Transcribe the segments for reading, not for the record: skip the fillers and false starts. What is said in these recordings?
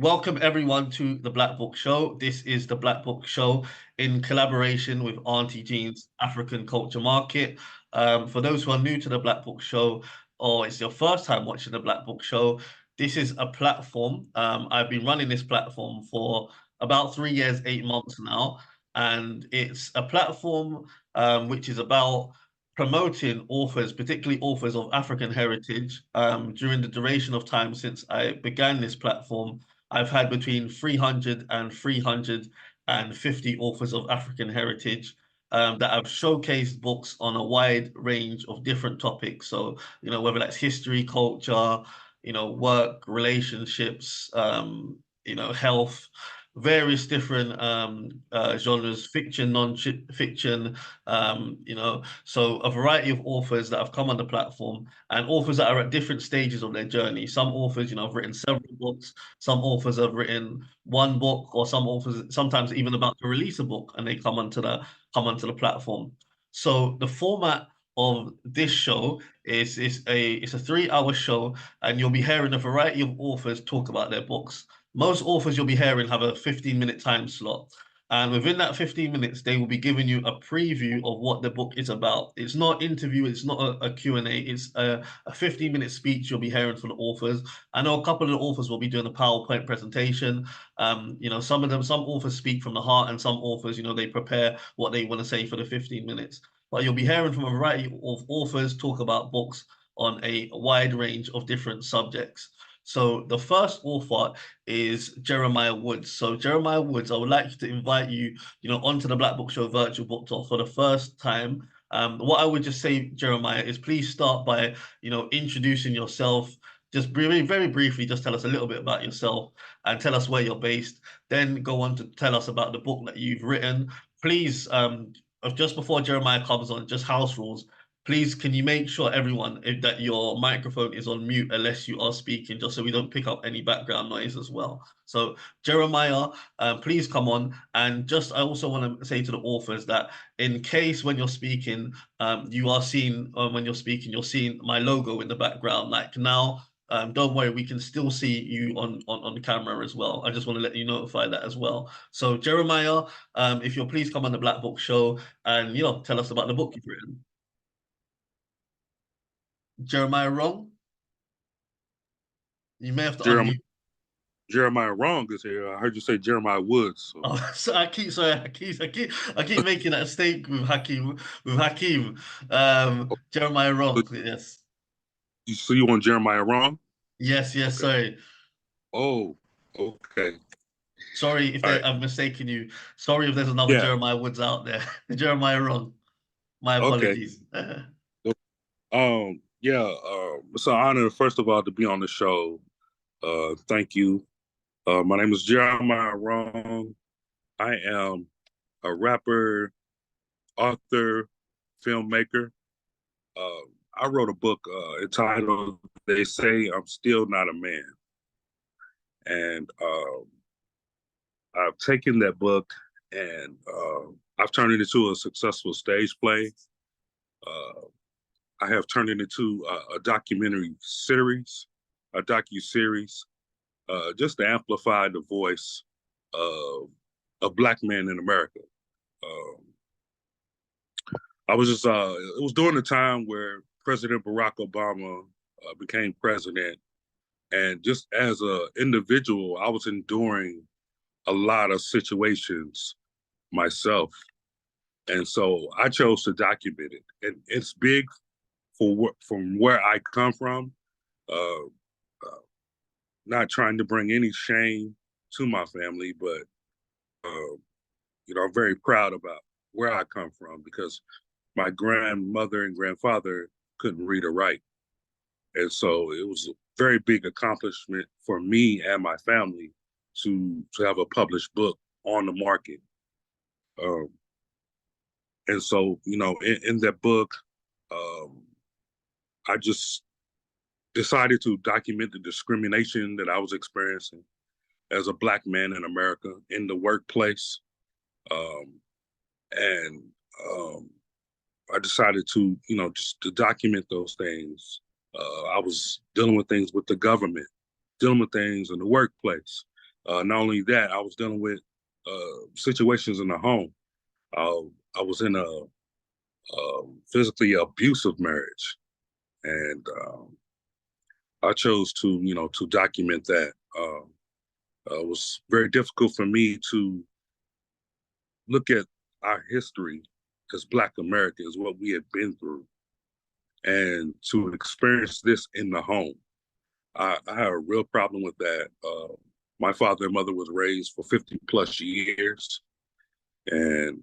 Welcome everyone to the Black Book Show. This is the Black Book Show in collaboration with Auntie Jean's African Culture Market. For those who are new to the Black Book Show, or it's your first time watching the Black Book Show, this is a platform. I've been running this platform for about 3 years, 8 months now, and it's a platform which is about promoting authors, particularly authors of African heritage. During the duration of time since I began this platform, I've had between 300 and 350 authors of African heritage that have showcased books on a wide range of different topics. So, whether that's history, culture, work, relationships, health, various different genres, fiction, non-fiction, so a variety of authors that have come on the platform and authors that are at different stages of their journey. Some authors, have written several books. Some authors have written one book, or some authors sometimes even about to release a book, and they come onto the platform. So the format of this show is it's a 3 hour show, and you'll be hearing a variety of authors talk about their books. Most authors you'll be hearing have a 15-minute time slot. And within that 15 minutes, they will be giving you a preview of what the book is about. It's not interview, it's not a Q&A, it's a 15-minute speech you'll be hearing from the authors. I know a couple of the authors will be doing a PowerPoint presentation. Some authors speak from the heart, and some authors, they prepare what they want to say for the 15 minutes. But you'll be hearing from a variety of authors talk about books on a wide range of different subjects. So the first author is Jeremiah Woods. So Jeremiah Woods, I would like to invite you, onto the Black Book Show virtual book talk for the first time. What I would just say, Jeremiah, is please start by, introducing yourself. Just very, very briefly, just tell us a little bit about yourself and tell us where you're based. Then go on to tell us about the book that you've written. Please, just before Jeremiah comes on, just house rules. Please, can you make sure everyone that your microphone is on mute unless you are speaking, just so we don't pick up any background noise as well. So Jeremiah, please come on. And just I also want to say to the authors that in case when you're speaking, you are seeing when you're speaking, you're seeing my logo in the background. Like now, don't worry, we can still see you on the camera as well. I just want to let you notify that as well. So Jeremiah, if you'll please come on the Black Book Show and tell us about the book you've written. Jeremiah wrong? You may have to Jeremiah, unmute. Jeremiah Wrong is here. I heard you say Jeremiah Woods. So. Oh, so I keep making that mistake with Hakeim. Jeremiah So, wrong. Yes. you want Jeremiah Wrong? Yes, Okay. sorry. Oh, okay. Sorry if All right. I've mistaken you. Sorry if there's another Yeah. Jeremiah Woods out there. Jeremiah wrong. My Okay. apologies. Yeah. It's an honor, first of all, to be on the show. Thank you. My name is Jeremiah Wrong. I am a rapper, author, filmmaker. I wrote a book entitled "They Say I'm Still Not a Man," and I've taken that book and I've turned it into a successful stage play. Uh, I have turned it into a documentary series, a docu-series, just to amplify the voice of a Black man in America. Um, I was just, it was during the time where President Barack Obama became president. And just as an individual, I was enduring a lot of situations myself. And so I chose to document it. And it's big from where I come from, uh, uh, not trying to bring any shame to my family, but, I'm very proud about where I come from because my grandmother and grandfather couldn't read or write. And so it was a very big accomplishment for me and my family to have a published book on the market. Um, and so, in that book, um, I just decided to document the discrimination that I was experiencing as a Black man in America in the workplace. And I decided to, just to document those things. I was dealing with things with the government, dealing with things in the workplace, Not only that, I was dealing with situations in the home. I was in a physically abusive marriage, and I chose to document that. It was very difficult for me to look at our history as Black Americans, what we had been through, and to experience this in the home. I had a real problem with that. My father and mother was raised for 50 plus years, and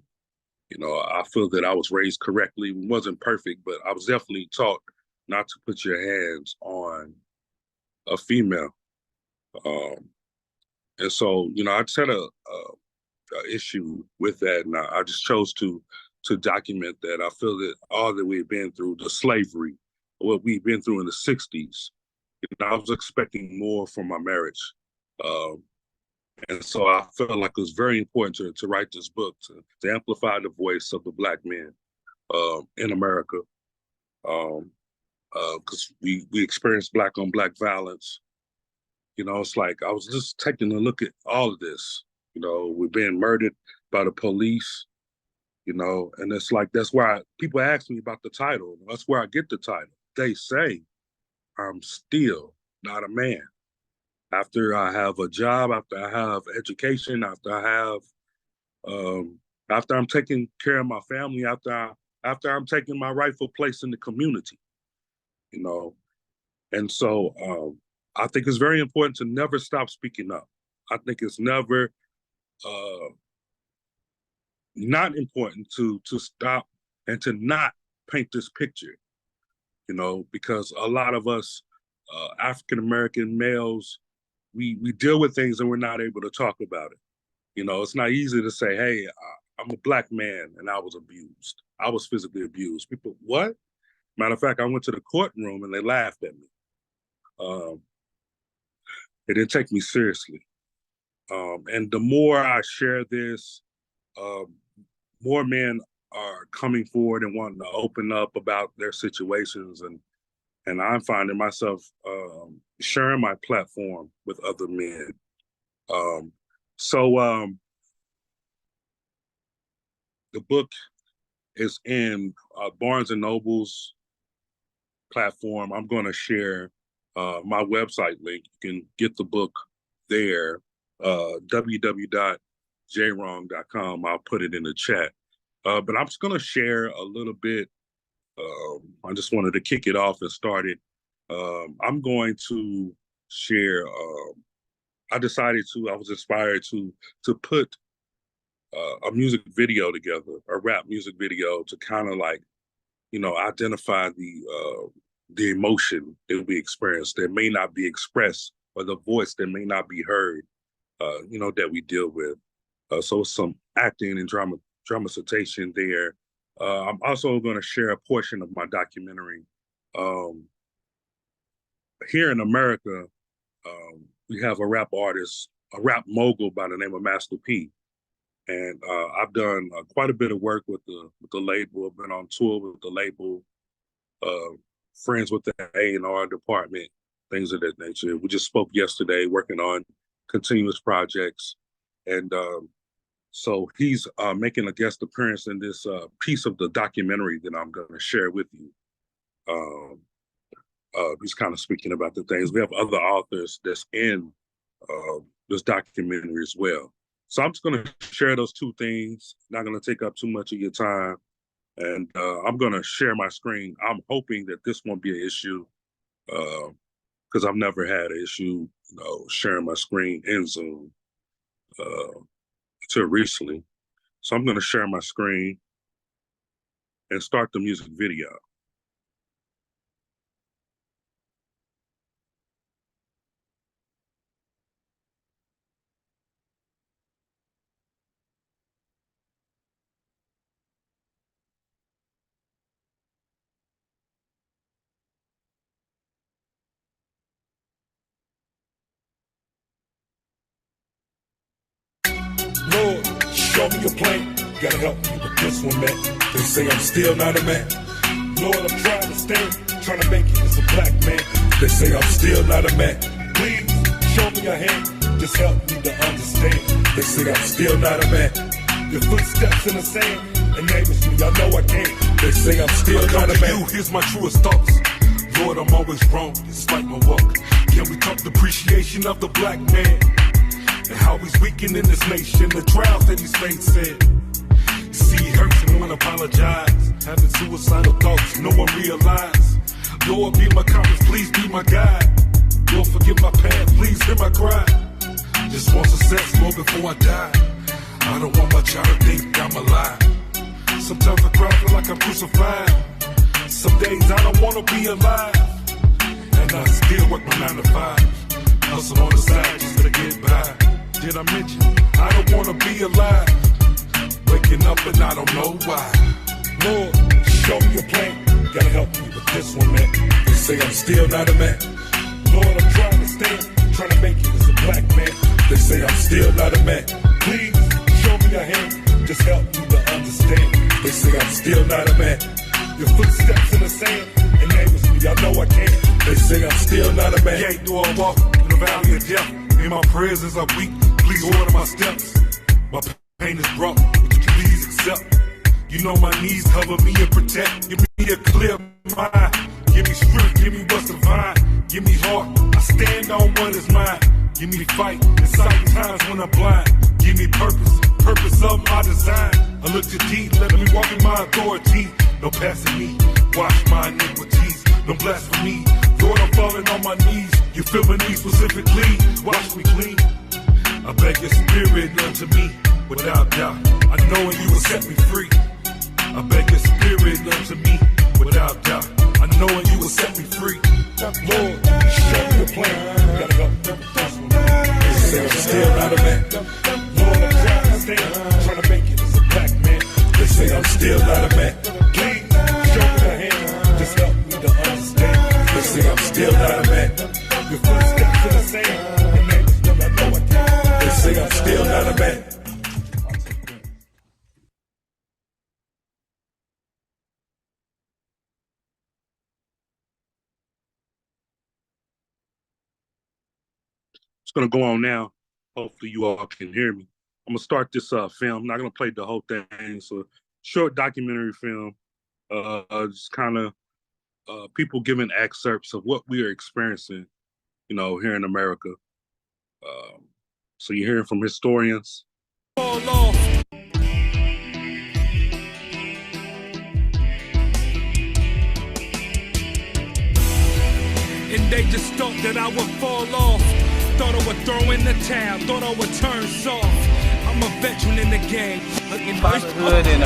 I feel that I was raised correctly. It wasn't perfect, but I was definitely taught not to put your hands on a female. And so, I just had a issue with that, and I just chose to document that. I feel that all that we've been through, the slavery, what we've been through in the 60s, I was expecting more from my marriage. And so I felt like it was very important to write this book, to amplify the voice of the Black men in America. Because we experienced Black on Black violence. It's like I was just taking a look at all of this. We're being murdered by the police, and it's like, that's why people ask me about the title. That's where I get the title. They say I'm still not a man. After I have a job, after I have education, after I'm taking care of my family, after I'm taking my rightful place in the community, And so I think it's very important to never stop speaking up. I think it's never not important to stop and to not paint this picture, because a lot of us African-American males, we deal with things and we're not able to talk about it. It's not easy to say, hey, I'm a Black man and I was abused. I was physically abused. People, what? Matter of fact, I went to the courtroom and they laughed at me. They didn't take me seriously. And the more I share this, more men are coming forward and wanting to open up about their situations. And I'm finding myself sharing my platform with other men. So the book is in Barnes and Noble's platform. I'm going to share my website link. You can get the book there, www.jwrong.com. I'll put it in the chat. But I'm just going to share a little bit. I just wanted to kick it off and start it. I'm going to share. I was inspired to put a music video together, a rap music video, to kind of like, identify the emotion that we experience that may not be expressed, or the voice that may not be heard, that we deal with. So some acting and dramatization there. I'm also going to share a portion of my documentary. Here in America, we have a rap artist, a rap mogul by the name of Master P. And I've done quite a bit of work with the label. I've been on tour with the label, friends with the A&R department, things of that nature. We just spoke yesterday, working on continuous projects. And so he's making a guest appearance in this piece of the documentary that I'm going to share with you. He's kind of speaking about the things. We have other authors that's in this documentary as well. So I'm just going to share those two things. Not going to take up too much of your time. And I'm going to share my screen. I'm hoping that this won't be an issue, because I've never had an issue, sharing my screen in Zoom until recently. So I'm going to share my screen and start the music video. Lord, show me a plan. Gotta help me with this one, man. They say I'm still not a man. Lord, I'm trying to stand, trying to make it as a Black man. They say I'm still not a man. Please show me a hand to just help me to understand. They say I'm still not a man. Your footsteps in the sand, enables me, I know I can't. They say I'm still not a man. Here's my truest thoughts. Lord, I'm always wrong, despite my walk. Can we talk the appreciation of the black man? And how he's weakened in this nation, the trials that he's facing. See, he hurts and won't apologize. Having suicidal thoughts, no one realize. Lord, be my compass, please be my guide. Lord, forgive my path, please hear my cry. Just want success, Lord, before I die. I don't want my child to think I'm alive. Sometimes I cry, feel like I'm crucified. Some days I don't wanna be alive. And I still work my 9 to 5. Hustle on the side just to get by. Did I mention, I don't wanna be alive. Waking up and I don't know why. Lord, show me a plan. Gotta help me with this one, man. They say I'm still not a man. Lord, I'm trying to stand, trying to make it as a black man. They say I'm still not a man. Please, show me a hand, just help me to understand. They say I'm still not a man. Your footsteps in the sand enables me, I know I can. They say I'm still not a man. Can't do a walk in the valley of death. In my prayers as I weak, please order my steps. My pain is brought, would you please accept? You know my knees cover me and protect. Give me a clear mind. Give me strength, give me what's divine. Give me heart, I stand on what is mine. Give me fight in silent times when I'm blind. Give me purpose of my design. I look to deep, let me walk in my authority. No passing me, wash my iniquities. No blasphemy, Lord, I'm falling on my knees. You feel my needs specifically, wash me clean. I beg your spirit unto me, without doubt. I know you will set me free. I beg your spirit unto me, without doubt. I know you will set me free. Lord, show me a plan. Gotta go. They say I'm still not a man. Lord, I'm trying to stand, trying to make it as a black man. They say I'm still not a man. Please, show me a hand, just help me to understand. They say I'm still not a man. Your footsteps in the sand, and neighbors know I know I can. They say I'm still not a man. It's going to go on now. Hopefully you all can hear me. I'm going to start this film. I'm not going to play the whole thing. It's a short documentary film. Just kind of people giving excerpts of what we are experiencing, you know, here in America. So you're hearing from historians. And they just thought that I would fall off. Thought I would throw in the towel, thought I would turn soft. I'm a veteran in the game. Fatherhood and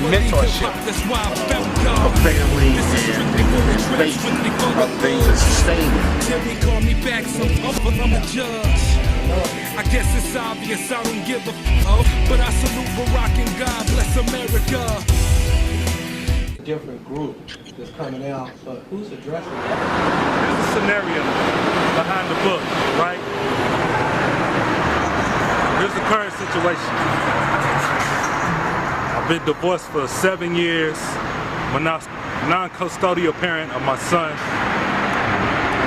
mentorship. That's why I felt God. For family and faith are things that sustain you. They call me back, so I'm a judge. I guess it's obvious I don't give a fuck, but I salute Barack and God bless America. Different group that's coming out, but who's addressing it? There's a scenario behind the book, right? Here's the current situation. I've been divorced for 7 years. I'm a non-custodial parent of my son.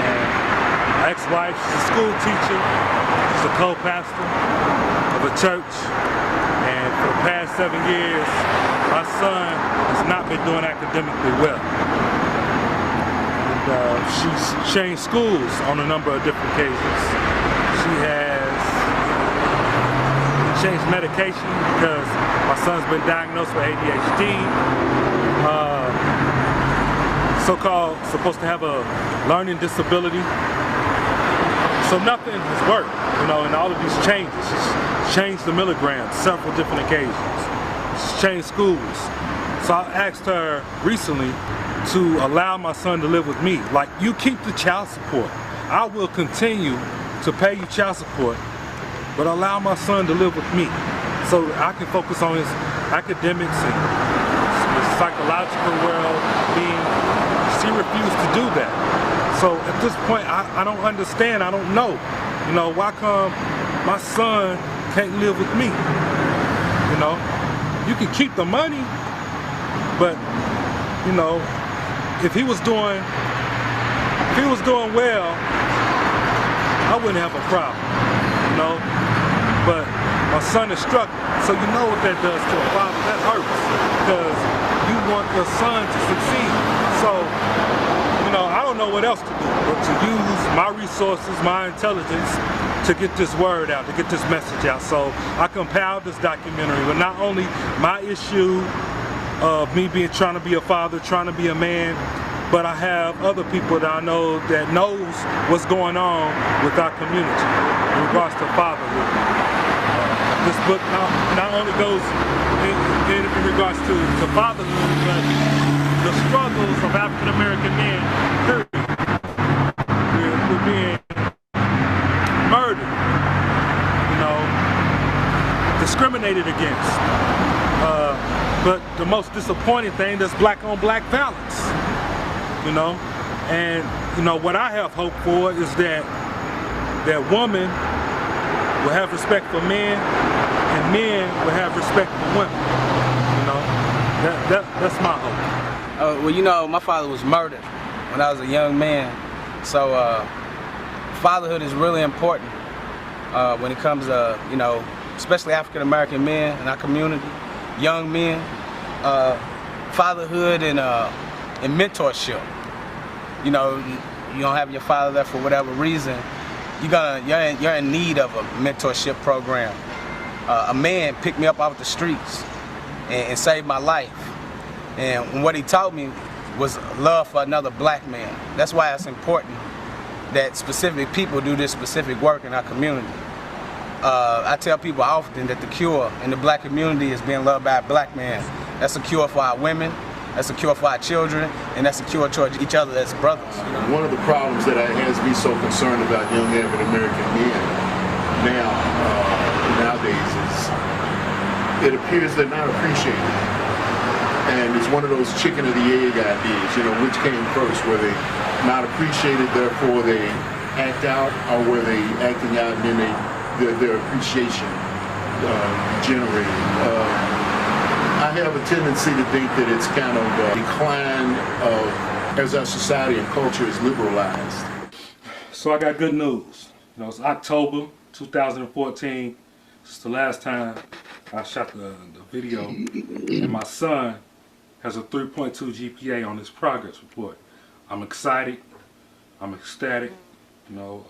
And my ex-wife, she's a school teacher. She's a co-pastor of a church. And for the past 7 years, my son has not been doing academically well. And she's changed schools on a number of different occasions. She has changed medication because my son's been diagnosed with ADHD. So-called supposed to have a learning disability. So nothing has worked, you know, in all of these changes. She's changed the milligrams several different occasions. She's changed schools. So I asked her recently to allow my son to live with me. Like, you keep the child support. I will continue to pay you child support, but allow my son to live with me so I can focus on his academics and his psychological well-being. She refused to do that. So at this point, I don't understand. I don't know. You know, why come my son can't live with me? You know, you can keep the money, but you know, if he was doing well, I wouldn't have a problem. know. But my son is struggling, so you know what that does to a father. That hurts, because you want your son to succeed. So, you know, I don't know what else to do but to use my resources, my intelligence, to get this word out, to get this message out. So I compiled this documentary with not only my issue of me trying to be a father, trying to be a man, but I have other people that I know that knows what's going on with our community in regards to fatherhood. This book not only goes in regards to fatherhood, but the struggles of African American men, period. We're being murdered, you know, discriminated against. But the most disappointing thing is black on black violence, you know. And, you know, what I have hope for is that women will have respect for men and men will have respect for women, you know. That's my hope. Well, you know, my father was murdered when I was a young man. So fatherhood is really important when it comes to, you know, especially African American men in our community, young men. Fatherhood and mentorship. You know, you don't have your father there for whatever reason, you're in need of a mentorship program. A man picked me up off the streets and saved my life. And what he taught me was love for another black man. That's why it's important that specific people do this specific work in our community. I tell people often that the cure in the black community is being loved by a black man. That's a cure for our women, that's a cure for our children, and that's a cure towards each other as brothers. One of the problems that has me so concerned about young African American men nowadays is it appears they're not appreciated. And it's one of those chicken or the egg ideas, you know, which came first, were they not appreciated, therefore they act out, or were they acting out and then their appreciation generated? I have a tendency to think that it's kind of a decline of, as our society and culture is liberalized. So I got good news. You know, it's October 2014. It's the last time I shot the video, and my son has a 3.2 GPA on his progress report. I'm excited. I'm ecstatic. You know,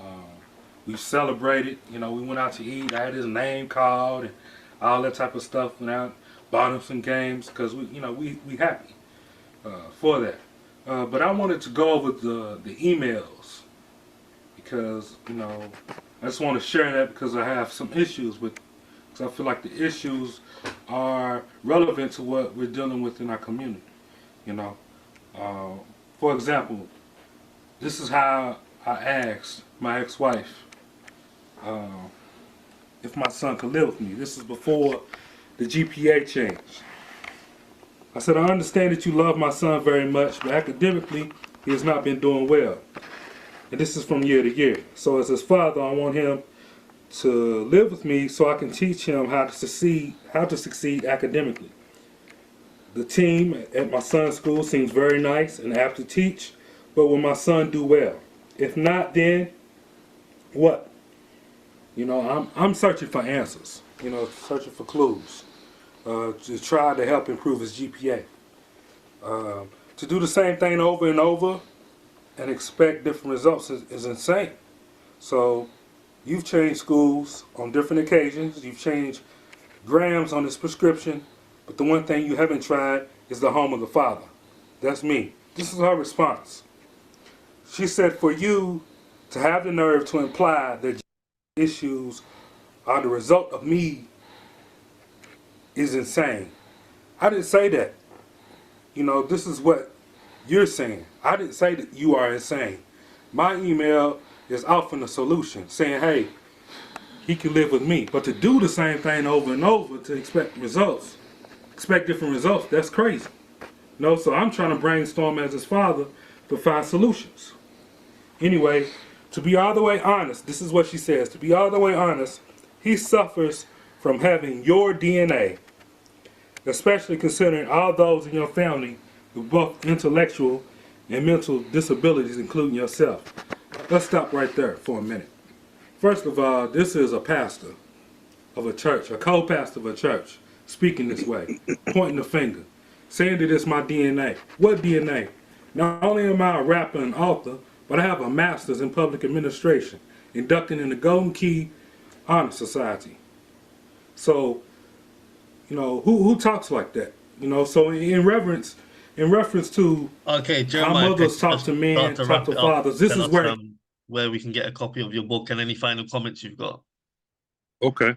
we celebrated. You know, we went out to eat. I had his name called and all that type of stuff. Went out, bought him some games because we happy for that. But I wanted to go over the emails because, you know, I just want to share that because I have some issues with. Because I feel like the issues are relevant to what we're dealing with in our community. You know, for example, this is how I asked my ex-wife if my son could live with me. This is before the GPA change. I said, I understand that you love my son very much, but academically, he has not been doing well. And this is from year to year. So as his father, I want him to live with me so I can teach him how to succeed academically. The team at my son's school seems very nice and apt to teach, but will my son do well? If not, then what? You know, I'm searching for answers, you know, searching for clues to try to help improve his GPA. To do the same thing over and over and expect different results is insane. So you've changed schools on different occasions. You've changed grams on this prescription. But the one thing you haven't tried is the home of the father. That's me. This is her response. She said, for you to have the nerve to imply that issues are the result of me is insane. I didn't say that. You know, this is what you're saying. I didn't say that you are insane. My email is offering a solution, saying, hey, he can live with me. But to do the same thing over and over to expect results, expect different results, that's crazy. No, so I'm trying to brainstorm as his father to find solutions. Anyway, to be all the way honest, this is what she says, to be all the way honest, he suffers from having your DNA, especially considering all those in your family with both intellectual and mental disabilities, including yourself. Let's stop right there for a minute. First of all, this is a pastor of a church, a co-pastor of a church, speaking this way, pointing the finger, saying that it's my DNA. What DNA? Not only am I a rapper and author, but I have a master's in public administration, inducted in the Golden Key Honor Society. So, who talks like that? So in reference to Okay, how Jeremiah, mothers could you talk just to start men, to talk wrap to it up? fathers, this Tell is us where we can get a copy of your book and any final comments you've got. Okay.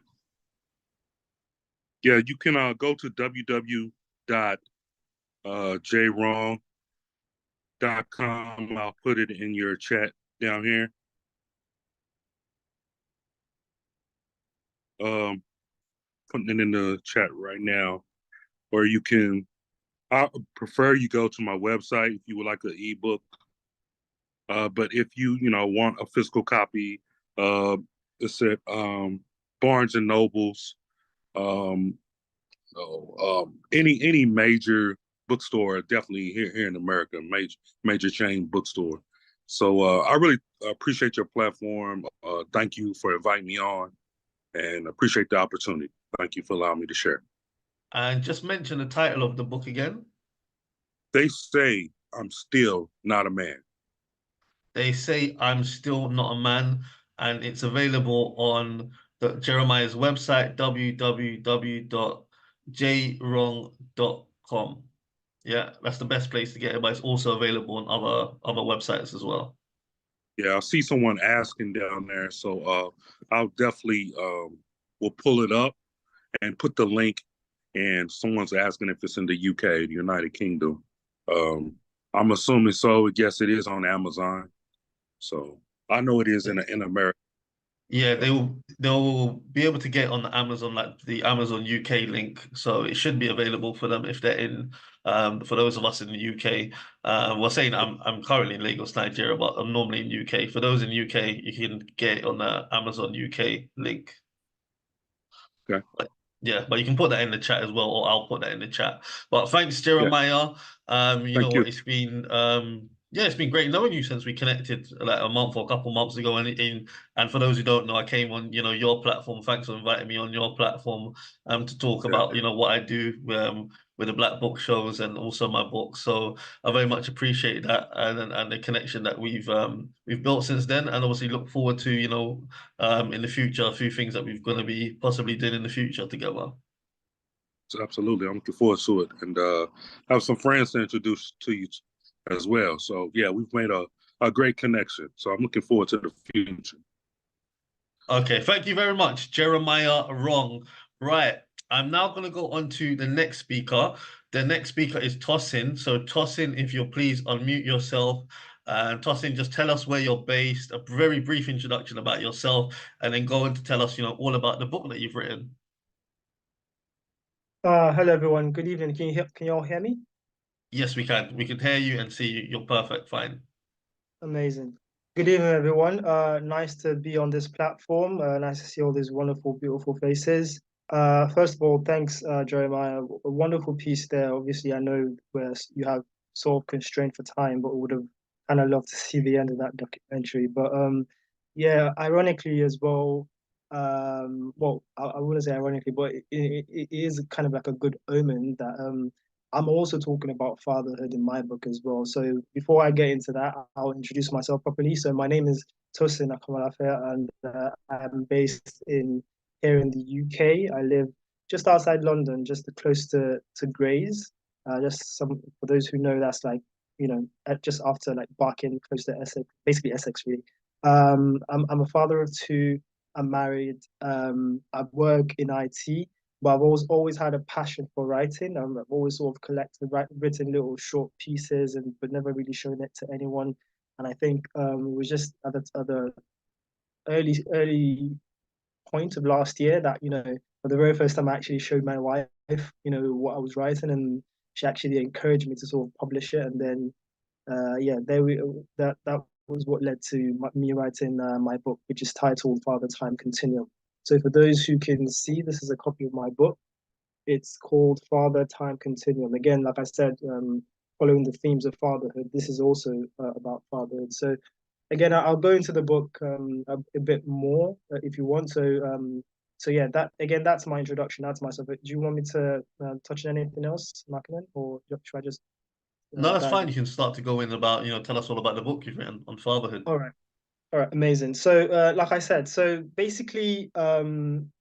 Yeah, you can go to www.jwrong.com. I'll put it in your chat down here. Putting it in the chat right now. Or you can, I prefer you go to my website if you would like an ebook. But if you want a physical copy, it's at Barnes and Nobles, any major bookstore, definitely here in America, major chain bookstore. So I really appreciate your platform. Thank you for inviting me on, and appreciate the opportunity. Thank you for allowing me to share. And just mention the title of the book again. They say I'm still not a man. They say I'm still not a man, and it's available on Jeremiah's website, www.jwrong.com. Yeah, that's the best place to get it, but it's also available on other websites as well. Yeah, I see someone asking down there, so I'll definitely will pull it up and put the link. And someone's asking if it's in the UK, the United Kingdom. I'm assuming so. Yes, it is on Amazon. So I know it is in America. Yeah, they'll be able to get on the Amazon, like the Amazon UK link. So it should be available for them if they're in. For those of us in the UK, we're saying I'm currently in Lagos, Nigeria, but I'm normally in UK. For those in UK, you can get it on the Amazon UK link. Okay. Yeah, but you can put that in the chat as well, or I'll put that in the chat. But thanks, Yeah. Jeremiah. You know Thank what? you. It's been it's been great knowing you since we connected like a month or a couple months ago. And for those who don't know, I came on your platform. Thanks for inviting me on your platform to talk Yeah. about what I do with the Black Book shows and also my book. So I very much appreciate that and the connection that we've built since then, and obviously look forward to in the future a few things that we're going to be possibly doing in the future together. Absolutely, I'm looking forward to it, and have some friends to introduce to you as well. So yeah, we've made a great connection. So I'm looking forward to the future. Okay, thank you very much, Jeremiah Wrong. Right, I'm now going to go on to the next speaker. The next speaker is Tosin. So Tosin, if you'll please unmute yourself. Tosin, just tell us where you're based, a very brief introduction about yourself, and then go on to tell us, all about the book that you've written. Hello everyone. Good evening. Can you all hear me? Yes, we can. We can hear you and see you. You're perfect. Fine. Amazing. Good evening, everyone. Nice to be on this platform. Nice to see all these wonderful, beautiful faces. First of all, thanks, Jeremiah. A wonderful piece there. Obviously, I know where you have sort of constraint for time, but would have kind of loved to see the end of that documentary. But yeah, ironically as well, I wouldn't say ironically, but it is kind of like a good omen that I'm also talking about fatherhood in my book as well. So before I get into that, I'll introduce myself properly. So my name is Tosin, and I'm based here in the UK. I live just outside London, just close to Grays. For those who know, that's like just after like Barking, close to Essex, basically Essex really. I'm a father of two. I'm married. I work in IT, but I've always had a passion for writing. I've always sort of written little short pieces, but never really shown it to anyone. And I think it was just at the early point of last year that for the very first time I actually showed my wife what I was writing, and she actually encouraged me to sort of publish it. And then that was what led to me writing my book, which is titled Father Time Continuum. So for those who can see, this is a copy of my book. It's called Father Time Continuum. Again, like I said, following the themes of fatherhood, this is also about fatherhood. So again, I'll go into the book a bit more if you want. So yeah, that's my introduction. That's myself. Do you want me to touch on anything else, McConan, or should I just No, that's dive fine. in? You can start to go in about, tell us all about the book you've written on fatherhood. All right. All right, amazing. So, like I said, so basically, I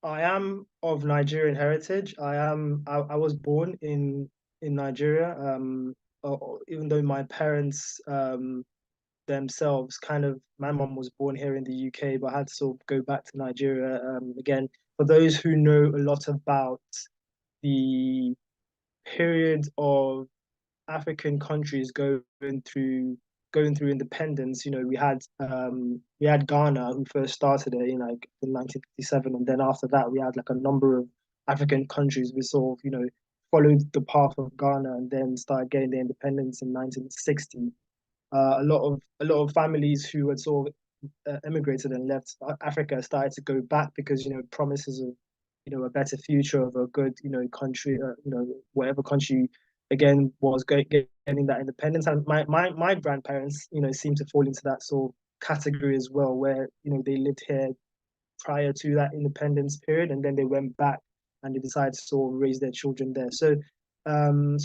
am of Nigerian heritage. I was born in Nigeria. Even though my parents themselves kind of, my mom was born here in the UK, but I had to sort of go back to Nigeria. Again, for those who know a lot about the period of African countries going through independence, we had Ghana who first started it in 1957, and then after that we had like a number of African countries we sort of followed the path of Ghana and then started getting their independence in 1960. A lot of families who had sort of emigrated and left Africa started to go back because promises of a better future of a good country, whatever country again was getting that independence. And my grandparents seem to fall into that sort of category as well, where they lived here prior to that independence period, and then they went back and they decided to sort of raise their children there. So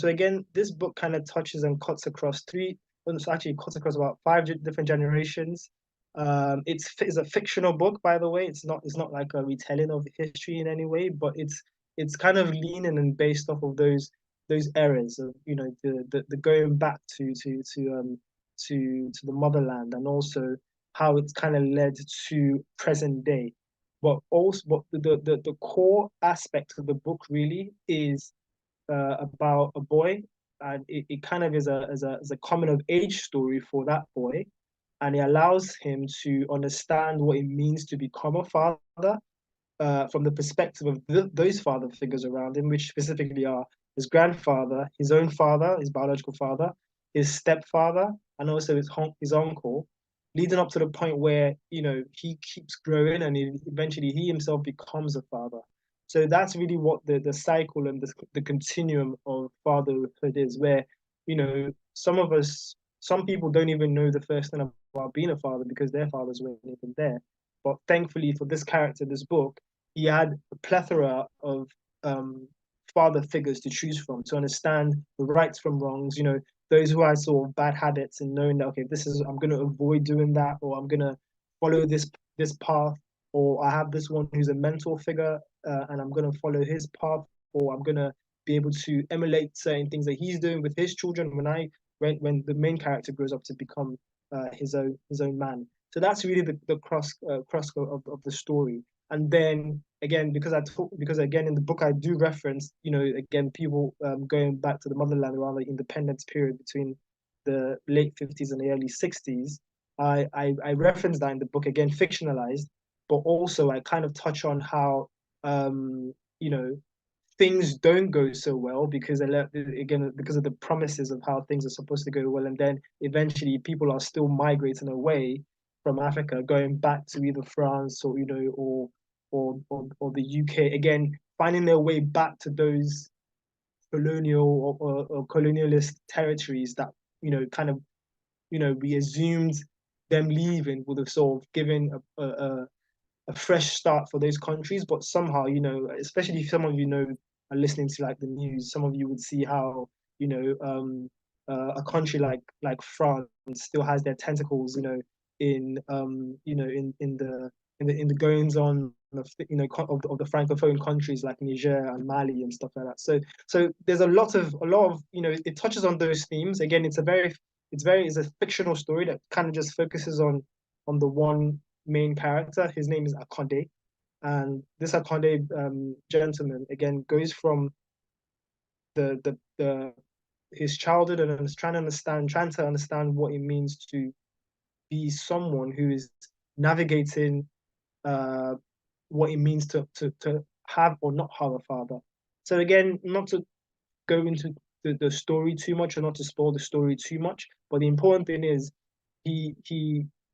again, this book kind of touches and cuts across actually cuts across about five different generations. It's a fictional book, by the way. It's not like a retelling of history in any way, but it's kind of leaning and based off of those eras of the going back to the motherland, and also how it's kind of led to present day. But the core aspect of the book really is about a boy, and it kind of is a coming of age story for that boy, and it allows him to understand what it means to become a father from the perspective of those father figures around him, which specifically are his grandfather, his own father, his biological father, his stepfather, and also his uncle, leading up to the point where he keeps growing and eventually he himself becomes a father. So that's really what the cycle and the continuum of fatherhood is, where some people don't even know the first thing about being a father because their fathers weren't even there. But thankfully for this character, this book, he had a plethora of father figures to choose from to understand the rights from wrongs. Those who had sort of bad habits and knowing that, okay, I'm going to avoid doing that, or I'm going to follow this path, or I have this one who's a mentor figure and I'm going to follow his path, or I'm going to be able to emulate certain things that he's doing with his children when the main character grows up to become his own man. So that's really the cross of the story. And then again, because again in the book I do reference, again people going back to the motherland around the independence period between the late 50s and the early 60s. I reference that in the book, again fictionalized, but also I kind of touch on how things don't go so well because because of the promises of how things are supposed to go well, and then eventually people are still migrating away from Africa, going back to either France or or the UK, again finding their way back to those colonial or colonialist territories that kind of we assumed them leaving would have sort of given a fresh start for those countries. But somehow, especially if some of are listening to like the news, some of you would see how a country like France still has their tentacles, in in the goings on of of the francophone countries like Niger and Mali and stuff like that. So there's a lot of it touches on those themes. Again, it's a fictional story that kind of just focuses on the one main character. His name is Akande, and this Akande gentleman again goes from the his childhood and is trying to understand what it means to be someone who is navigating what it means to have or not have a father. So again, not to go into the story too much or not to spoil the story too much, but the important thing is he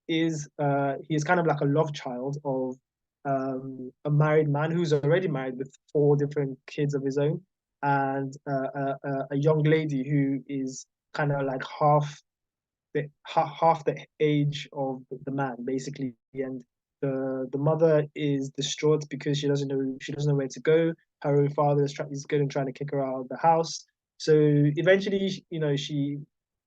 is kind of like a love child of a married man who's already married with 4 different kids of his own, and a young lady who is kind of like half half the age of the man, basically, and the mother is distraught because she doesn't know where to go. Her own father is going and trying to kick her out of the house. So eventually,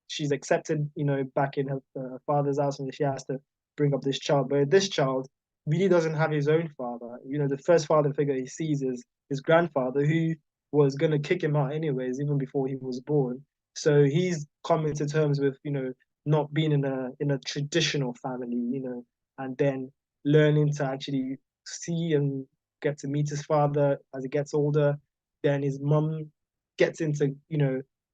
she's accepted, back in her father's house, and she has to bring up this child. But this child really doesn't have his own father. The first father figure he sees is his grandfather, who was gonna kick him out anyways, even before he was born. So he's coming to terms with, not being in a traditional family, and then learning to actually see and get to meet his father as he gets older. Then his mum gets into,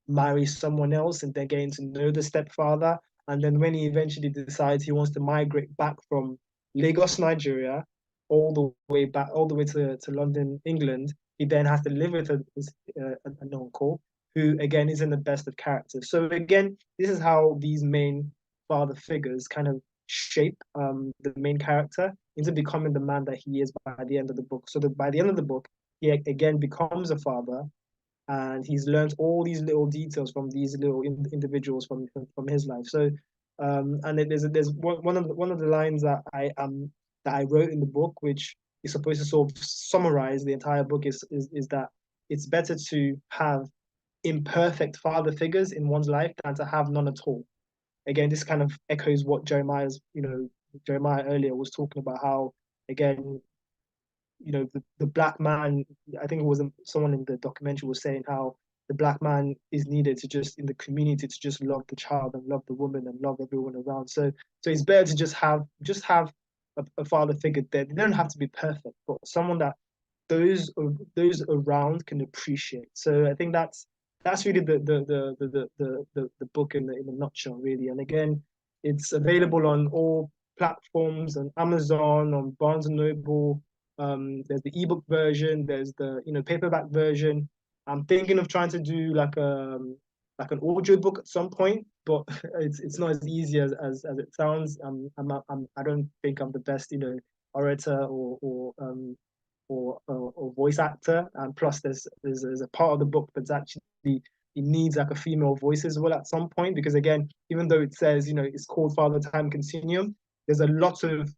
marry someone else and then getting to know the stepfather. And then when he eventually decides he wants to migrate back from Lagos, Nigeria, all the way to London, England, he then has to live with an uncle who again isn't the best of characters. So again, this is how these main father figures kind of shape the main character into becoming the man that he is by the end of the book. So that by the end of the book, he again becomes a father, and he's learned all these little details from these little individuals from his life. So, and there's one of the lines that I wrote in the book, which is supposed to sort of summarize the entire book, is that it's better to have imperfect father figures in one's life than to have none at all. Again, this kind of echoes what Jeremiah earlier was talking about, how again, the black man, I think it was someone in the documentary was saying how the black man is needed to just in the community to just love the child and love the woman and love everyone around. So it's better to just have a father figure there. They don't have to be perfect, but someone that those around can appreciate. So I think that's really the book in a nutshell, really. And again, it's available on all platforms, on Amazon, on Barnes and Noble. There's the ebook version, there's the paperback version. I'm thinking of trying to do like an audio book at some point, but it's not as easy as it sounds. I don't think I'm the best orator or voice actor, and plus there's a part of the book that's actually it needs like a female voice as well at some point, because again, even though it says it's called Father Time Continuum, there's a lot of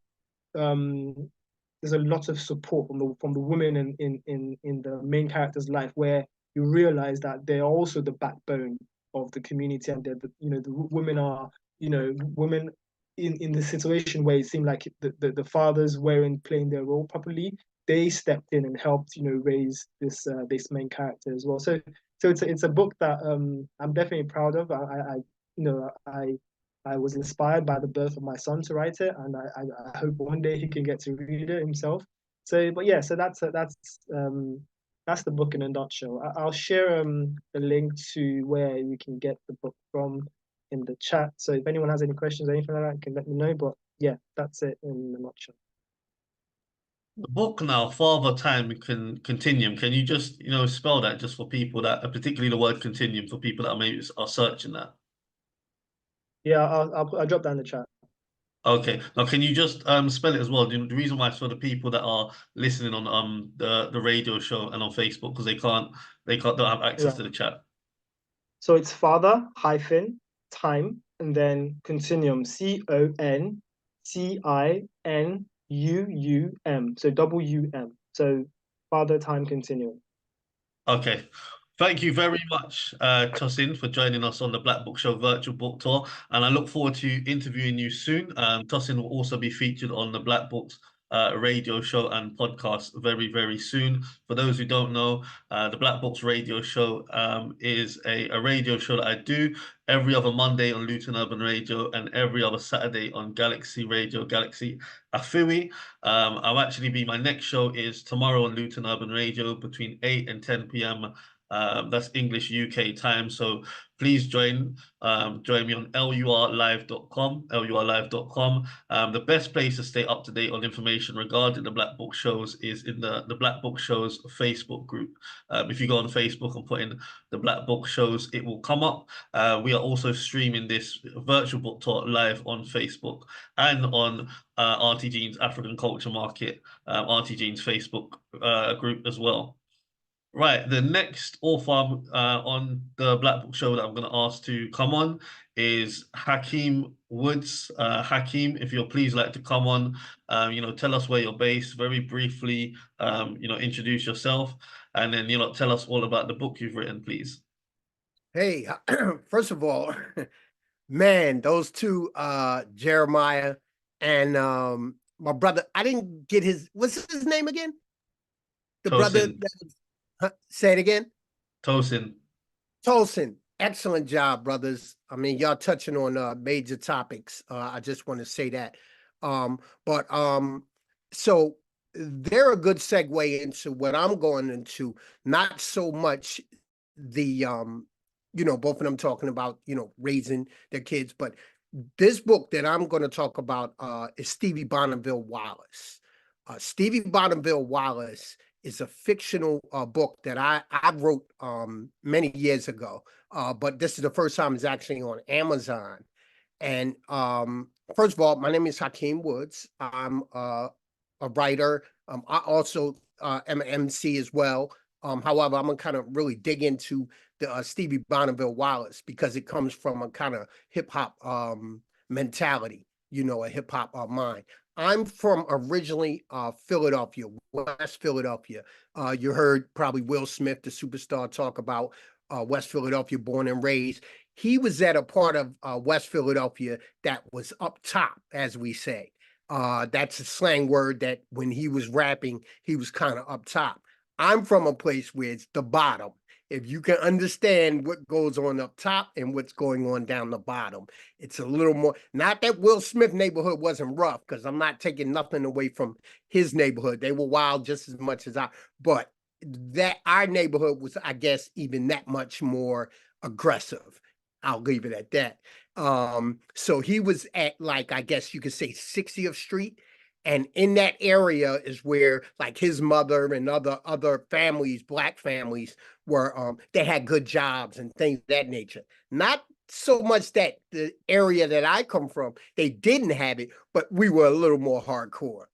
support from the women in the main character's life, where you realize that they're also the backbone of the community, and the women are women in the situation where it seemed like the fathers weren't playing their role properly. They stepped in and helped raise this main character as well. So it's a book that I'm definitely proud of. I was inspired by the birth of my son to write it, and I hope one day he can get to read it himself. So, but yeah, so that's the book in a nutshell. I'll share a link to where you can get the book from in the chat. So if anyone has any questions or anything like that, you can let me know. But yeah, that's it in a nutshell. The book now, Father Time Continuum. Can you just spell that just for people that, particularly the word continuum, for people that maybe are searching that? Yeah, I'll drop that in the chat. Okay. Now, can you just spell it as well? The reason why, for the people that are listening on the radio show and on Facebook, because don't have access to the chat. So it's father hyphen time and then continuum, CONCINUUM. So WUM. So father time continuum. Okay. Thank you very much, Tosin, for joining us on the Black Book Show virtual book tour. And I look forward to interviewing you soon. Tosin will also be featured on the Black Books radio show and podcast very, very soon. For those who don't know, the Black Books radio show is a radio show that I do every other Monday on Luton Urban Radio and every other Saturday on Galaxy Radio, Galaxy Afui. My next show is tomorrow on Luton Urban Radio between 8 and 10 p.m. That's English UK time. So please join me on lurlive.com. The best place to stay up to date on information regarding the Black Book Shows is in the Black Book Shows Facebook group. If you go on Facebook and put in the Black Book Shows, it will come up. We are also streaming this virtual book talk live on Facebook and on Auntie Jean's African Culture Market, Auntie Jean's Facebook group as well. Right, the next author on the Black Book Show that I'm going to ask to come on is Hakeim Woods. Hakeim, if you'll please like to come on, tell us where you're based very briefly, introduce yourself, and then, tell us all about the book you've written, please. Hey, first of all, man, those two, Jeremiah and my brother, I didn't get what's his name again? The brother Tosin. say it again. Tosin. Tosin, excellent job, brothers. I mean, y'all touching on major topics. I just want to say that. So they're a good segue into what I'm going into. Not so much the both of them talking about raising their kids, but this book that I'm going to talk about is Stevie Bonneville Wallace. Stevie Bonneville Wallace is a fictional book that I wrote many years ago, but this is the first time it's actually on Amazon. And first of all, my name is Hakeim Woods. I'm a writer. I also am an MC as well. However, I'm gonna kind of really dig into the Stevie Bonneville Wallace because it comes from a kind of hip hop mentality, a hip hop mind. I'm from originally Philadelphia, West Philadelphia. You heard probably Will Smith, the superstar, talk about West Philadelphia, born and raised. He was at a part of West Philadelphia that was up top, as we say. That's a slang word that when he was rapping, he was kind of up top. I'm from a place where it's the bottom. If you can understand what goes on up top and what's going on down the bottom, it's a little more, not that Will Smith neighborhood wasn't rough, because I'm not taking nothing away from his neighborhood. They were wild just as much as but that our neighborhood was, I guess, even that much more aggressive. I'll leave it at that. So he was at, like, I guess you could say 60th Street. And in that area is where, like, his mother and other families, Black families, were they had good jobs and things of that nature. Not so much that the area that I come from, they didn't have it, but we were a little more hardcore,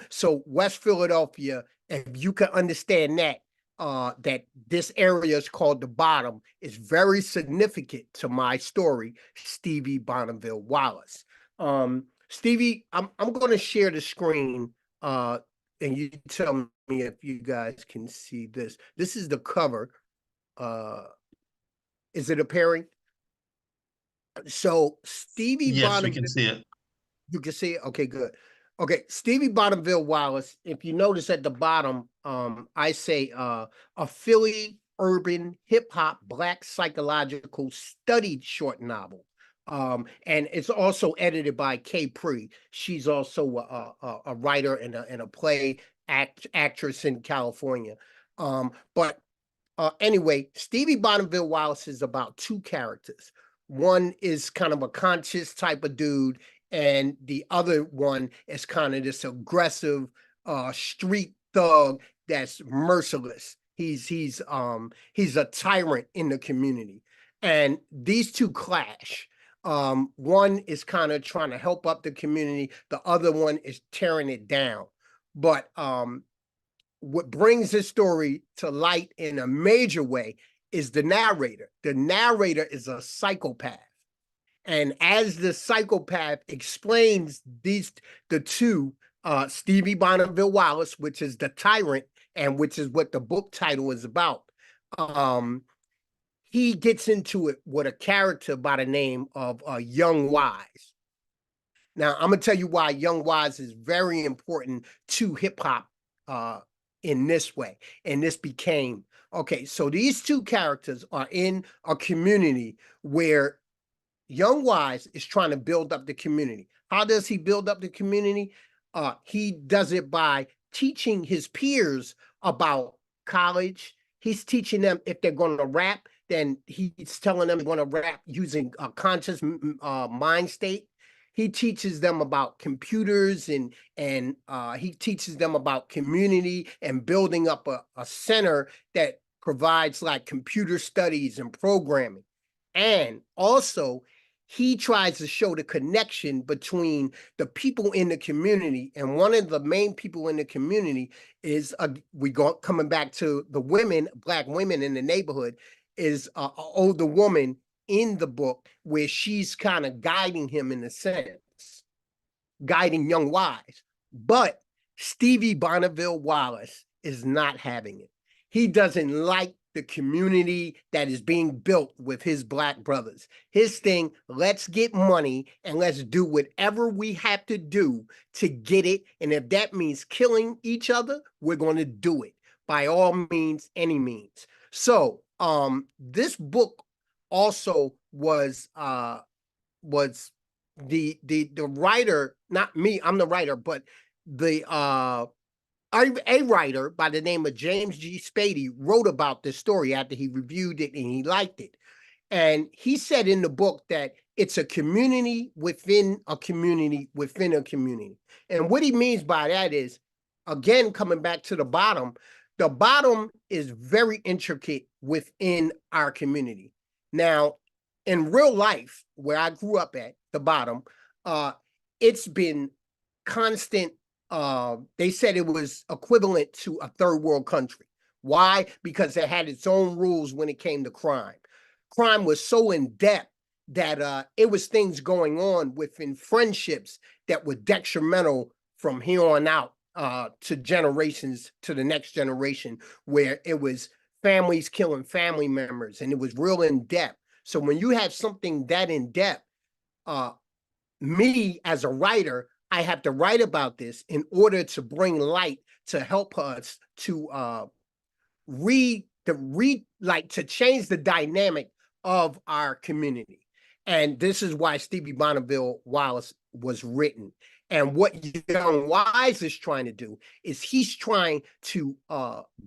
So West Philadelphia, if you can understand that, that this area is called the bottom, is very significant to my story, Stevie Bonneville Wallace. Stevie, I'm going to share the screen, and you tell me if you guys can see this. This is the cover. Is it appearing? So Stevie Yes, Bonneville, we can see it. You can see it? Okay, good. Okay, Stevie Bonneville Wallace, if you notice at the bottom, I say a Philly urban hip-hop Black psychological studied short novel. And it's also edited by Kay Pre. She's also a writer and a play actress in California. Anyway, Stevie Bonneville Wallace is about two characters. One is kind of a conscious type of dude, and the other one is kind of this aggressive street thug that's merciless. He's a tyrant in the community, and these two clash. One is kind of trying to help up the community. The other one is tearing it down. But what brings this story to light in a major way is the narrator. The narrator is a psychopath. And as the psychopath explains the two, Stevie Bonneville Wallace, which is the tyrant, and which is what the book title is about, he gets into it with a character by the name of Young Wise. Now, I'm going to tell you why Young Wise is very important to hip-hop in this way. And this became, okay, so these two characters are in a community where Young Wise is trying to build up the community. How does he build up the community? He does it by teaching his peers about college. He's teaching them if they're going to rap, then he's telling them they're going to rap using a conscious mind state. He teaches them about computers and he teaches them about community and building up a center that provides like computer studies and programming. And also he tries to show the connection between the people in the community. And one of the main people in the community is, coming back to the women, Black women in the neighborhood, is an older woman in the book where she's kind of guiding him in a sense, guiding young Wise. But Stevie Bonneville Wallace is not having it. He doesn't like the community that is being built with his Black brothers. His thing, let's get money and let's do whatever we have to do to get it. And if that means killing each other, we're going to do it by all means, any means. So this book also was the writer, not me, I'm the writer, but a writer by the name of James G. Spady wrote about this story after he reviewed it and he liked it. And he said in the book that it's a community within a community within a community. And what he means by that is, again, coming back to the bottom is very intricate within our community. Now, in real life, where I grew up at, the bottom, it's been constant. They said it was equivalent to a third world country. Why? Because it had its own rules when it came to crime. Crime was so in depth that it was things going on within friendships that were detrimental from here on out to generations, to the next generation, where it was families killing family members, and it was real in depth. So when you have something that in depth, me as a writer, I have to write about this in order to bring light to help us to to change the dynamic of our community. And this is why Stevie Bonneville Wallace was written. And what Young Wise is trying to do is he's trying to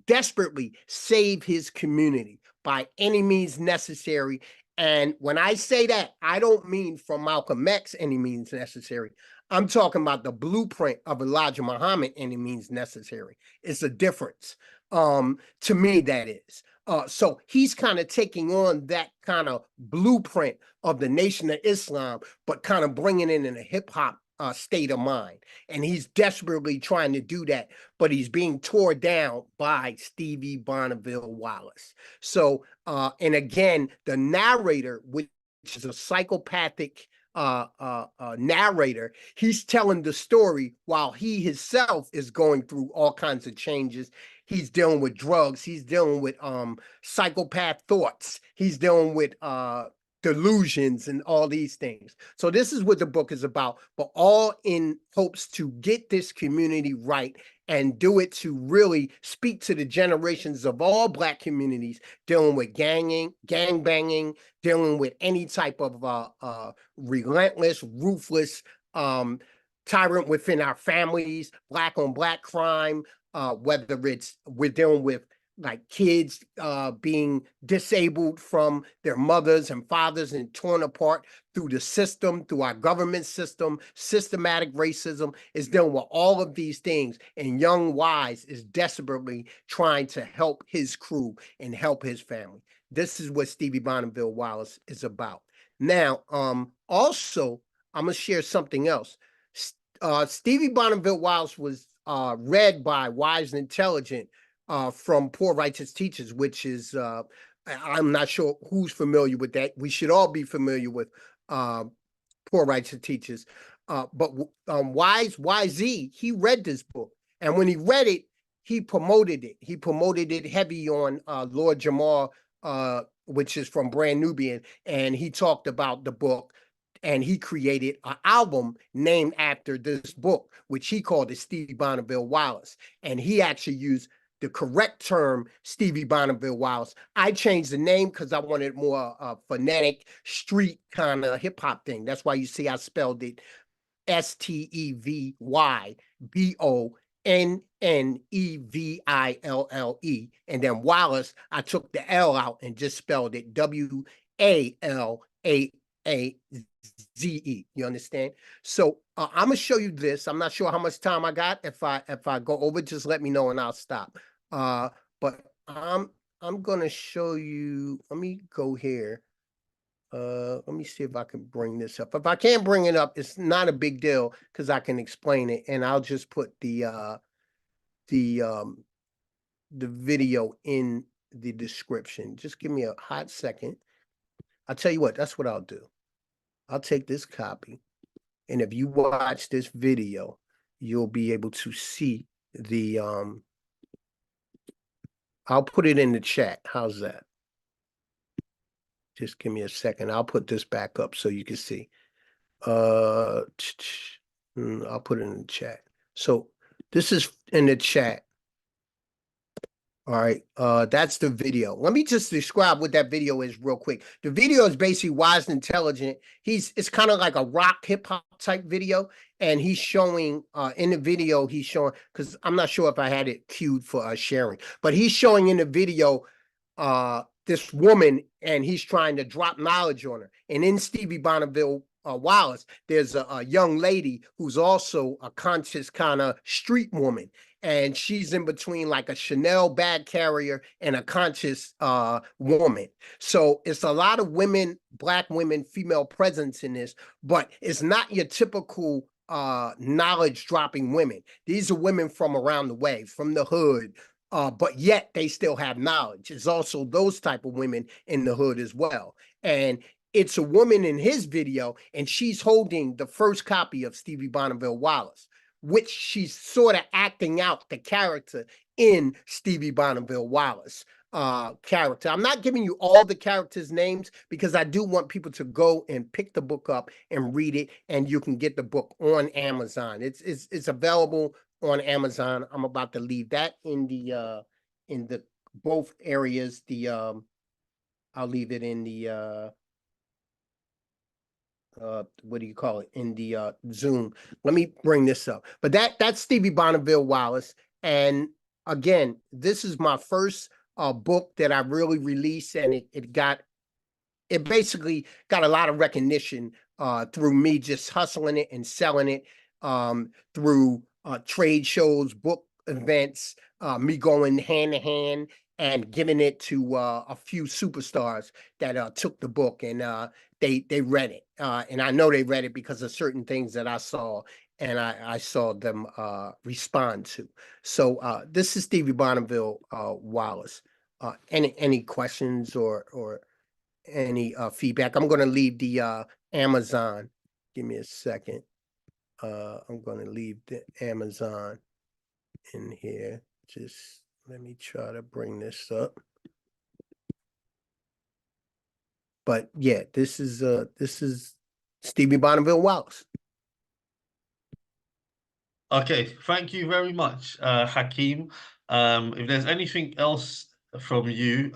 desperately save his community by any means necessary. And when I say that, I don't mean from Malcolm X, any means necessary. I'm talking about the blueprint of Elijah Muhammad, any means necessary. It's a difference. To me, that is. So he's kind of taking on that kind of blueprint of the Nation of Islam, but kind of bringing it in a hip hop state of mind. And he's desperately trying to do that, but he's being torn down by Stevie Bonneville Wallace. So, and again, the narrator, which is a psychopathic narrator, he's telling the story while he himself is going through all kinds of changes. He's dealing with drugs. He's dealing with psychopath thoughts. He's dealing with delusions and all these things. So this is what the book is about, but all in hopes to get this community right and do it to really speak to the generations of all Black communities dealing with gang banging, dealing with any type of relentless, ruthless tyrant within our families, Black on Black crime, whether we're dealing with like kids being disabled from their mothers and fathers and torn apart through the system, through our government system, systematic racism, is dealing with all of these things. And Young Wise is desperately trying to help his crew and help his family. This is what Stevie Bonneville Wallace is about. Now, also, I'm going to share something else. Stevie Bonneville Wallace was read by Wise and Intelligent from Poor Righteous Teachers, which is, I'm not sure who's familiar with that. We should all be familiar with Poor Righteous Teachers. But YZ, he read this book. And when he read it, he promoted it. He promoted it heavy on Lord Jamar, which is from Brand Nubian. And he talked about the book. And he created an album named after this book, which he called it Stevie Bonneville Wallace. And he actually used the correct term, Stevie Bonneville Wallace. I changed the name because I wanted more phonetic, street kind of hip hop thing. That's why you see I spelled it STEVYBONNEVILLE. And then Wallace, I took the L out and just spelled it WALAZE. You understand? So I'm gonna show you this. I'm not sure how much time I got. If I go over, just let me know and I'll stop. But I'm gonna show you. Let me go here. Let me see if I can bring this up. If I can't bring it up, it's not a big deal because I can explain it, and I'll just put the video in the description. Just give me a hot second. I'll tell you what, that's what I'll do. I'll take this copy, and if you watch this video, you'll be able to see the I'll put it in the chat. How's that? Just give me a second. I'll put this back up so you can see. I'll put it in the chat. So this is in the chat. All right, that's the video. Let me just describe what that video is real quick. The video is basically Wise and Intelligent. It's kind of like a rock hip hop type video, and he's showing in the video, he's showing, because I'm not sure if I had it queued for sharing, but he's showing in the video this woman, and he's trying to drop knowledge on her. And in Stevie Bonneville Wallace, there's a young lady who's also a conscious kind of street woman. And she's in between like a Chanel bag carrier and a conscious woman. So it's a lot of women, Black women, female presence in this, but it's not your typical knowledge dropping women. These are women from around the way, from the hood, but yet they still have knowledge. It's also those type of women in the hood as well. And it's a woman in his video, and she's holding the first copy of Stevie Bonneville Wallace, which she's sort of acting out the character in Stevie Bonneville Wallace character. I'm not giving you all the characters' names because I do want people to go and pick the book up and read it, and you can get the book on Amazon. It's available on Amazon. I'm about to leave that in the both areas. I'll leave it in the what do you call it, in the Zoom. Let me bring this up. But that's Stevie Bonneville Wallace. And again, this is my first book that I really released, and it basically got a lot of recognition through me just hustling it and selling it through trade shows, book events, me going hand to hand and giving it to a few superstars that took the book, and they read it. And I know they read it because of certain things that I saw, and I saw them respond to. So this is Stevie Bonneville Wallace. Any questions or any feedback? I'm going to leave the Amazon. Give me a second. I'm going to leave the Amazon in here. Just let me try to bring this up. But yeah, this is Stevie Bonneville Wallace. Okay, thank you very much, Hakeim. If there's anything else from you,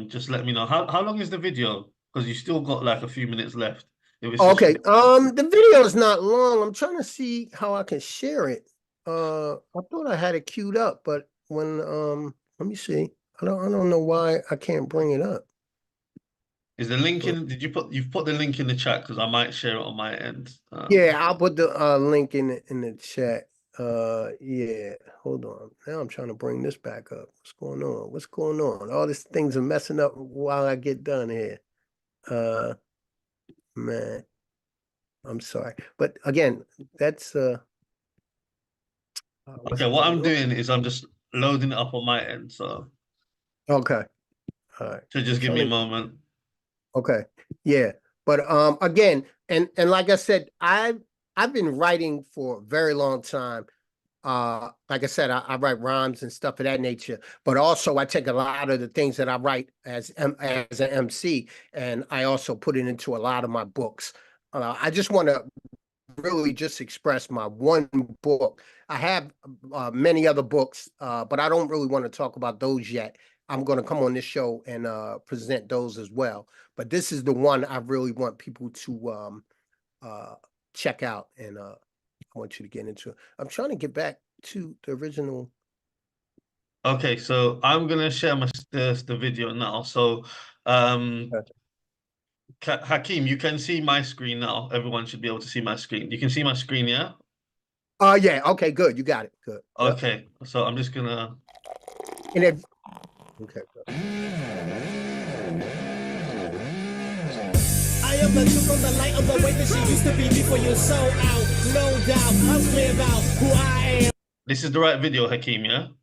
just let me know. How long is the video? Because you still got like a few minutes left. If it's Okay, the video is not long. I'm trying to see how I can share it. I thought I had it queued up, but when let me see. I don't know why I can't bring it up. Is the link in? You've put the link in the chat, because I might share it on my end. Yeah, I'll put the link in the chat. Yeah, hold on. Now I'm trying to bring this back up. What's going on? What's going on? All these things are messing up while I get done here. Man, I'm sorry, but again, that's okay, what I'm doing is I'm just loading it up on my end. So okay, all right. So just give me a moment. Okay, yeah, but again, and like I said, I've been writing for a very long time. Like I said, I write rhymes and stuff of that nature, but also I take a lot of the things that I write as an MC, and I also put it into a lot of my books. I just want to really just express my one book. I have many other books, but I don't really want to talk about those yet. I'm going to come on this show and present those as well. But this is the one I really want people to check out, and I want you to get into it. I'm trying to get back to the original. Okay, so I'm gonna share the video now. So Hakeim, you can see my screen now. Everyone should be able to see my screen. You can see my screen, yeah? Yeah, okay, good. You got it. Good. Okay, so I'm just gonna okay. Good. I I am the truth, I'm the light, I'm the way that she used to be before you sold out. No doubt, I'm clear about who I am. This is the right video, Hakeim, yeah?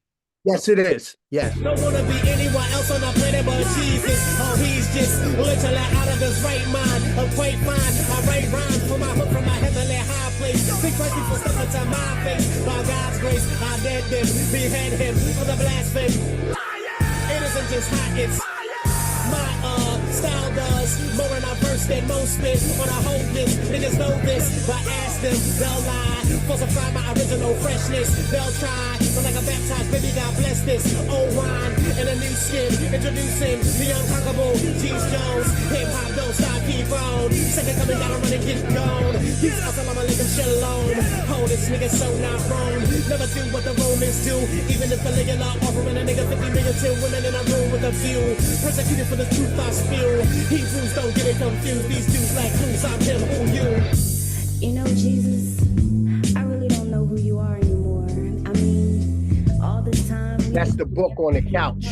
Yes, it is. Yes. Don't wanna be anyone else on the planet but Jesus. Oh, he's just literally out of his right mind. I'm quite fine. I write rhymes for my hook from my heavenly high place. Think twice before stepping to my face. By God's grace, I dead them, behead him for the blasphemy. It isn't just hot, it's my style does more in our verse than most spit. When I hold this, niggas know this, but ask them, they'll lie. Falsify my original freshness, they'll try. So like a baptized baby, God bless this. Old wine in a new skin, introducing the unconquerable G's Jones. Hip hop don't stop, keep on. Second coming, gotta run and get gone. Peace, assalamu alaikum, shalom. Oh, this nigga so not wrong. Never do what the Romans do, even if the nigga law offering a nigga 50 million to women in a room with a view. Persecuted for the truth I spew. Hebrews don't get it confused. These dudes like clues, I'm him, who you? You know, Jesus, I really don't know who you are anymore. I mean, all this time. That's the book on the couch.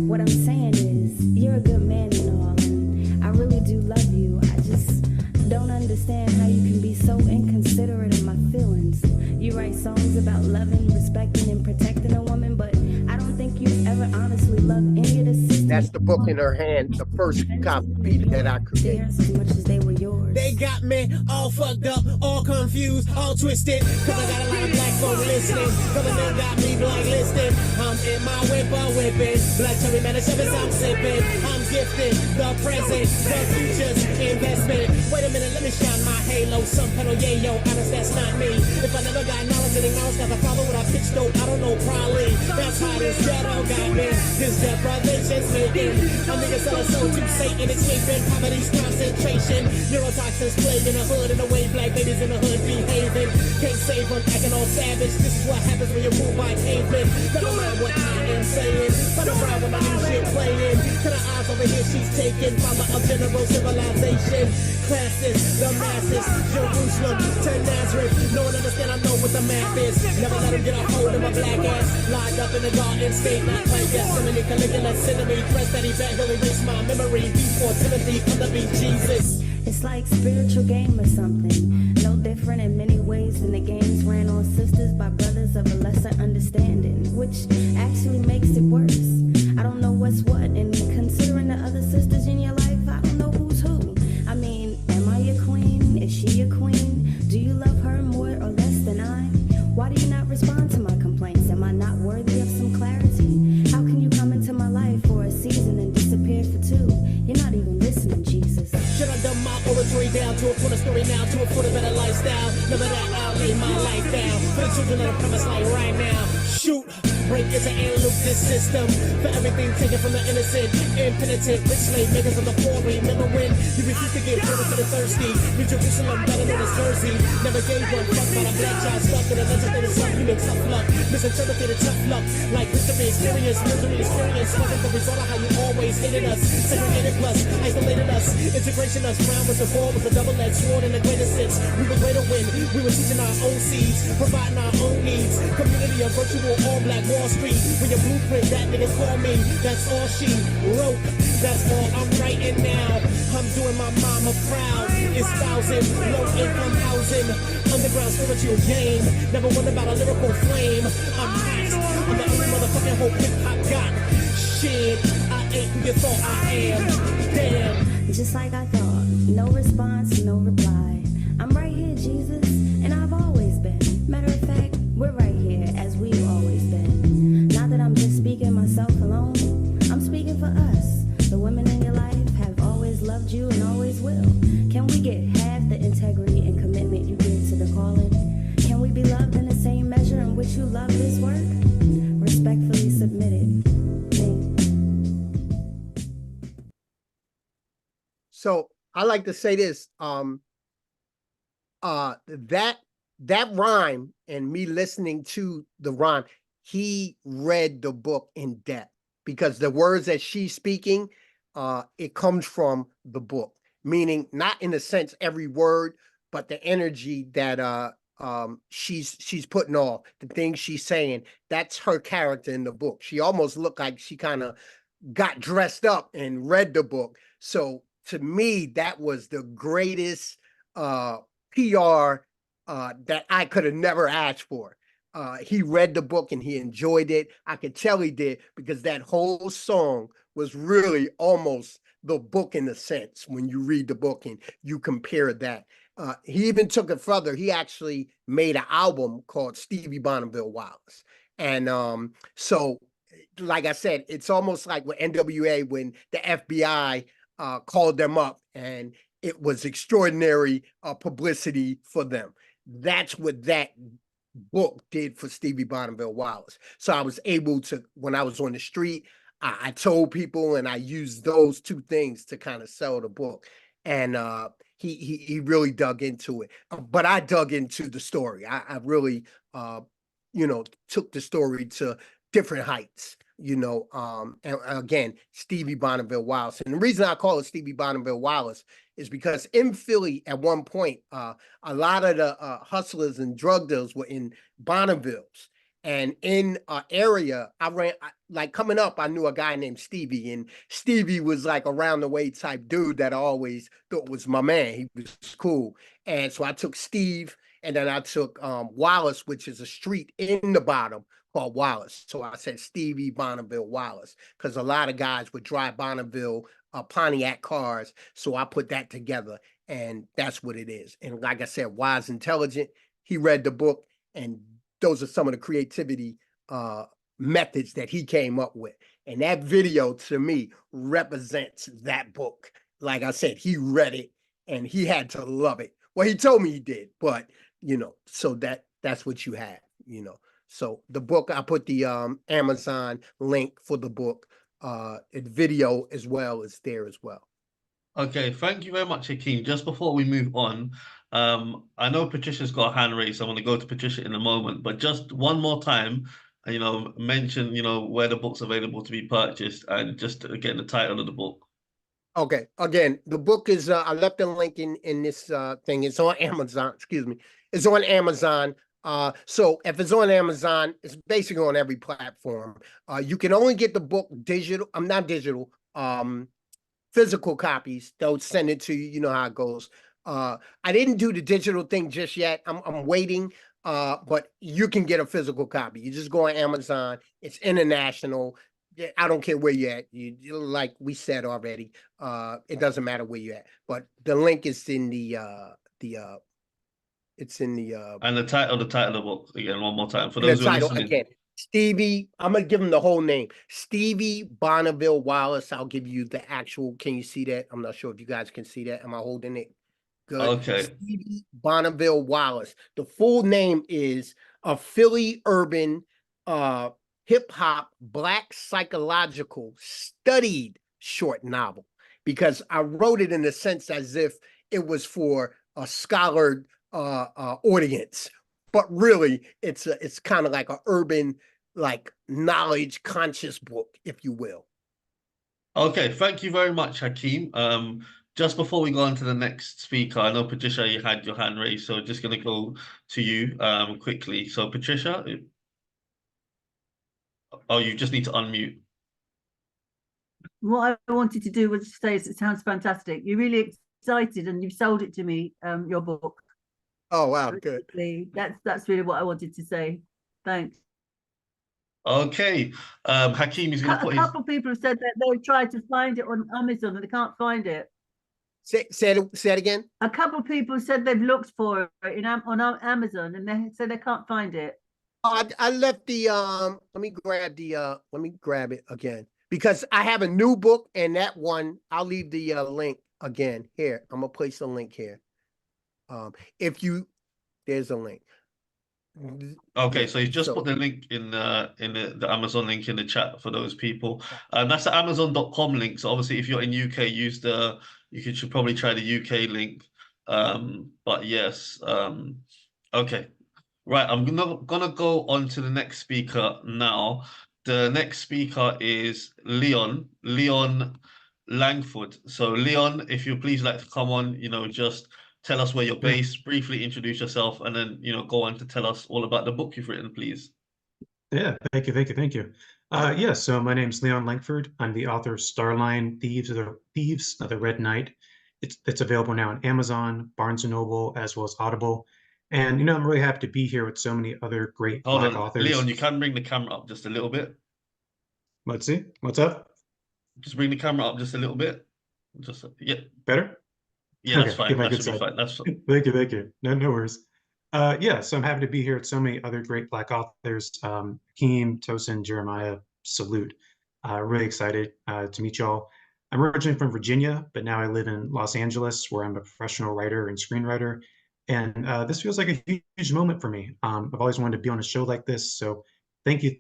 What I'm saying is, you're a good man and all, and I really do love you. I just don't understand how you can be so inconsiderate of my feelings. You write songs about loving, respecting, and protecting a woman, but I don't think you've ever honestly loved any of the sisters. That's the book in her hand, the first copy that I created. As much as they were yours. They got me all fucked up, all confused, all twisted. Cause I got a lot of black folk listening. Cause they got me blacklisted. I'm in my whipper whipping. Black cherry medicine, I'm sipping. I'm gifted, the present, the future's investment. Wait a minute, let me shine my halo. Some pedal yayo, honest, that's not me. If I never got knowledge and acknowledge that the father would I pitch dope, I don't know, probably. That's how this ghetto got me. This deprivation's making. A nigga sell a soul to Satan, escaping poverty's concentration. Neurotoxins plague in the hood, and the way black babies in the hood behaving. Can't save them, acting all savage. This is what happens when you're moved by pavement. Never mind what I am saying. Find a crowd with my new shit playing. To the eyes over here, she's taking. Father of general civilization. Classes, the masses, Jerusalem to Nazareth. No one understand, I know what the map is. Never let him get a hold of my black ass. Locked up in the garden state, not like Gethsemane. Caligula, enemy. Press that he back, he'll erase my memory. Before Timothy, under me, Jesus. It's like spiritual game or something. No different in many ways than the games ran on sisters by brothers of a lesser understanding, which actually makes it worse. I don't know what's what, and considering the other sisters in your life, I don't know who's who. I mean, am I your queen? Is she your queen? Do you love her more or less than I? Why do you not respond to my complaints? Am I not worthy of some clarity? How can you come into my life for a season and disappear for two? You're not even listening, Jesus. Should I dumb my oratory down to a quarter story now to afford a better lifestyle? Never that I'll lay my life down for the children of the premise like right now. Shoot, break is an loop this system for everything taken from the innocent, impenitent, rich slave makers of the poor. Remember when you refused to give water to the thirsty? New Jerusalem, better known as Jersey. Never gave one fuck by the black child stuck in a legislative subhuman tough luck. Misinterpreted tough luck like history experience, misery experience. Fucking the result of how you always hated us, segregated plus isolated us, integration us. Brown was a ball with a double-edged sword in the greater sense. We were greater when we were teaching our own seeds, providing our own needs. Community of virtual all-black Wall Street. When your blueprint, that nigga call me. That's all she wrote. That's all I'm writing now. I'm doing my mama proud. Espousing low-income housing, underground spiritual game. Never wonder about a lyrical flame. I'm hot. I'm the only motherfucking hope hip-hop got. Shit, I ain't who you thought I am. Damn. Just like I thought, no response, no reply. I'm right here, Jesus, and I've always been. Matter of fact, we're right here as we've always been. Not that I'm just speaking myself alone, I'm speaking for us. The women in your life have always loved you and always will. Can we get half the integrity and commitment you give to the calling? Can we be loved in the same measure in which you love this work? Respectfully submitted. So I like to say this, that rhyme and me listening to the rhyme, he read the book in depth because the words that she's speaking, it comes from the book, meaning not in a sense every word, but the energy that she's putting off, the things she's saying. That's her character in the book. She almost looked like she kind of got dressed up and read the book. So to me, that was the greatest PR that I could have never asked for. He read the book and he enjoyed it. I could tell he did, because that whole song was really almost the book in a sense when you read the book and you compare that. He even took it further. He actually made an album called Stevie Bonneville Wallace. And so, like I said, it's almost like with NWA when the FBI called them up, and it was extraordinary publicity for them. That's what that book did for Stevie Bonneville Wallace. So I was able to, when I was on the street, I told people, and I used those two things to kind of sell the book. And he really dug into it. But I dug into the story. I really, took the story to different heights. And again, Stevie Bonneville Wallace. And the reason I call it Stevie Bonneville Wallace is because in Philly at one point, a lot of the hustlers and drug dealers were in Bonnevilles. And in an area, coming up, I knew a guy named Stevie, and Stevie was like around the way type dude that I always thought was my man. He was cool. And so I took Steve, and then I took Wallace, which is a street in the bottom called Wallace. So I said Stevie Bonneville Wallace, because a lot of guys would drive Bonneville Pontiac cars. So I put that together, and that's what it is. And like I said, wise, intelligent. He read the book, and those are some of the creativity methods that he came up with. And that video to me represents that book. Like I said, he read it and he had to love it. Well, he told me he did, but so that's what you have, So the book, I put the Amazon link for the book. The video as well is there as well. Okay, thank you very much, Hakeim. Just before we move on, I know Patricia's got a hand raised. So I'm going to go to Patricia in a moment, but just one more time, mention, where the book's available to be purchased, and just again, the title of the book. Okay, again, the book is, I left the link in this thing. It's on Amazon, excuse me. It's on Amazon. So if it's on Amazon, it's basically on every platform. You can only get the book digital. I'm not digital. Physical copies. They'll send it to you. You know how it goes. I didn't do the digital thing just yet. I'm waiting. But you can get a physical copy. You just go on Amazon. It's international. I don't care where you're at. You like we said already. It doesn't matter where you're at. But the link is in the it's in the and the title of the book again one more time for those who are listening. Again, Stevie, I'm gonna give him the whole name. Stevie Bonneville Wallace. I'll give you the actual. Can you see that? I'm not sure if you guys can see that. Am I holding it? Good. Okay. Stevie Bonneville Wallace. The full name is a Philly urban hip hop black psychological studied short novel, because I wrote it in a sense as if it was for a scholar audience, but really it's kind of like an urban, like knowledge conscious book, if you will. Okay, thank you very much, Hakeim. Just before we go on to the next speaker, I know Patricia, you had your hand raised, so just going to go to you quickly. So Patricia, you just need to unmute. What I wanted to do was say it sounds fantastic. You're really excited and you've sold it to me, your book. Oh, wow, good. That's really what I wanted to say. Thanks. Okay, Hakeim is going to put a couple of people have said that they've tried to find it on Amazon and they can't find it. Say it again. A couple of people said they've looked for it on Amazon and they said they can't find it. I left the let me grab it again, because I have a new book, and that one I'll leave the link again here. I'm gonna place a link here. There's a link. Okay, so he's just put the link in the Amazon link in the chat for those people. That's the Amazon.com link. So obviously, if you're in UK, you should probably try the UK link. But yes, okay, right. I'm gonna go on to the next speaker now. The next speaker is Leon Langford. So Leon, if you please like to come on, just tell us where you're based, briefly introduce yourself, and then, go on to tell us all about the book you've written, please. Yeah, thank you. Yeah, so my name's Leon Langford. I'm the author of Starline, Thieves of the Red Knight. It's available now on Amazon, Barnes and Noble, as well as Audible. And I'm really happy to be here with so many other great Hold Black on, Leon, authors. you can bring the camera up just a little bit. Let's see, what's up? Just bring the camera up just a little bit. Just yeah, Better? yeah, that's Okay, get fine. my That good should be side. fine. That's Thank you. No worries. Yeah, so I'm happy to be here with so many other great Black authors. Hakeim, Tosin, Jeremiah, salute. Really excited to meet y'all. I'm originally from Virginia, but now I live in Los Angeles, where I'm a professional writer and screenwriter. And this feels like a huge moment for me. I've always wanted to be on a show like this, so thank you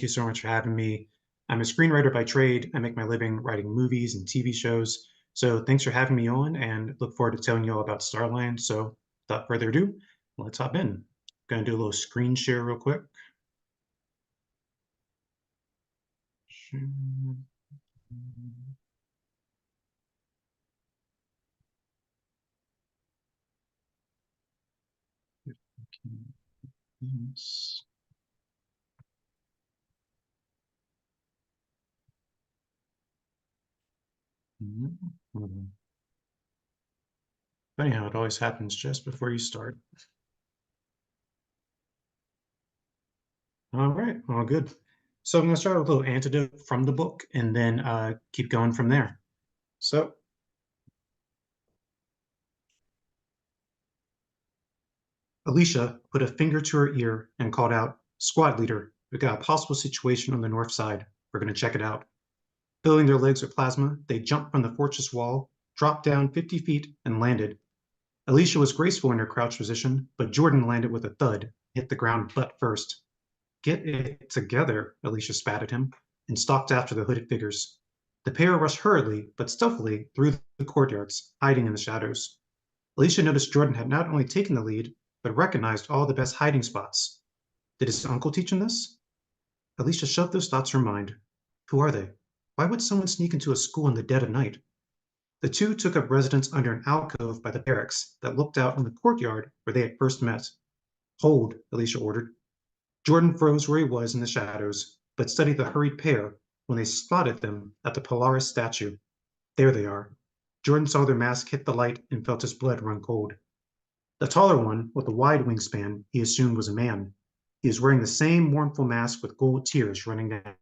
so much for having me. I'm a screenwriter by trade. I make my living writing movies and TV shows. So thanks for having me on and look forward to telling you all about Starline. So without further ado, let's hop in. Gonna do a little screen share real quick. Yes. Funny how it always happens just before you start. All right, all good. So I'm going to start with a little antidote from the book and then keep going from there. So Alicia put a finger to her ear and called out, "Squad leader, we've got a possible situation on the north side. We're going to check it out." Filling their legs with plasma, they jumped from the fortress wall, dropped down 50 feet, and landed. Alicia was graceful in her crouch position, but Jordan landed with a thud, hit the ground butt first. "Get it together," Alicia spat at him, and stalked after the hooded figures. The pair rushed hurriedly, but stealthily, through the courtyards, hiding in the shadows. Alicia noticed Jordan had not only taken the lead, but recognized all the best hiding spots. Did his uncle teach him this? Alicia shoved those thoughts from her mind. Who are they? Why would someone sneak into a school in the dead of night? The two took up residence under an alcove by the barracks that looked out on the courtyard where they had first met. "Hold," Alicia ordered. Jordan froze where he was in the shadows, but studied the hurried pair when they spotted them at the Polaris statue. There they are. Jordan saw their mask hit the light and felt his blood run cold. The taller one, with the wide wingspan, he assumed was a man. He was wearing the same mournful mask with gold tears running down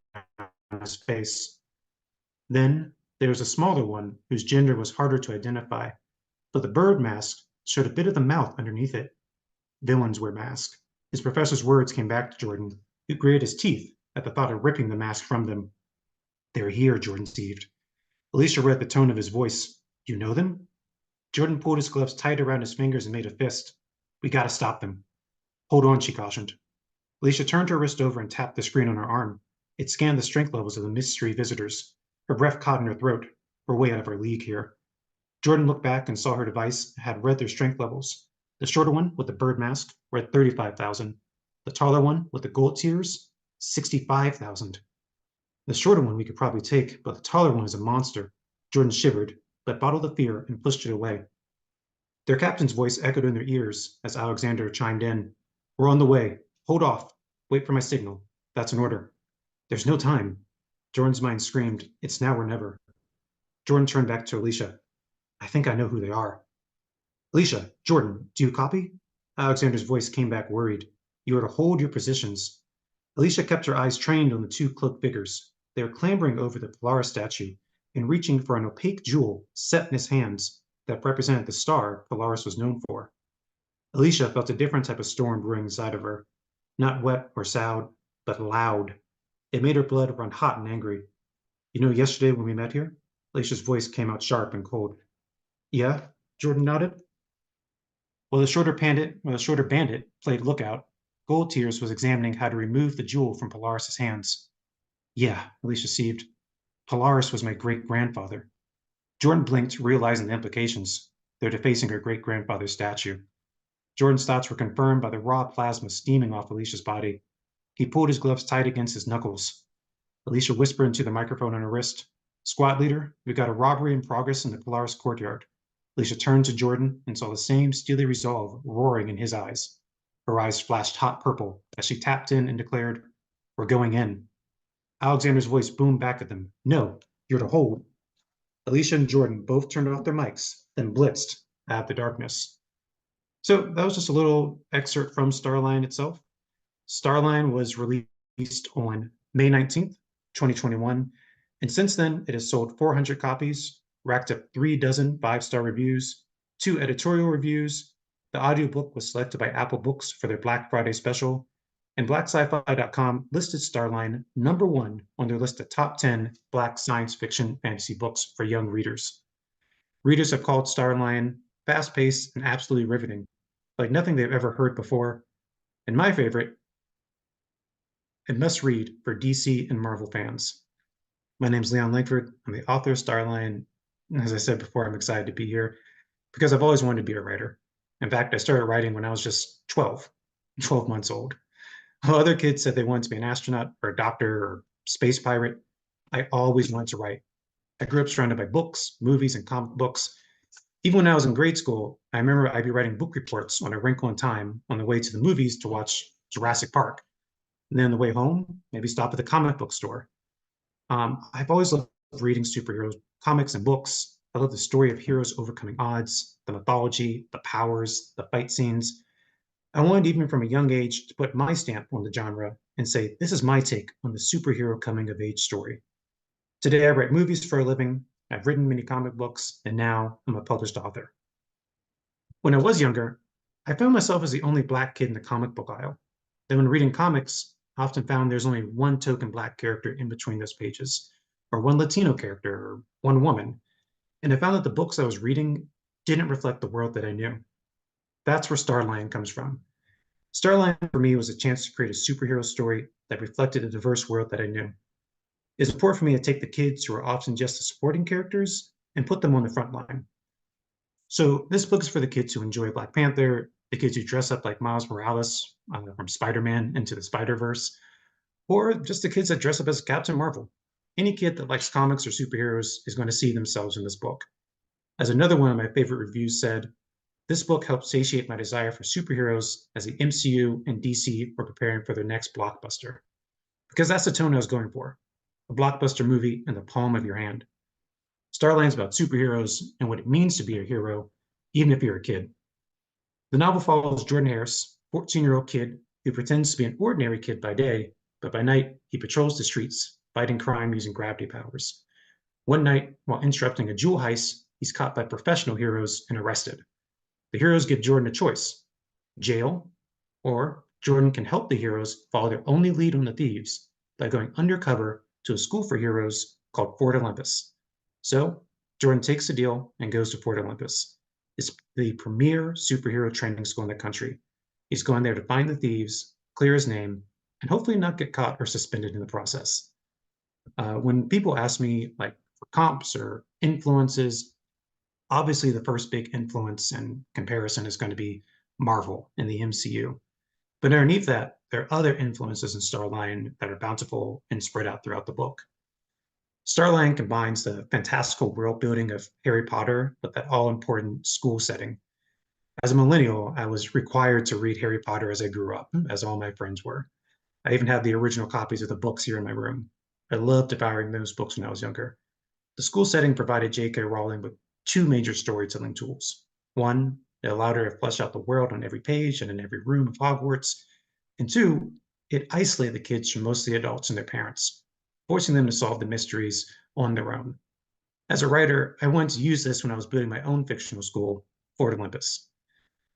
his face. Then there was a smaller one whose gender was harder to identify, but the bird mask showed a bit of the mouth underneath it. Villains wear masks. His professor's words came back to Jordan, who gritted his teeth at the thought of ripping the mask from them. "They're here," Jordan seethed. Alicia read the tone of his voice. "You know them?" Jordan pulled his gloves tight around his fingers and made a fist. "We gotta stop them." "Hold on," she cautioned. Alicia turned her wrist over and tapped the screen on her arm. It scanned the strength levels of the mystery visitors. Her breath caught in her throat. We're way out of our league here. Jordan looked back and saw her device had read their strength levels. The shorter one, with the bird mask, read 35,000. The taller one, with the gold tears, 65,000. The shorter one we could probably take, but the taller one is a monster. Jordan shivered, but bottled the fear and pushed it away. Their captain's voice echoed in their ears as Alexander chimed in. "We're on the way. Hold off. Wait for my signal. That's an order." "There's no time." Jordan's mind screamed, "It's now or never." Jordan turned back to Alicia. "I think I know who they are." "Alicia, Jordan, do you copy?" Alexander's voice came back worried. "You are to hold your positions." Alicia kept her eyes trained on the two cloaked figures. They were clambering over the Polaris statue and reaching for an opaque jewel set in his hands that represented the star Polaris was known for. Alicia felt a different type of storm brewing inside of her. Not wet or sour, but loud. It made her blood run hot and angry. "You know, yesterday when we met here?" Alicia's voice came out sharp and cold. "Yeah?" Jordan nodded. While the shorter bandit played lookout, Gold Tears was examining how to remove the jewel from Polaris's hands. "Yeah," Alicia seethed. "Polaris was my great-grandfather." Jordan blinked, realizing the implications. They're defacing her great-grandfather's statue. Jordan's thoughts were confirmed by the raw plasma steaming off Alicia's body. He pulled his gloves tight against his knuckles. Alicia whispered into the microphone on her wrist. "Squad leader, we've got a robbery in progress in the Polaris courtyard." Alicia turned to Jordan and saw the same steely resolve roaring in his eyes. Her eyes flashed hot purple as she tapped in and declared, "We're going in." Alexander's voice boomed back at them, "No, you're to hold." Alicia and Jordan both turned off their mics, then blitzed out of the darkness. So that was just a little excerpt from Starline itself. Starline was released on May 19th, 2021, and since then it has sold 400 copies, racked up 36 5-star reviews, 2 editorial reviews. The audiobook was selected by Apple Books for their Black Friday special, and BlackSciFi.com listed Starline #1 on their list of top 10 Black science fiction fantasy books for young readers. Readers have called Starline fast-paced and absolutely riveting, like nothing they've ever heard before, and my favorite, a must-read for DC and Marvel fans. My name's Leon Langford. I'm the author of Starline, and as I said before, I'm excited to be here because I've always wanted to be a writer. In fact, I started writing when I was just 12 months old. While other kids said they wanted to be an astronaut or a doctor or space pirate, I always wanted to write. I grew up surrounded by books, movies, and comic books. Even when I was in grade school, I remember I'd be writing book reports on A Wrinkle in Time on the way to the movies to watch Jurassic Park. And then on the way home, maybe stop at the comic book store. I've always loved reading superheroes, comics, and books. I love the story of heroes overcoming odds, the mythology, the powers, the fight scenes. I wanted, even from a young age, to put my stamp on the genre and say, this is my take on the superhero coming-of-age story. Today, I write movies for a living, I've written many comic books, and now I'm a published author. When I was younger, I found myself as the only Black kid in the comic book aisle. Then when reading comics, I often found there's only one token Black character in between those pages, or one Latino character, or one woman. And I found that the books I was reading didn't reflect the world that I knew. That's where Starline comes from. Starline for me was a chance to create a superhero story that reflected the diverse world that I knew. It's important for me to take the kids who are often just the supporting characters and put them on the front line. So this book is for the kids who enjoy Black Panther, the kids who dress up like Miles Morales from Spider-Man Into the Spider-Verse, or just the kids that dress up as Captain Marvel. Any kid that likes comics or superheroes is going to see themselves in this book. As another one of my favorite reviews said, this book helped satiate my desire for superheroes as the MCU and DC were preparing for their next blockbuster. Because that's the tone I was going for, a blockbuster movie in the palm of your hand. Starline's about superheroes and what it means to be a hero, even if you're a kid. The novel follows Jordan Harris, 14-year-old kid who pretends to be an ordinary kid by day, but by night he patrols the streets, fighting crime using gravity powers. One night, while interrupting a jewel heist, he's caught by professional heroes and arrested. The heroes give Jordan a choice: jail, or Jordan can help the heroes follow their only lead on the thieves by going undercover to a school for heroes called Fort Olympus. So Jordan takes the deal and goes to Fort Olympus. It's the premier superhero training school in the country. He's going there to find the thieves, clear his name, and hopefully not get caught or suspended in the process. When people ask me like for comps or influences, obviously the first big influence and comparison is going to be Marvel and the MCU. But underneath that, there are other influences in Starline that are bountiful and spread out throughout the book. Starline combines the fantastical world building of Harry Potter with that all-important school setting. As a millennial, I was required to read Harry Potter as I grew up, as all my friends were. I even have the original copies of the books here in my room. I loved devouring those books when I was younger. The school setting provided J.K. Rowling with 2 major storytelling tools. One, it allowed her to flesh out the world on every page and in every room of Hogwarts. And 2, it isolated the kids from most of the adults and their parents, forcing them to solve the mysteries on their own. As a writer, I wanted to use this when I was building my own fictional school, Fort Olympus.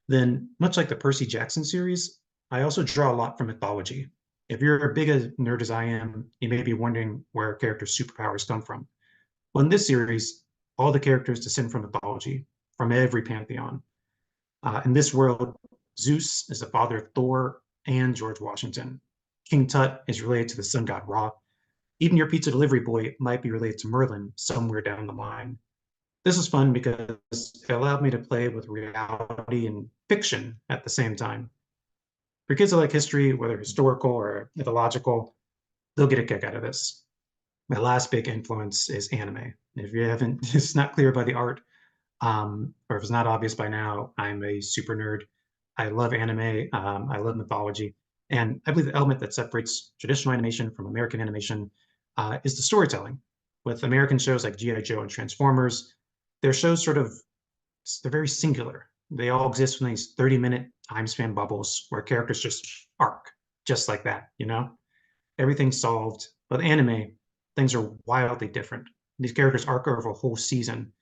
Then, much like the Percy Jackson series, I also draw a lot from mythology. If you're a big a nerd as I am, you may be wondering where a character's superpowers come from. Well, in this series, all the characters descend from mythology, from every pantheon. In this world, Zeus is the father of Thor and George Washington. King Tut is related to the sun god Ra. Even your pizza delivery boy might be related to Merlin somewhere down the line. This is fun because it allowed me to play with reality and fiction at the same time. For kids that like history, whether historical or mythological, they'll get a kick out of this. My last big influence is anime. If you haven't, it's not clear by the art, or if it's not obvious by now, I'm a super nerd. I love anime. I love mythology. And I believe the element that separates traditional animation from American animation is the storytelling. With American shows like G.I. Joe and Transformers, their shows they're very singular. They all exist in these 30-minute time span bubbles where characters just arc, just like that, you know? Everything's solved. But anime, things are wildly different. These characters arc over a whole season.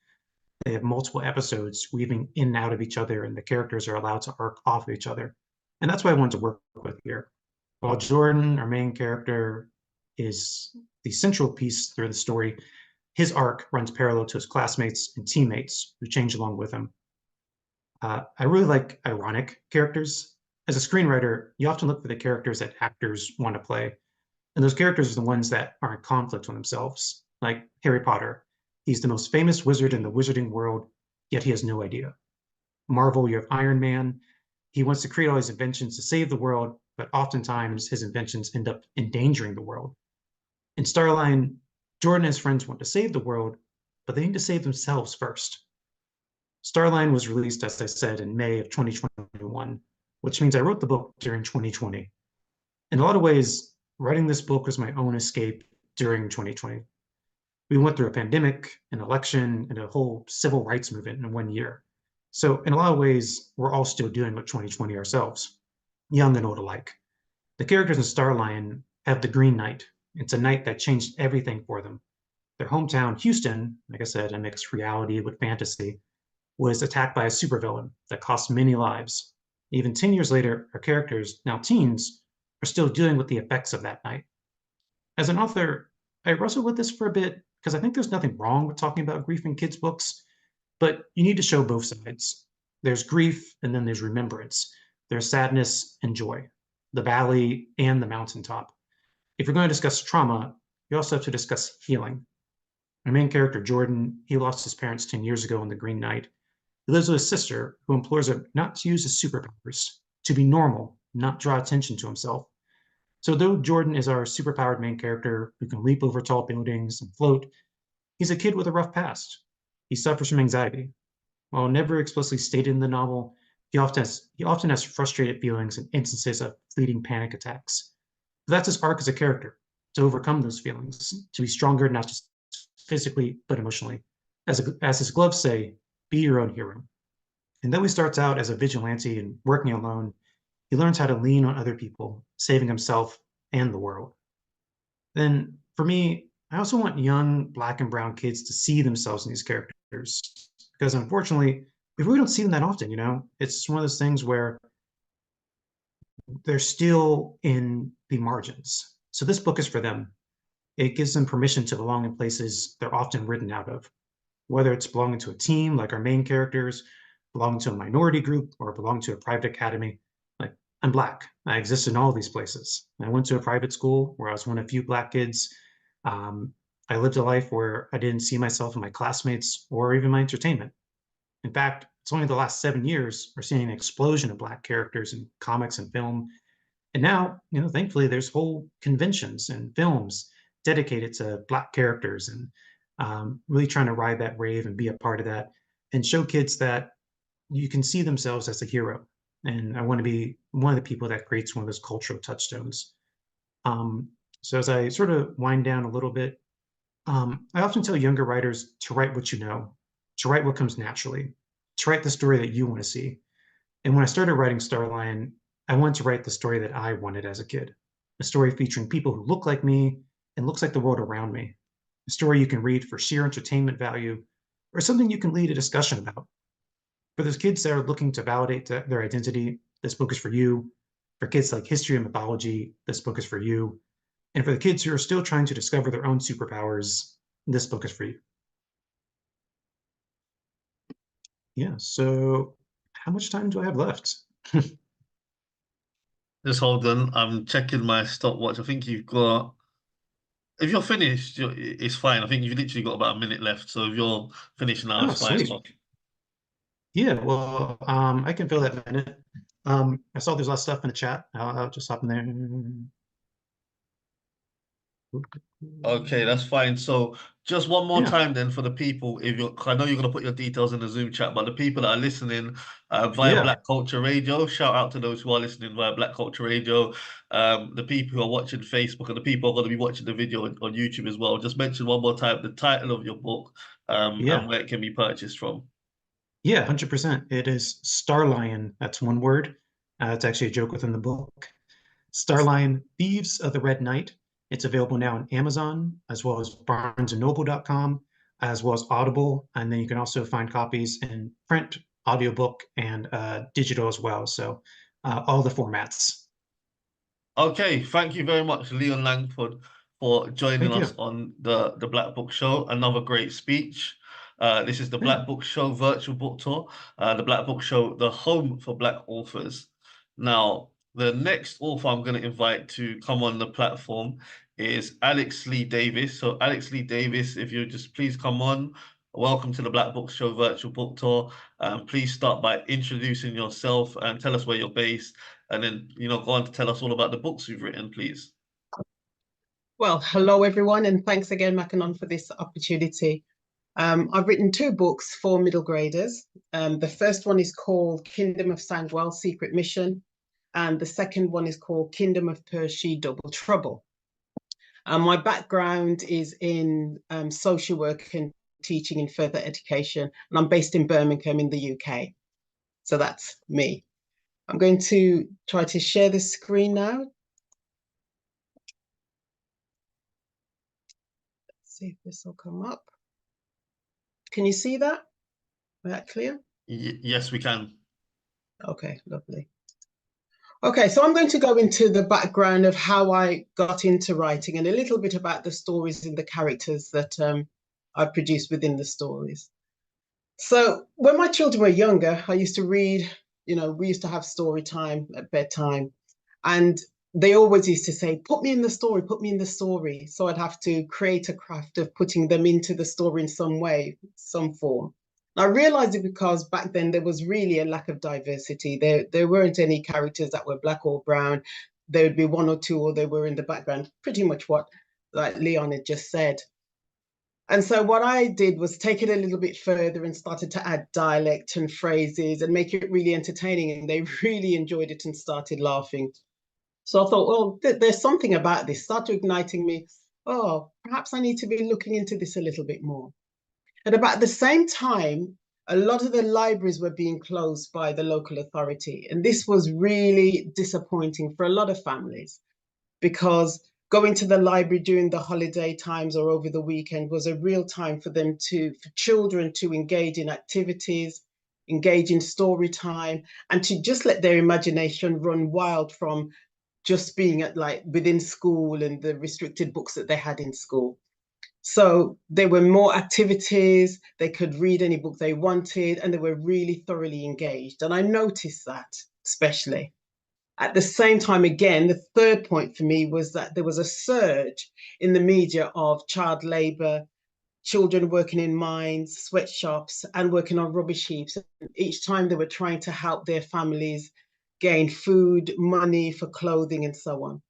They have multiple episodes weaving in and out of each other, and the characters are allowed to arc off of each other. And that's what I wanted to work with here. While Jordan, our main character, is the central piece through the story, his arc runs parallel to his classmates and teammates who change along with him. I really like ironic characters. As a screenwriter, you often look for the characters that actors want to play. And those characters are the ones that are in conflict with themselves, like Harry Potter. He's the most famous wizard in the wizarding world, yet he has no idea. Marvel, you have Iron Man. He wants to create all his inventions to save the world, but oftentimes his inventions end up endangering the world. In Starline, Jordan and his friends want to save the world, but they need to save themselves first. Starline was released, as I said, in May of 2021, which means I wrote the book during 2020. In a lot of ways, writing this book was my own escape during 2020. We went through a pandemic, an election, and a whole civil rights movement in 1 year. So in a lot of ways, we're all still dealing with 2020 ourselves, young and old alike. The characters in Starline have the Green Knight. It's a night that changed everything for them. Their hometown, Houston, like I said, a mixed reality with fantasy, was attacked by a supervillain that cost many lives. Even 10 years later, our characters, now teens, are still dealing with the effects of that night. As an author, I wrestled with this for a bit because I think there's nothing wrong with talking about grief in kids' books, but you need to show both sides. There's grief and then there's remembrance. There's sadness and joy, the valley and the mountaintop. If you're going to discuss trauma, you also have to discuss healing. My main character, Jordan, he lost his parents 10 years ago in the Green Knight. He lives with his sister, who implores him not to use his superpowers, to be normal, not draw attention to himself. So though Jordan is our superpowered main character who can leap over tall buildings and float, he's a kid with a rough past. He suffers from anxiety. While never explicitly stated in the novel, he often has frustrated feelings and instances of fleeting panic attacks. But that's his arc as a character, to overcome those feelings, to be stronger not just physically, but emotionally. As his gloves say, be your own hero. And though he starts out as a vigilante and working alone, he learns how to lean on other people, saving himself and the world. Then, for me, I also want young Black and brown kids to see themselves in these characters, because unfortunately, we really don't see them that often, you know? It's one of those things where they're still in the margins. So this book is for them. It gives them permission to belong in places they're often written out of, whether it's belonging to a team like our main characters, belonging to a minority group, or belonging to a private academy. Like, I'm Black. I exist in all these places. I went to a private school where I was one of few Black kids. I lived a life where I didn't see myself in my classmates or even my entertainment. In fact, it's only the last 7 years we're seeing an explosion of Black characters in comics and film. And now, you know, thankfully, there's whole conventions and films dedicated to Black characters, and really trying to ride that wave and be a part of that and show kids that you can see themselves as a hero. And I want to be one of the people that creates one of those cultural touchstones. So as I sort of wind down a little bit, I often tell younger writers to write what you know, to write what comes naturally, to write the story that you want to see. And when I started writing Starline, I wanted to write the story that I wanted as a kid, a story featuring people who look like me and looks like the world around me, a story you can read for sheer entertainment value, or something you can lead a discussion about. For those kids that are looking to validate their identity, this book is for you. For kids like history and mythology, this book is for you. And for the kids who are still trying to discover their own superpowers, this book is for you. Yeah, so how much time do I have left? Just hold on. I'm checking my stopwatch. I think you've got, if you're finished, it's fine. I think you've literally got about a minute left. So if you're finished now, Oh, it's fine. sweet. Yeah, well, I can fill that minute. I saw there's a lot of stuff in the chat. I'll just hop in there. Okay, that's fine. So just one more Yeah. time then for the people, if you're, 'cause I know you're gonna put your details in the Zoom chat, but the people that are listening via Yeah. Black Culture Radio, shout out to those who are listening via Black Culture Radio, the people who are watching Facebook, and the people who are going to be watching the video on YouTube as well. Just mention one more time the title of your book, Yeah. and where it can be purchased from. Yeah, 100%. It is Star Lion. That's one word. It's actually a joke within the book. Star Lion, Thieves of the Red Knight. It's available now on Amazon, as well as barnesandnoble.com, as well as Audible. And then you can also find copies in print, audiobook, and digital as well. So all the formats. Okay, thank you very much, Leon Langford, for joining Thank us you. on the Black Book Show. Another great speech. This is the Yeah. Black Book Show virtual book tour. The Black Book Show, the home for Black authors. Now, the next author I'm going to invite to come on the platform is Alex Lee Davis. So, Alex Lee Davis, if you just please come on. Welcome to the Black Book Show virtual book tour. Please start by introducing yourself and tell us where you're based, and then go on to tell us all about the books you've written, please. Well, hello everyone, and thanks again, McConan, for this opportunity. I've written 2 books for middle graders. The first one is called Kingdom of Sangwell, Secret Mission, and the second one is called Kingdom of Persia, Double Trouble. My background is in social work and teaching in further education, and I'm based in Birmingham in the UK. So that's me. I'm going to try to share the screen now. Let's see if this will come up. Can you see that? Is that clear? Yes, we can. Okay, lovely. Okay, so I'm going to go into the background of how I got into writing and a little bit about the stories and the characters that I produced within the stories. So when my children were younger, I used to read, we used to have story time at bedtime, and they always used to say, put me in the story, put me in the story. So I'd have to create a craft of putting them into the story in some way, some form. I realized it because back then there was really a lack of diversity. There weren't any characters that were black or brown. There would be 1 or 2, or they were in the background, pretty much what like Leon had just said. And so what I did was take it a little bit further and started to add dialect and phrases and make it really entertaining. And they really enjoyed it and started laughing. So I thought, well, there's something about this, started igniting me. Oh, perhaps I need to be looking into this a little bit more. At about the same time, a lot of the libraries were being closed by the local authority. And this was really disappointing for a lot of families, because going to the library during the holiday times or over the weekend was a real time for them for children to engage in activities, engage in story time, and to just let their imagination run wild from just being within school and the restricted books that they had in school. So there were more activities, they could read any book they wanted, and they were really thoroughly engaged. And I noticed that, especially. At the same time, again, the third point for me was that there was a surge in the media of child labor, children working in mines, sweatshops, and working on rubbish heaps. Each time they were trying to help their families gain food, money for clothing, and so on.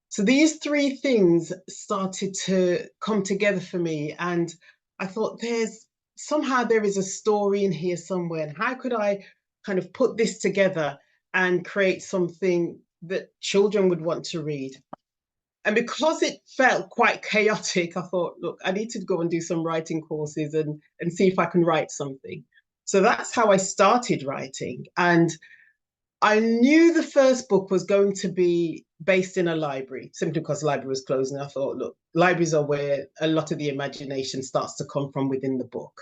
So these 3 things started to come together for me. And I thought somehow there is a story in here somewhere. And how could I kind of put this together and create something that children would want to read? And because it felt quite chaotic, I thought, look, I need to go and do some writing courses and see if I can write something. So that's how I started writing. And I knew the first book was going to be based in a library, simply because the library was closed. And I thought, look, libraries are where a lot of the imagination starts to come from within the book.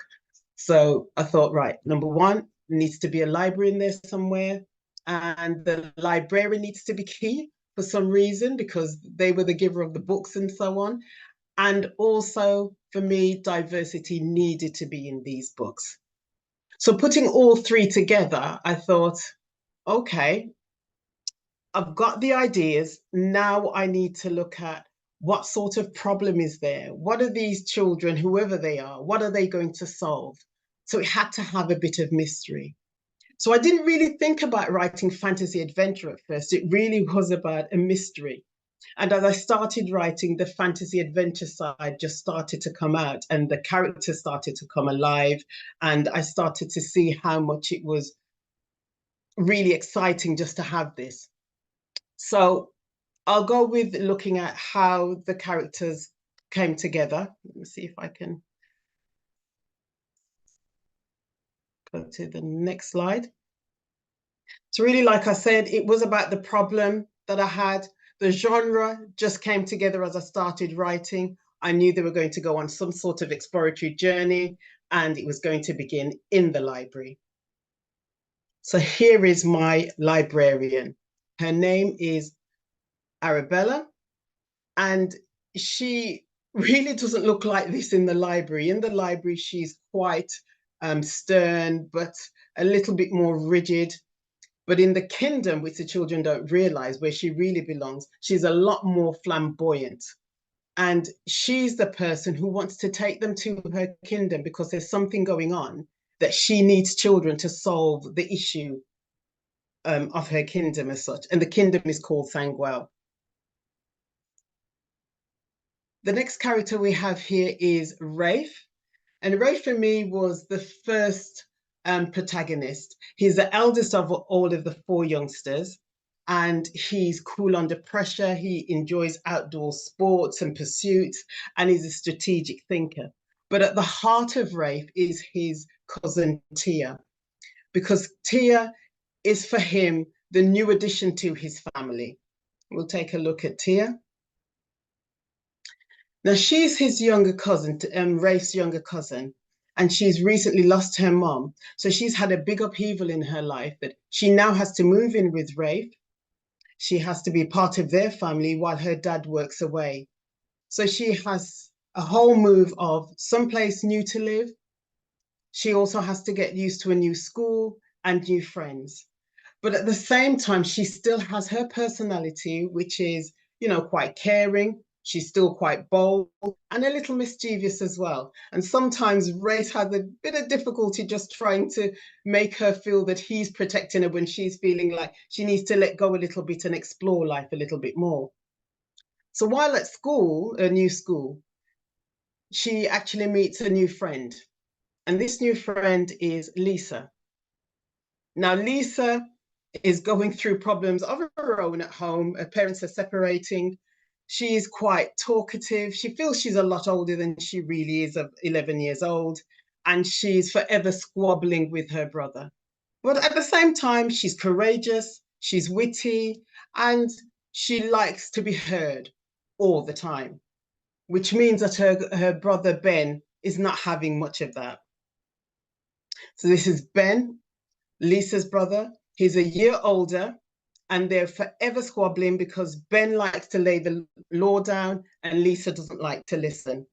So I thought, right, number 1, there needs to be a library in there somewhere. And the librarian needs to be key for some reason, because they were the giver of the books and so on. And also, for me, diversity needed to be in these books. So putting all 3 together, I thought, okay, I've got the ideas. Now I need to look at what sort of problem is there? What are these children, whoever they are, what are they going to solve? So it had to have a bit of mystery. So I didn't really think about writing fantasy adventure at first. It really was about a mystery. And as I started writing, the fantasy adventure side just started to come out and the characters started to come alive. And I started to see how much it was really exciting just to have this. So I'll go with looking at how the characters came together. Let me see if I can go to the next slide. So really, like I said, it was about the problem that I had. The genre just came together as I started writing. I knew they were going to go on some sort of exploratory journey, and it was going to begin in the library. So here is my librarian. Her name is Arabella, and she really doesn't look like this in the library. In the library, she's quite stern, but a little bit more rigid. But in the kingdom, which the children don't realize, where she really belongs, she's a lot more flamboyant. And she's the person who wants to take them to her kingdom because there's something going on that she needs children to solve the issue of her kingdom as such. And the kingdom is called Sangwell. The next character we have here is Rafe. And Rafe for me was the first protagonist. He's the eldest of all of the four youngsters, and he's cool under pressure. He enjoys outdoor sports and pursuits, and he's a strategic thinker. But at the heart of Rafe is his cousin Tia, because Tia is for him the new addition to his family. We'll take a look at Tia. Now, she's his younger cousin, Rafe's younger cousin, and she's recently lost her mom. So she's had a big upheaval in her life that she now has to move in with Rafe. She has to be part of their family while her dad works away. So she has a whole move of someplace new to live. She also has to get used to a new school and new friends. But at the same time, she still has her personality, which is, you know, quite caring. She's still quite bold and a little mischievous as well. And sometimes Rafe has a bit of difficulty just trying to make her feel that he's protecting her when she's feeling like she needs to let go a little bit and explore life a little bit more. So while at school, a new school, she actually meets a new friend. And this new friend is Lisa. Now, Lisa is going through problems of her own at home. Her parents are separating. She's quite talkative. She feels she's a lot older than she really is, of 11 years old, and she's forever squabbling with her brother. But at the same time, she's courageous, she's witty, and she likes to be heard all the time, which means that her brother Ben is not having much of that. So this is Ben, Lisa's brother. He's a year older, and they're forever squabbling because Ben likes to lay the law down and Lisa doesn't like to listen.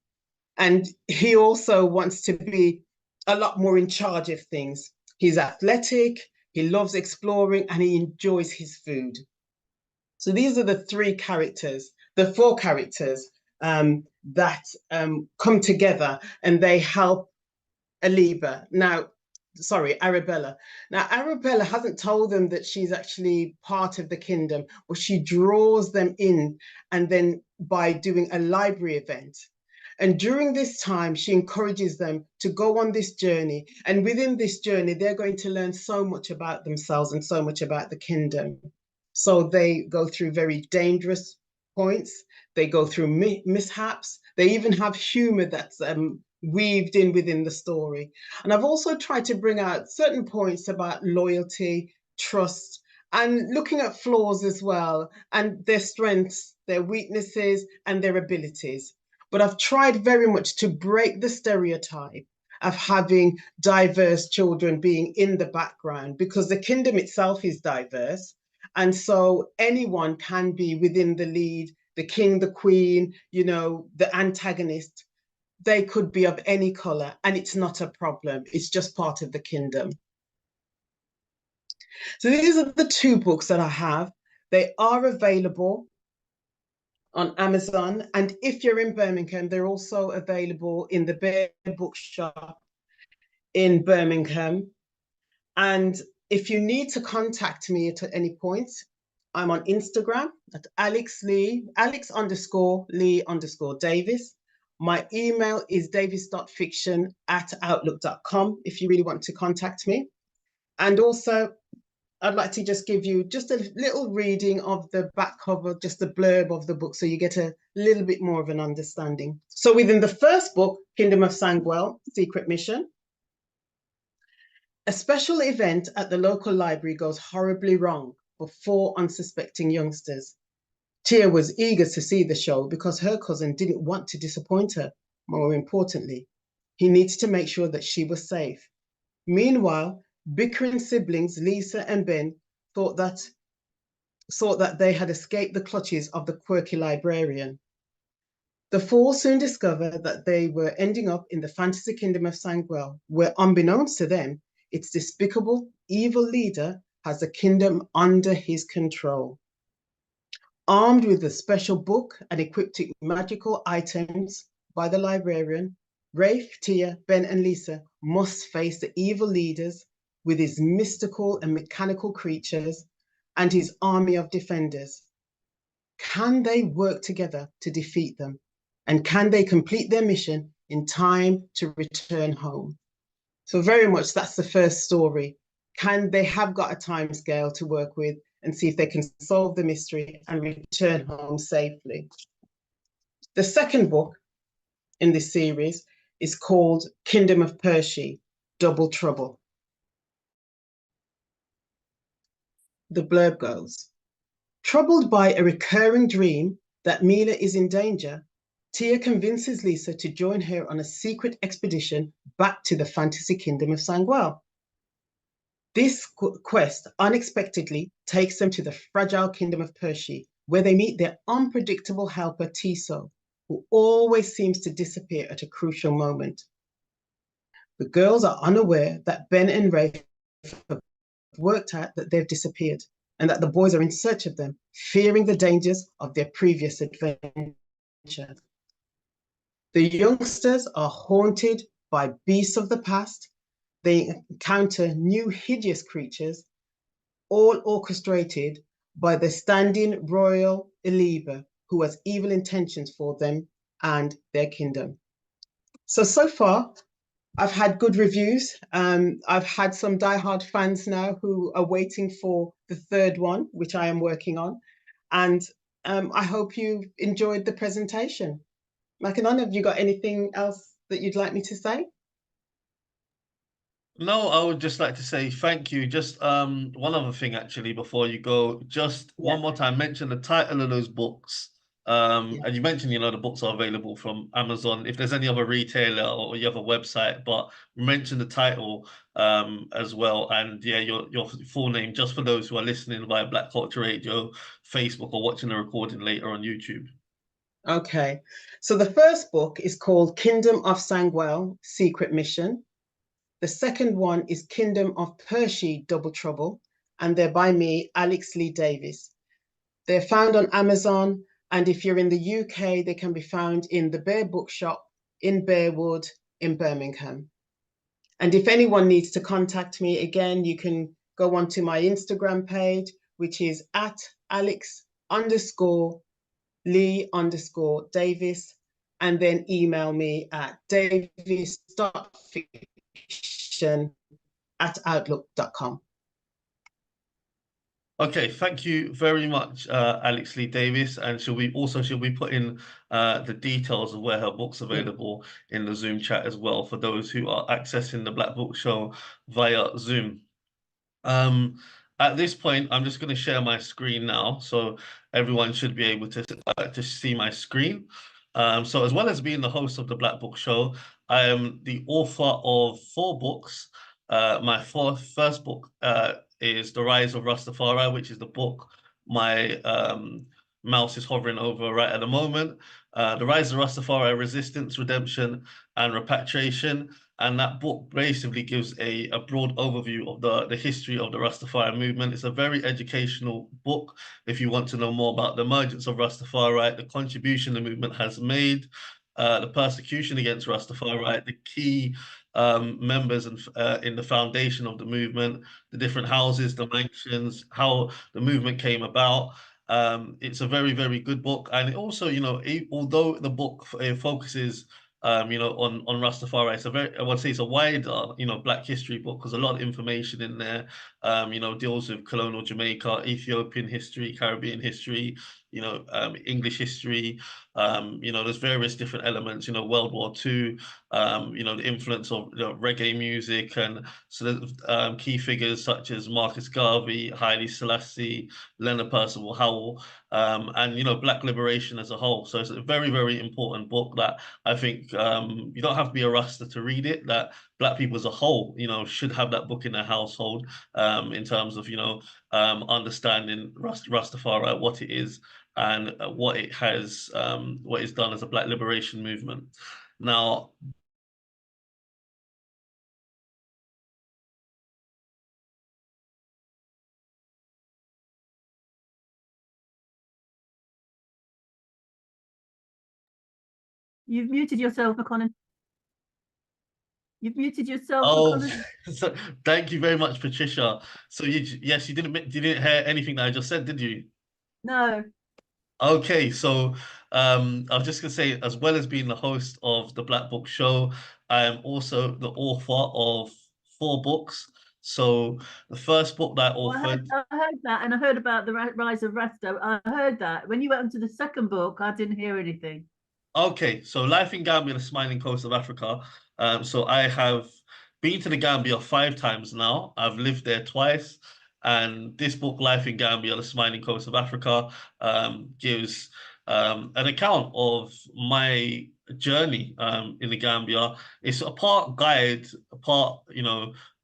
And he also wants to be a lot more in charge of things. He's athletic, he loves exploring, and he enjoys his food. So these are the four characters that come together, and they help Arabella. Now, Arabella hasn't told them that she's actually part of the kingdom, but she draws them in, and then by doing a library event. And during this time, she encourages them to go on this journey. And within this journey, they're going to learn so much about themselves and so much about the kingdom. So they go through very dangerous points. They go through mishaps. They even have humor that's weaved in within the story. And I've also tried to bring out certain points about loyalty, trust, and looking at flaws as well, and their strengths, their weaknesses, and their abilities. But I've tried very much to break the stereotype of having diverse children being in the background, because the kingdom itself is diverse. And so anyone can be within the lead, the king, the queen, you know, the antagonist. They could be of any color, and it's not a problem. It's just part of the kingdom. So these are the two books that I have. They are available on Amazon, and if you're in Birmingham, they're also available in the Bear Bookshop in Birmingham. And if you need to contact me at any point, I'm on Instagram at Alex_Lee_Davis. My email is davis.fiction@outlook.com if you really want to contact me. And also, I'd like to just give you just a little reading of the back cover, just the blurb of the book, so you get a little bit more of an understanding. So within the first book, Kingdom of Sangwell, Secret Mission, a special event at the local library goes horribly wrong for 4 unsuspecting youngsters. Tia was eager to see the show because her cousin didn't want to disappoint her. More importantly, he needs to make sure that she was safe. Meanwhile, bickering siblings Lisa and Ben thought that they had escaped the clutches of the quirky librarian. The 4 soon discover that they were ending up in the fantasy kingdom of Sangwell, where unbeknownst to them, its despicable, evil leader has the kingdom under his control. Armed with a special book and equipped with magical items by the librarian, Rafe, Tia, Ben, and Lisa must face the evil leaders with his mystical and mechanical creatures and his army of defenders. Can they work together to defeat them? And can they complete their mission in time to return home? So very much that's the first story. They have got a time scale to work with and see if they can solve the mystery and return home safely. The second book in this series is called Kingdom of Persia, Double Trouble. The blurb goes, troubled by a recurring dream that Mila is in danger, Tia convinces Lisa to join her on a secret expedition back to the fantasy kingdom of Sangwell. This quest unexpectedly takes them to the fragile kingdom of Persia, where they meet their unpredictable helper Tiso, who always seems to disappear at a crucial moment. The girls are unaware that Ben and Rafe have worked out that they've disappeared and that the boys are in search of them, fearing the dangers of their previous adventure. The youngsters are haunted by beasts of the past. They encounter new hideous creatures, all orchestrated by the standing royal Eliba, who has evil intentions for them and their kingdom. So far, I've had good reviews. I've had some diehard fans now who are waiting for the third one, which I am working on. And I hope you enjoyed the presentation. McConan, have you got anything else that you'd like me to say? No, I would just like to say thank you. Just one other thing actually before you go, just one more time, mention the title of those books. And you mentioned, the books are available from Amazon. If there's any other retailer or you have a website, but mention the title as well. And yeah, your full name, just for those who are listening via Black Culture Radio, Facebook, or watching the recording later on YouTube. Okay, so the first book is called Kingdom of Sangwell, Secret Mission. The second one is Kingdom of Persia, Double Trouble, and they're by me, Alex Lee Davis. They're found on Amazon, and if you're in the UK, they can be found in the Bear Bookshop in Bearwood in Birmingham. And if anyone needs to contact me, again, you can go onto my Instagram page, which is at Alex_Lee_Davis, and then email me at davis.fiction@outlook.com. Okay, thank you very much, Alex Lee Davis. And she'll be put in the details of where her book's available in the Zoom chat as well for those who are accessing the Black Book Show via Zoom. At this point, I'm just going to share my screen now, so everyone should be able to see my screen. So as well as being the host of the Black Book Show, I am the author of 4 books. My first book is The Rise of Rastafari, which is the book my mouse is hovering over right at the moment. The Rise of Rastafari, Resistance, Redemption, and Repatriation. And that book basically gives a broad overview of the history of the Rastafari movement. It's a very educational book if you want to know more about the emergence of Rastafari, the contribution the movement has made, the persecution against Rastafari, the key members and in the foundation of the movement, the different houses, the mansions, how the movement came about. It's a very, very good book. And it also, although the book focuses on Rastafari. It's I would say it's a wider, Black history book because a lot of information in there, deals with colonial Jamaica, Ethiopian history, Caribbean history, English history. There's various different elements, World War II, the influence of reggae music and key figures such as Marcus Garvey, Haile Selassie, Leonard Percival Howell, and Black liberation as a whole. So it's a very, very important book that I think you don't have to be a Rasta to read it. That Black people as a whole, should have that book in their household in terms of understanding Rastafari, what it is and what it has, what it's done as a Black liberation movement. Now, you've muted yourself, McConan. You've muted yourself. Oh, so thank you very much, Patricia. So yes, you didn't hear anything that I just said, did you? No. Okay, so I was just gonna say, as well as being the host of the Black Book Show, I am also the author of 4 books. So the first book that I authored. I heard that, and I heard about the rise of Rasto. I heard that. When you went on to the second book, I didn't hear anything. Okay, so Life in Gambia, the smiling coast of Africa. So I have been to the Gambia 5 times now. I've lived there twice. And this book, Life in Gambia, the smiling coast of Africa, gives an account of my journey in the Gambia. It's a part guide, a part,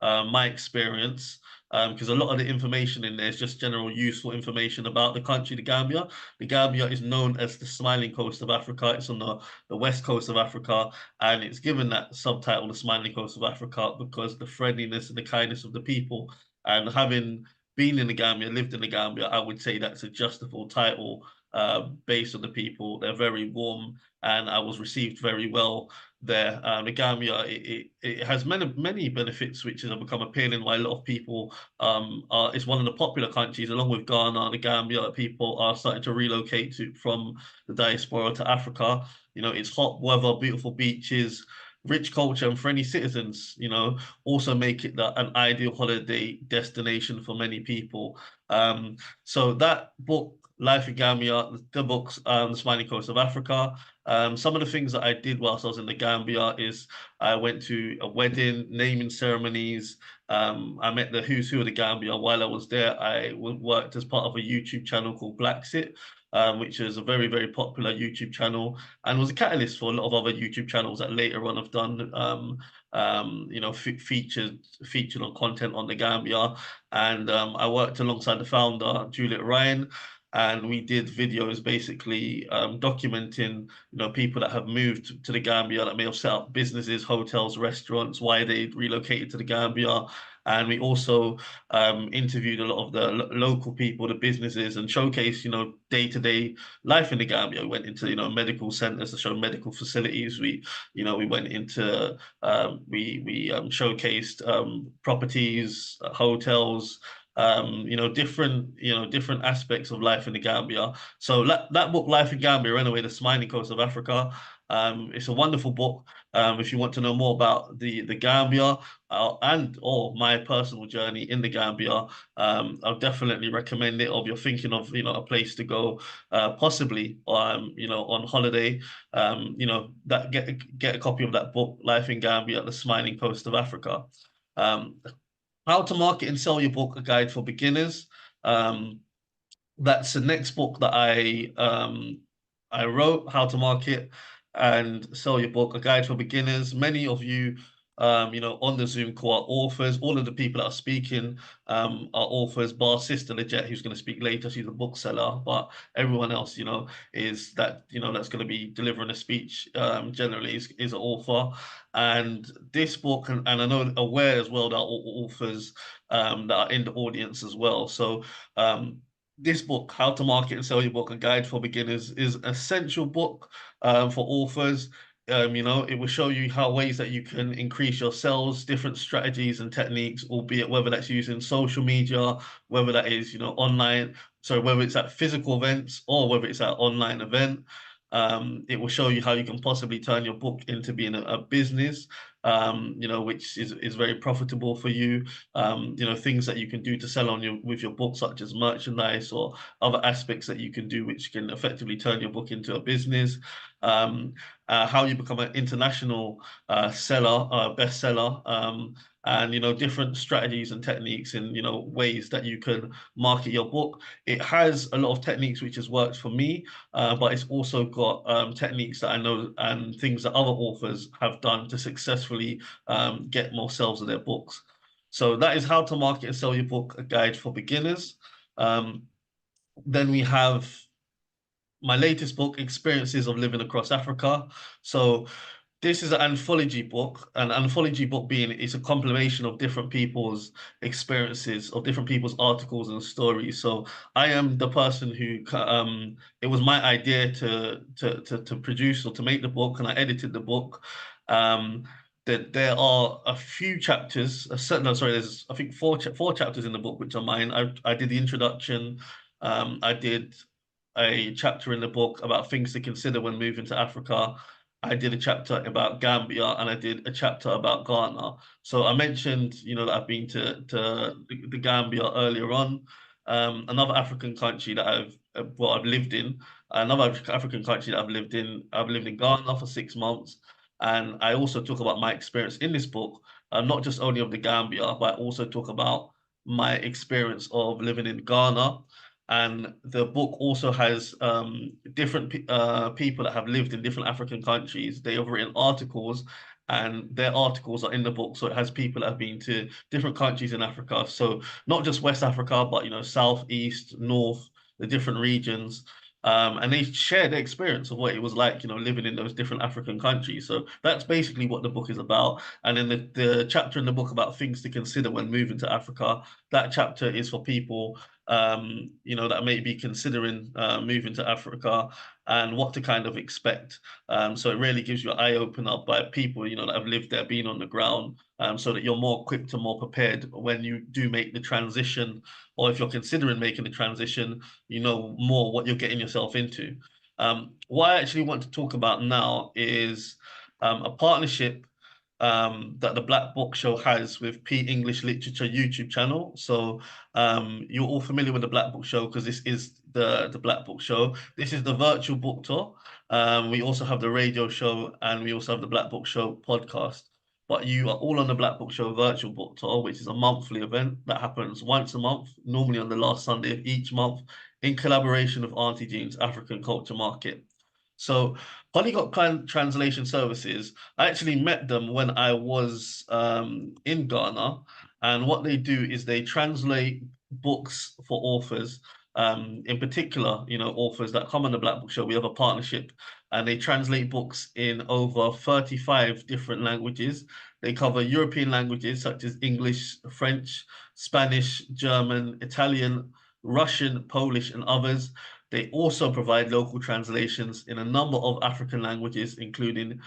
my experience. Because a lot of the information in there is just general useful information about the country, the Gambia. The Gambia is known as the smiling coast of Africa. It's on the west coast of Africa, and it's given that subtitle, the smiling coast of Africa, because the friendliness and the kindness of the people. And having been in the Gambia, lived in the Gambia, I would say that's a justifiable title based on the people. They're very warm, and I was received very well there. The Gambia, it has many benefits which have become appealing why a lot of people it's one of the popular countries along with Ghana, the Gambia, that people are starting to relocate to from the diaspora to Africa. It's hot weather, beautiful beaches, rich culture, and friendly citizens, also make it an ideal holiday destination for many people. So that book, Life in Gambia, the books, The Smiling Coast of Africa. Some of the things that I did whilst I was in the Gambia is I went to a wedding, naming ceremonies. I met the who's who of the Gambia. While I was there, I worked as part of a YouTube channel called Blacksit, which is a very, very popular YouTube channel and was a catalyst for a lot of other YouTube channels that later on have done, featured on content on the Gambia. And I worked alongside the founder, Juliet Ryan, and we did videos basically documenting, people that have moved to the Gambia that may have set up businesses, hotels, restaurants, why they relocated to the Gambia. And we also interviewed a lot of the local people, the businesses, and showcased, day-to-day life in the Gambia. We went into, medical centers to show medical facilities. We went into, we showcased properties, hotels, different aspects of life in the Gambia. So that book, Life in Gambia, anyway, the smiling coast of Africa. It's a wonderful book. If you want to know more about the Gambia or my personal journey in the Gambia, I'll definitely recommend it. Or if you're thinking of a place to go, possibly on holiday, that get a copy of that book, Life in Gambia, the smiling coast of Africa. How to Market and Sell Your Book, a guide for beginners. That's the next book that I wrote, How to Market and Sell Your Book, a guide for beginners. Many of you, on the Zoom call are authors. All of the people that are speaking are authors, bar Sister Leggett, who's going to speak later. She's a bookseller, but everyone else, is that, that's going to be delivering a speech, generally is an author. And this book, and I know aware as well that all authors that are in the audience as well. So this book, How to Market and Sell Your Book, a guide for beginners, is an essential book for authors. You know, it will show you how ways that you can increase your sales, different strategies and techniques, albeit whether that's using social media, whether that is, you know, online, so whether it's at physical events or whether it's at online event. It will show you how you can possibly turn your book into being a business, you know, which is very profitable for you. You know, things that you can do to sell on your with your book, such as merchandise or other aspects that you can do, which can effectively turn your book into a business. How you become an international seller, bestseller, and you know different strategies and techniques and you know ways that you can market your book. It has a lot of techniques which has worked for me, but it's also got techniques that I know and things that other authors have done to successfully get more sales of their books. So that is how to market and sell your book, a guide for beginners. Then we have my latest book, Experiences of Living Across Africa. So this is an anthology book. An anthology book being it's a compilation of different people's experiences, of different people's articles and stories. So I am the person who it was my idea to produce or to make the book, and I edited the book. That there are a few chapters. No, sorry, there's I think four chapters in the book which are mine. I did the introduction. I did a chapter in the book about things to consider when moving to Africa. I did a chapter about Gambia and I did a chapter about Ghana. So I mentioned, you know, that I've been to the Gambia earlier on. Another African country that I've lived in. Another African country that I've lived in. I've lived in Ghana for 6 months, and I also talk about my experience in this book, not just only of the Gambia, but I also talk about my experience of living in Ghana. And the book also has different people that have lived in different African countries. They have written articles, and their articles are in the book. So it has people that have been to different countries in Africa. So not just West Africa, but you know, South, East, North, the different regions. And they share their experience of what it was like, you know, living in those different African countries. So that's basically what the book is about. And then the chapter in the book about things to consider when moving to Africa, that chapter is for people you know, that may be considering moving to Africa and what to kind of expect. So it really gives you an eye opener by people, you know, that have lived there, been on the ground, so that you're more equipped and more prepared when you do make the transition, or if you're considering making the transition, you know more what you're getting yourself into. What I actually want to talk about now is a partnership that the Black Book Show has with P English Literature YouTube channel. So you're all familiar with the Black Book Show because this is the Black Book Show. This is the virtual book tour. We also have the radio show, and we also have the Black Book Show podcast. But you are all on the Black Book Show virtual book tour, which is a monthly event that happens once a month, normally on the last Sunday of each month, in collaboration with Auntie Jean's African Culture Market. So Polyglot Translation Services, I actually met them when I was in Ghana, and what they do is they translate books for authors, in particular, you know, authors that come on the Black Book Show. We have a partnership, and they translate books in over 35 different languages. They cover European languages such as English, French, Spanish, German, Italian, Russian, Polish, and others. They also provide local translations in a number of African languages, including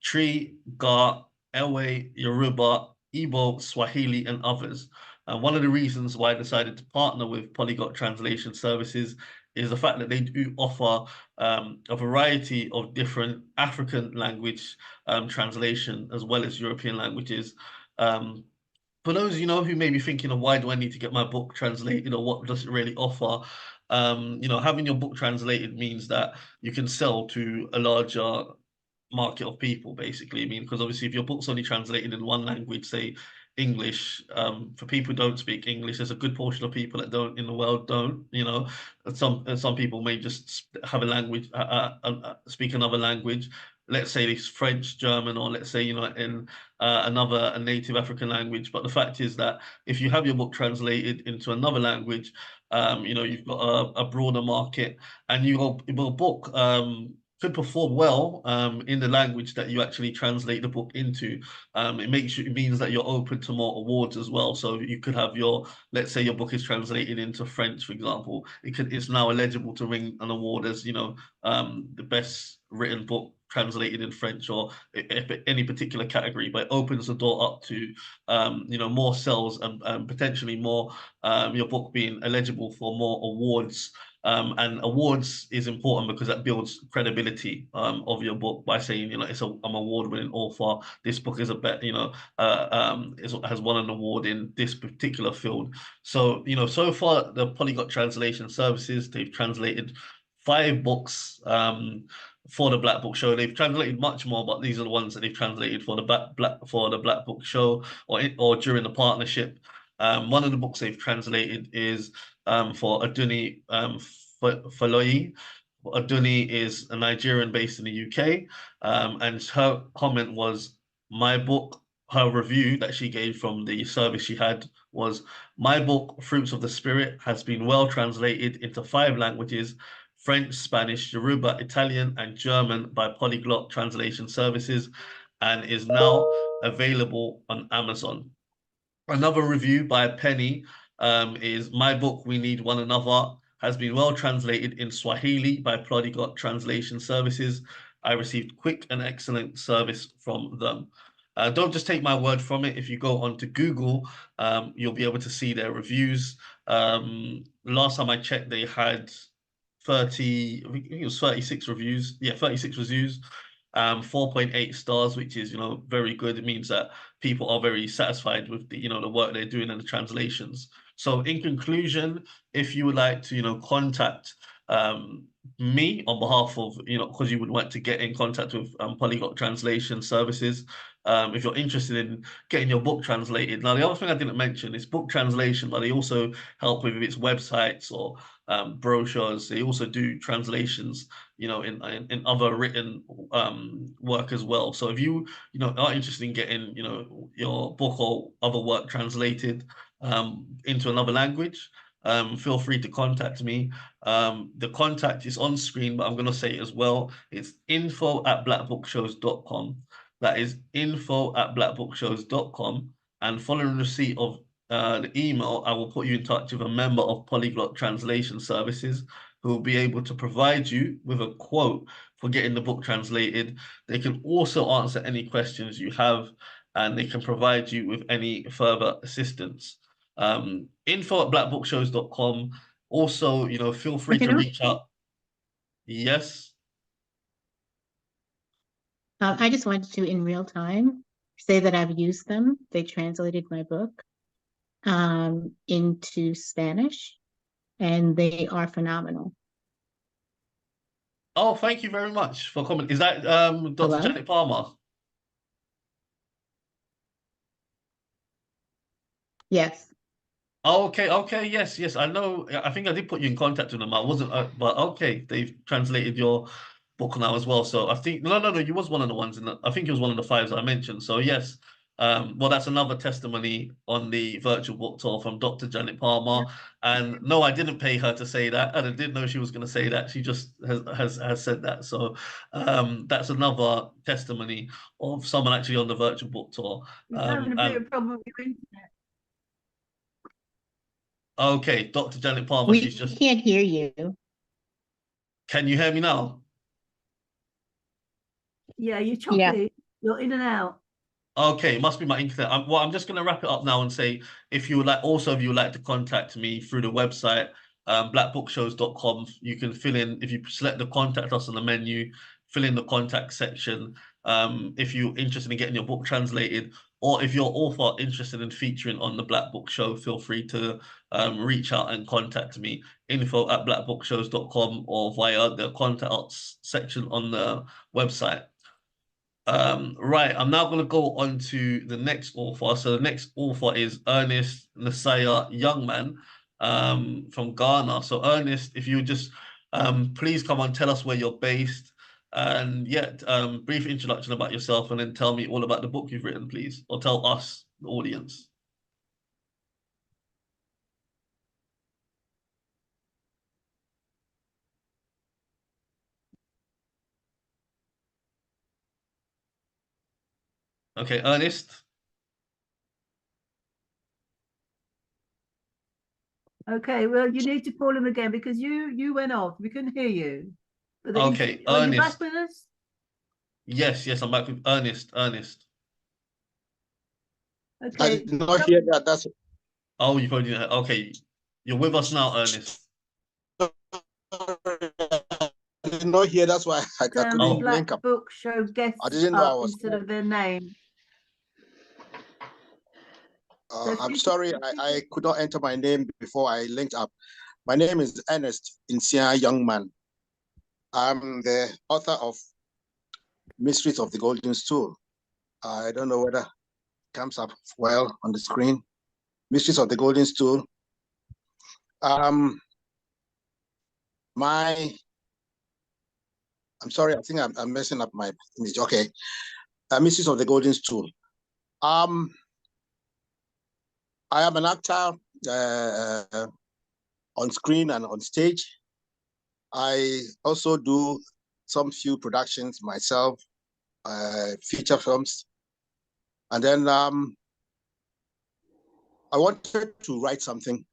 Tree, Ga, Ewe, Yoruba, Igbo, Swahili, and others. And one of the reasons why I decided to partner with Polyglot Translation Services is the fact that they do offer a variety of different African language translation as well as European languages. For those, you know, who may be thinking of why do I need to get my book translated or what does it really offer? You know, having your book translated means that you can sell to a larger market of people, basically. I mean, because obviously if your book's only translated in one language, say English, for people who don't speak English, there's a good portion of people that don't in the world don't, you know, and some people may just have a language, speak another language. Let's say it's French, German, or let's say, you know, in a native African language. But the fact is that if you have your book translated into another language, you know, you've got a broader market, and your book could perform well in the language that you actually translate the book into. It means that you're open to more awards as well. So you could have let's say your book is translated into French, for example. It's now eligible to win an award as, you know, the best written book translated in French or if any particular category, but it opens the door up to more sales and potentially more your book being eligible for more awards. And awards is important because that builds credibility of your book by saying, I'm award-winning author. This book is has won an award in this particular field. So, so far the Polyglot Translation Services, they've translated 5 books for the Black Book Show. They've translated much more, but these are the ones that they've translated for the Black Book Show or during the partnership. One of the books they've translated is for Aduni Faloyi. Aduni is a Nigerian based in the UK, and her comment was, my book, her review that she gave from the service she had was, my book, Fruits of the Spirit, has been well translated into 5 languages, French, Spanish, Yoruba, Italian, and German by Polyglot Translation Services, and is now available on Amazon. Another review by Penny is, my book, We Need One Another, has been well translated in Swahili by Polyglot Translation Services. I received quick and excellent service from them. Don't just take my word from it. If you go onto Google, you'll be able to see their reviews. Last time I checked, they had 30, I think it was 36 reviews. Yeah, 36 reviews. 4.8 stars, which is, very good. It means that people are very satisfied with the, the work they're doing and the translations. So in conclusion, if you would like to, contact me on behalf of, because you would want to get in contact with Polyglot Translation Services, if you're interested in getting your book translated. Now, the other thing I didn't mention is book translation, but they also help with its websites or brochures. They also do translations, in other written work as well. So if you, are interested in getting, your book or other work translated into another language, feel free to contact me. The contact is on screen, but I'm going to say it as well. It's info@blackbookshows.com. That is info@blackbookshows.com. And following receipt of the email, I will put you in touch with a member of Polyglot Translation Services who will be able to provide you with a quote for getting the book translated. They can also answer any questions you have, and they can provide you with any further assistance. Info@blackbookshows.com. Also, feel free to reach out. Yes. I just wanted to, in real time, say that I've used them. They translated my book into Spanish, and they are phenomenal. Oh, thank you very much for comment. Is that Dr. Janet Palmer? Yes. Oh, okay, yes. I know. I think I did put you in contact with them. I wasn't, but okay, they've translated your book now as well. So I think no, you was one of the ones I think it was one of the 5s I mentioned. So yes, well, that's another testimony on the virtual book tour from Dr. Janet Palmer. And no, I didn't pay her to say that, and I didn't know she was going to say that. She just has said that. So that's another testimony of someone actually on the virtual book tour. You're having a bit of a problem with your internet. Okay, Dr. Janet Palmer, We she's just... can't hear you. Can you hear me now? Yeah, you're choppy. Yeah. You're in and out. Okay, it must be my internet. I'm just going to wrap it up now and say, if you would like to contact me through the website, blackbookshows.com, you can fill in, if you select the contact us on the menu, fill in the contact section. If you're interested in getting your book translated, or if you're author interested in featuring on the Black Book Show, feel free to reach out and contact me, info@blackbookshows.com, or via the contact us section on the website. Right, I'm now going to go on to the next author. So the next author is Ernest Inia Youngman from Ghana. So Ernest, if you would just please come on, tell us where you're based, and brief introduction about yourself, and then tell me all about the book you've written, please, or tell us, the audience. Okay, Ernest. Okay, well, you need to call him again because you went off. We couldn't hear you. Okay, are you Ernest. back with us? Yes, I'm back with Ernest. Okay. I did not hear that. That's Oh, you probably didn't. Okay, you're with us now, Ernest. I did not hear. That's why I couldn't Black link up. Book Show guests I didn't know I was. instead of their name. I'm sorry, I could not enter my name before I linked up. My name is Ernest Inia Young Man. I'm the author of Mysteries of the Golden Stool. I don't know whether it comes up well on the screen. Mysteries of the Golden Stool. I'm sorry, I think I'm messing up my image. Okay. Mysteries of the Golden Stool. I am an actor on screen and on stage. I also do some few productions myself, feature films. And then I wanted to write something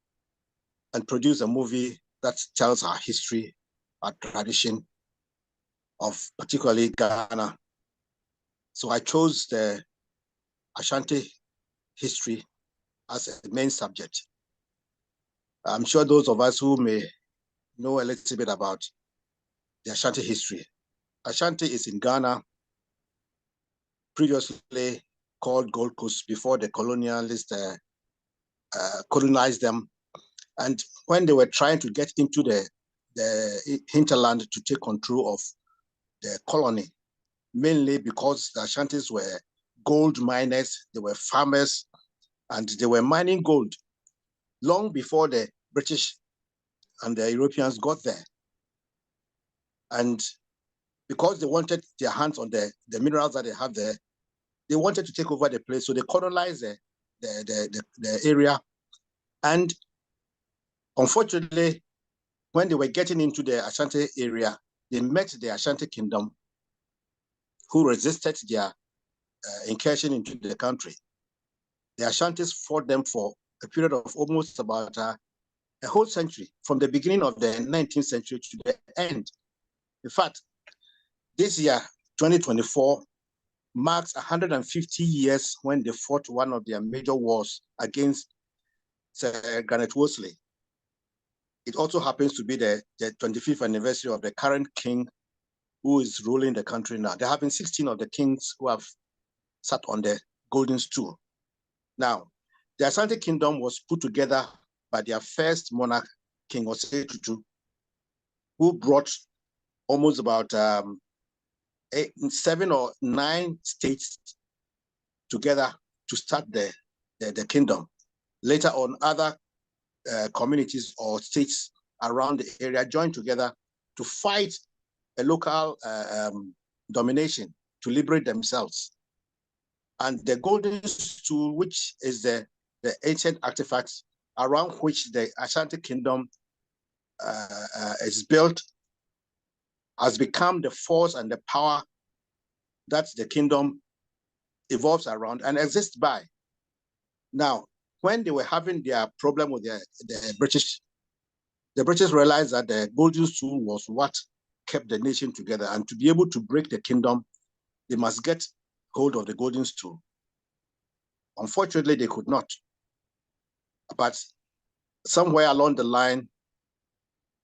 and produce a movie that tells our history, our tradition of particularly Ghana. So I chose the Ashanti history as a main subject. I'm sure those of us who may know a little bit about the Ashanti history. Ashanti is in Ghana, previously called Gold Coast before the colonialists colonized them. And when they were trying to get into the hinterland to take control of the colony, mainly because the Ashantis were gold miners, they were farmers, and they were mining gold long before the British and the Europeans got there. And because they wanted their hands on the minerals that they have there, they wanted to take over the place. So they colonized the area. And unfortunately, when they were getting into the Ashanti area, they met the Ashanti kingdom, who resisted their incursion into the country. The Ashantis fought them for a period of almost about a whole century, from the beginning of the 19th century to the end. In fact, this year, 2024, marks 150 years when they fought one of their major wars against Sir Garnet Wolseley. It also happens to be the 25th anniversary of the current king who is ruling the country now. There have been 16 of the kings who have sat on the golden stool. Now, the Asante Kingdom was put together by their first monarch, King Osetutu, who brought almost about 7 or 9 states together to start the kingdom. Later on, other communities or states around the area joined together to fight a local domination to liberate themselves. And the golden stool, which is the ancient artifacts around which the Ashanti Kingdom is built, has become the force and the power that the kingdom evolves around and exists by. Now, when they were having their problem with the British realized that the golden stool was what kept the nation together, and to be able to break the kingdom, they must get hold of the golden stool. Unfortunately, they could not. But somewhere along the line,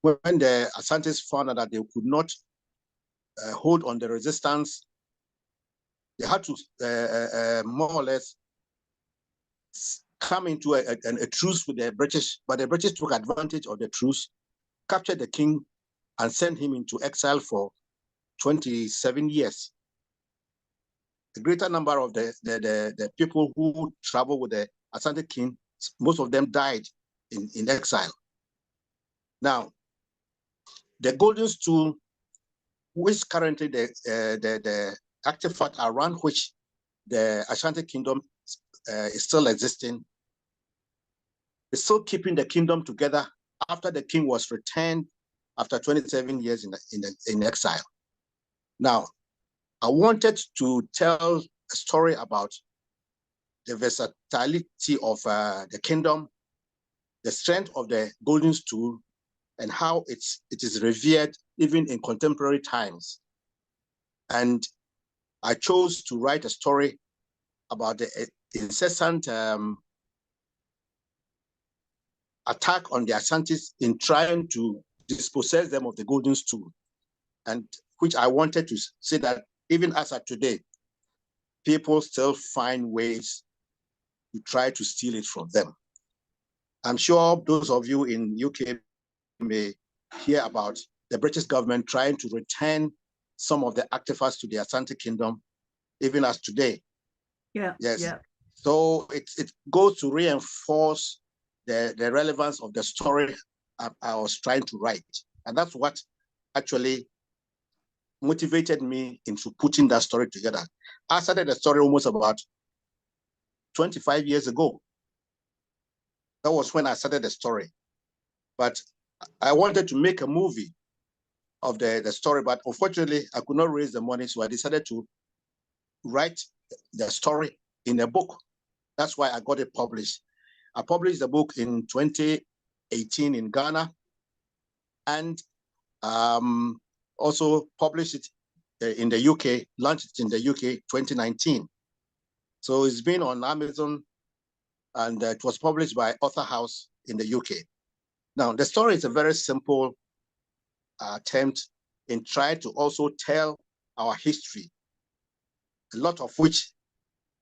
when the Asantes found out that they could not hold on the resistance, they had to more or less come into a truce with the British, but the British took advantage of the truce, captured the king, and sent him into exile for 27 years. The greater number of the people who traveled with the Asante king, most of them died in exile. Now, the golden stool, which currently the artifact around which the Ashanti kingdom is still existing, is still keeping the kingdom together after the king was returned after 27 years in exile. Now, I wanted to tell a story about the versatility of the kingdom, the strength of the golden stool, and how it is revered even in contemporary times. And I chose to write a story about the incessant attack on the Asantes in trying to dispossess them of the golden stool, and which I wanted to say that even as of today, people still find ways to try to steal it from them. I'm sure those of you in UK may hear about the British government trying to return some of the artifacts to the Asante Kingdom, even as today. Yeah. Yes. Yeah. So it goes to reinforce the relevance of the story I was trying to write. And that's what actually motivated me into putting that story together. I started the story almost about 25 years ago. That was when I started the story. But I wanted to make a movie of the story, but unfortunately, I could not raise the money, so I decided to write the story in a book. That's why I got it published. I published the book in 2018 in Ghana, and also published it in the UK, launched it in the UK 2019. So it's been on Amazon, and it was published by Author House in the UK. Now, the story is a very simple attempt in trying to also tell our history, a lot of which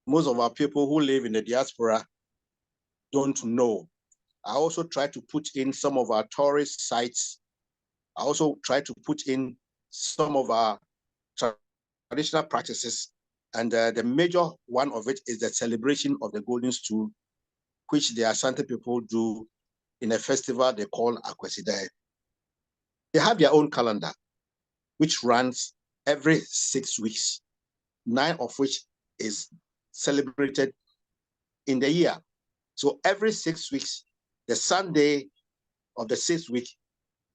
most of our people who live in the diaspora don't know. I also try to put in some of our tourist sites. I also try to put in some of our traditional practices. And the major one of it is the celebration of the golden stool, which the Asante people do in a festival they call Akwesidae. They have their own calendar, which runs every 6 weeks, 9 of which is celebrated in the year. So every 6 weeks, the Sunday of the 6th week,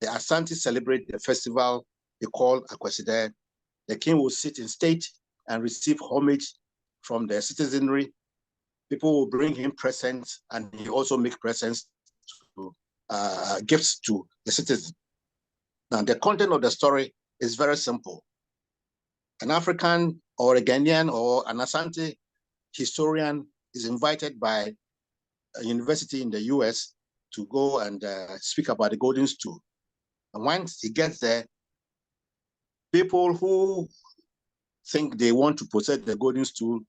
the Asante celebrate the festival they call Akwesidae. The king will sit in state and receive homage from the citizenry. People will bring him presents, and he also make presents to gifts to the citizens. Now, the content of the story is very simple. An African or a Ghanaian or an Asante historian is invited by a university in the US to go and speak about the golden stool. And once he gets there, people who think they want to possess the golden stool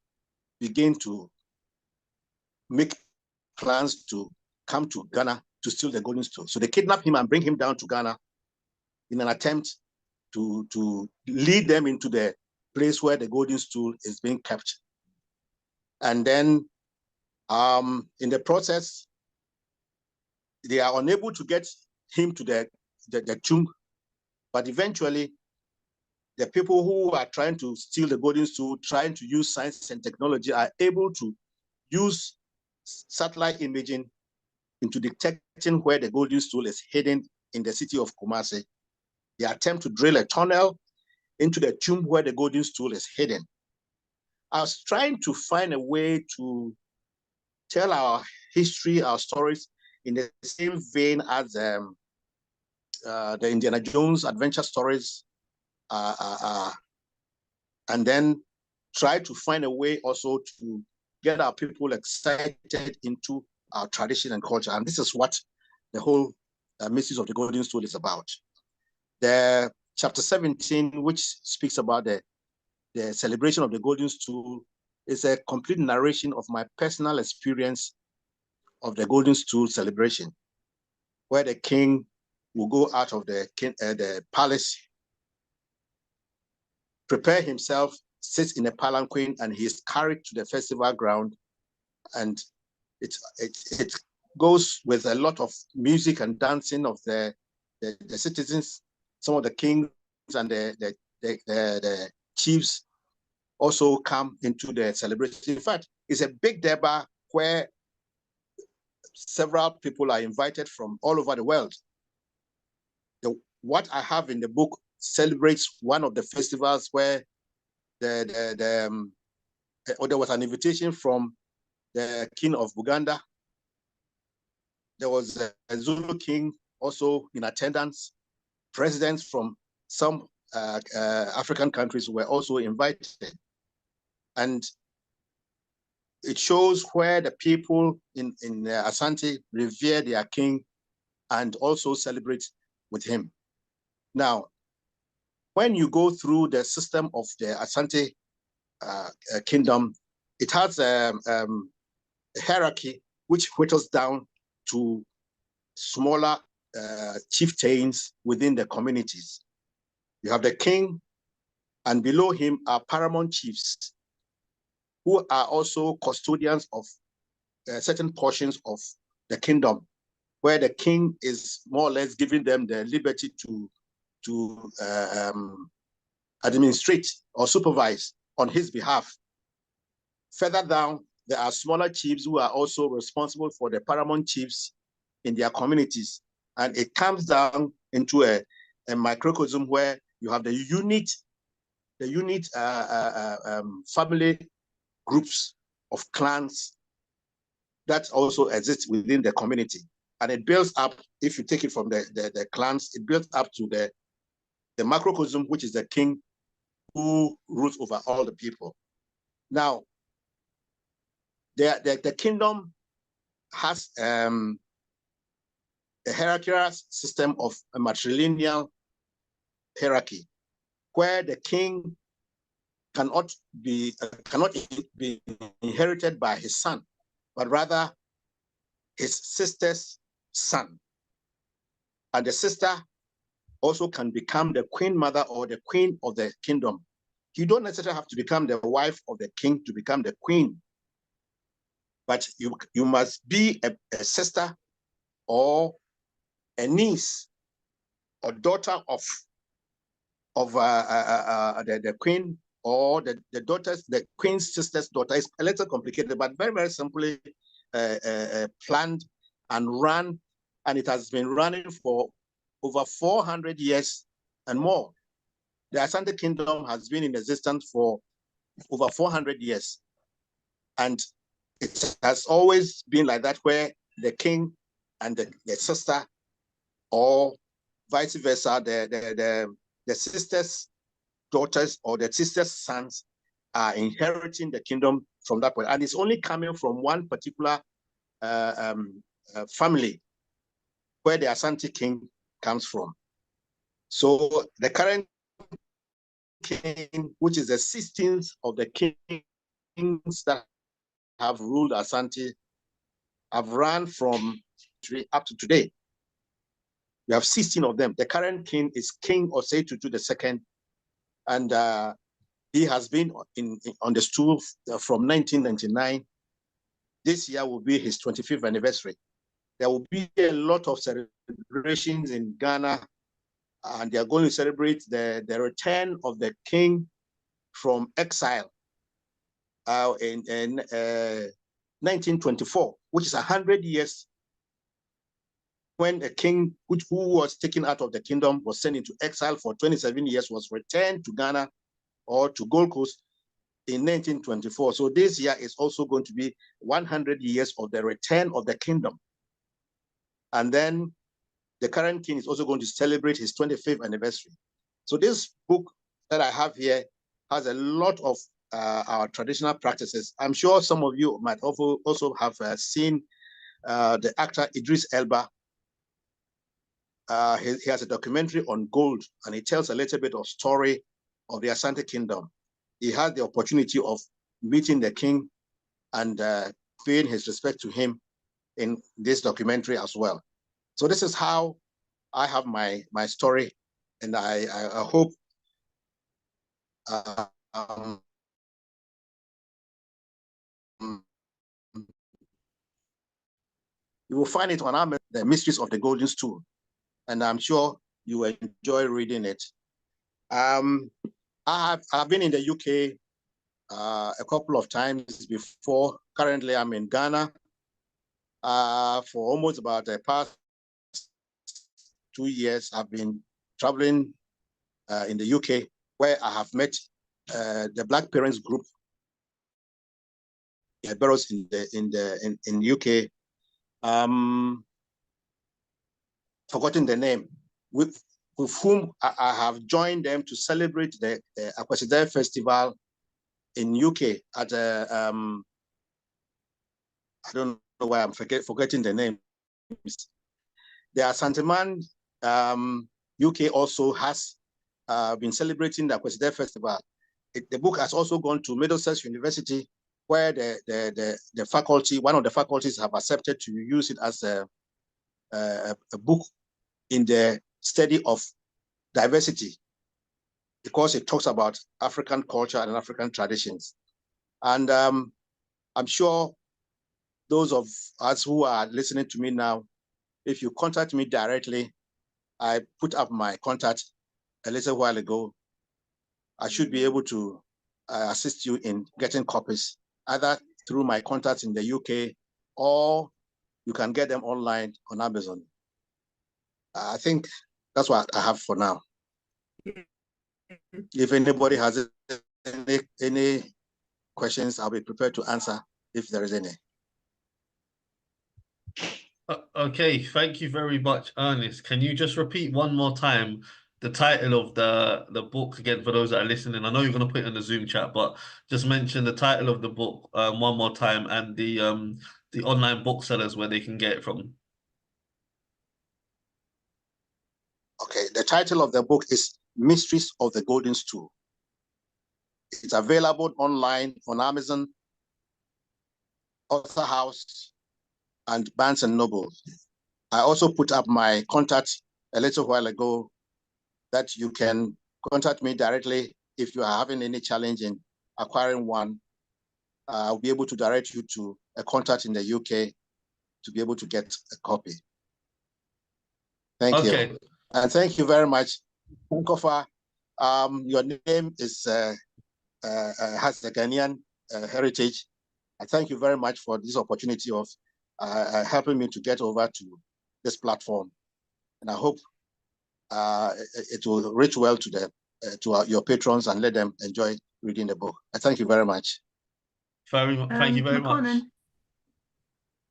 begin to make plans to come to Ghana to steal the golden stool. So they kidnap him and bring him down to Ghana in an attempt to lead them into the place where the golden stool is being kept. And then in the process, they are unable to get him to the tomb, but eventually the people who are trying to steal the golden stool, trying to use science and technology, are able to use satellite imaging into detecting where the golden stool is hidden in the city of Kumasi. They attempt to drill a tunnel into the tomb where the golden stool is hidden. I was trying to find a way to tell our history, our stories, in the same vein as the Indiana Jones adventure stories, and then try to find a way also to get our people excited into our tradition and culture. And this is what the whole Mysteries of the Golden Stool is about. The chapter 17, which speaks about the celebration of the Golden Stool, is a complete narration of my personal experience of the Golden Stool celebration, where the king will go out of the palace, prepare himself, sits in a palanquin, and he is carried to the festival ground. And it goes with a lot of music and dancing of the citizens. Some of the kings and the chiefs also come into the celebration. In fact, it's a big deba where several people are invited from all over the world. What I have in the book celebrates one of the festivals where there was an invitation from the king of Buganda. There was a Zulu king also in attendance. Presidents from some African countries were also invited. And it shows where the people in Asante revere their king and also celebrate with him. Now, when you go through the system of the Asante kingdom, it has a hierarchy which whittles down to smaller chieftains within the communities. You have the king, and below him are paramount chiefs, who are also custodians of certain portions of the kingdom, where the king is more or less giving them the liberty to administrate or supervise on his behalf. Further down, there are smaller chiefs who are also responsible for the paramount chiefs in their communities. And it comes down into a microcosm where you have the unit family groups of clans that also exist within the community. And it builds up, if you take it from the clans, it builds up to the macrocosm, which is the king who rules over all the people. Now, the kingdom has a hierarchical system of a matrilineal hierarchy, where the king cannot be inherited by his son, but rather his sister's son. And the sister also can become the queen mother or the queen of the kingdom. You don't necessarily have to become the wife of the king to become the queen, but you must be a sister or a niece or daughter of the queen, or the queen's sister's daughter. Is a little complicated, but very, very simply planned and run, and it has been running for over 400 years and more. The Asante Kingdom has been in existence for over 400 years. And it has always been like that, where the king and the sister, or vice versa, the sister's daughters or the sister's sons are inheriting the kingdom from that point. And it's only coming from one particular family where the Asante king comes from. So the current king, which is the 16th of the kings that have ruled Asante, have run from up to today. We have 16 of them. The current king is King Osei-Tutu II, and he has been on the stool from 1999. This year will be his 25th anniversary. There will be a lot of celebrations in Ghana, and they are going to celebrate the return of the king from exile in 1924, which is 100 years when a king who was taken out of the kingdom, was sent into exile for 27 years, was returned to Ghana or to Gold Coast in 1924. So this year is also going to be 100 years of the return of the kingdom. And then the current king is also going to celebrate his 25th anniversary. So this book that I have here has a lot of our traditional practices. I'm sure some of you might also have seen the actor Idris Elba. He has a documentary on gold, and he tells a little bit of story of the Asante Kingdom. He had the opportunity of meeting the king and paying his respect to him in this documentary as well. So this is how I have my story, and I hope you will find it on The Mysteries of the Golden Stool, and I'm sure you will enjoy reading it. I've been in the UK a couple of times before. Currently, I'm in Ghana for almost about the past 2 years. I've been traveling in the UK, where I have met the Black Parents Group, Barrows in UK. Forgotten the name, with whom I have joined them to celebrate the Akwasidae Festival in UK at I don't know why I'm forgetting the name. The Asanteman UK also has been celebrating the Kweside Festival. The book has also gone to Middlesex University, where the faculty, one of the faculties, have accepted to use it as a book in the study of diversity, because it talks about African culture and African traditions. And I'm sure those of us who are listening to me now, if you contact me directly, I put up my contact a little while ago. I should be able to assist you in getting copies, either through my contacts in the UK, or you can get them online on Amazon. I think that's what I have for now. If anybody has any questions, I'll be prepared to answer if there is any. Okay, thank you very much, Ernest. Can you just repeat one more time the title of the book again for those that are listening? I know you're going to put it in the Zoom chat, but just mention the title of the book one more time, and the online booksellers where they can get it from. Okay, the title of the book is Mysteries of the Golden Stool. It's available online on Amazon, Author House, and Barnes & Noble. I also put up my contact a little while ago that you can contact me directly if you are having any challenge in acquiring one. I'll be able to direct you to a contact in the UK to be able to get a copy. Thank you. And thank you very much, Nkofa. Your name is has the Ghanaian heritage. I thank you very much for this opportunity of helping me to get over to this platform, and I hope it will reach well to the your patrons and let them enjoy reading the book. I thank you very much. Thank you very McConan, much.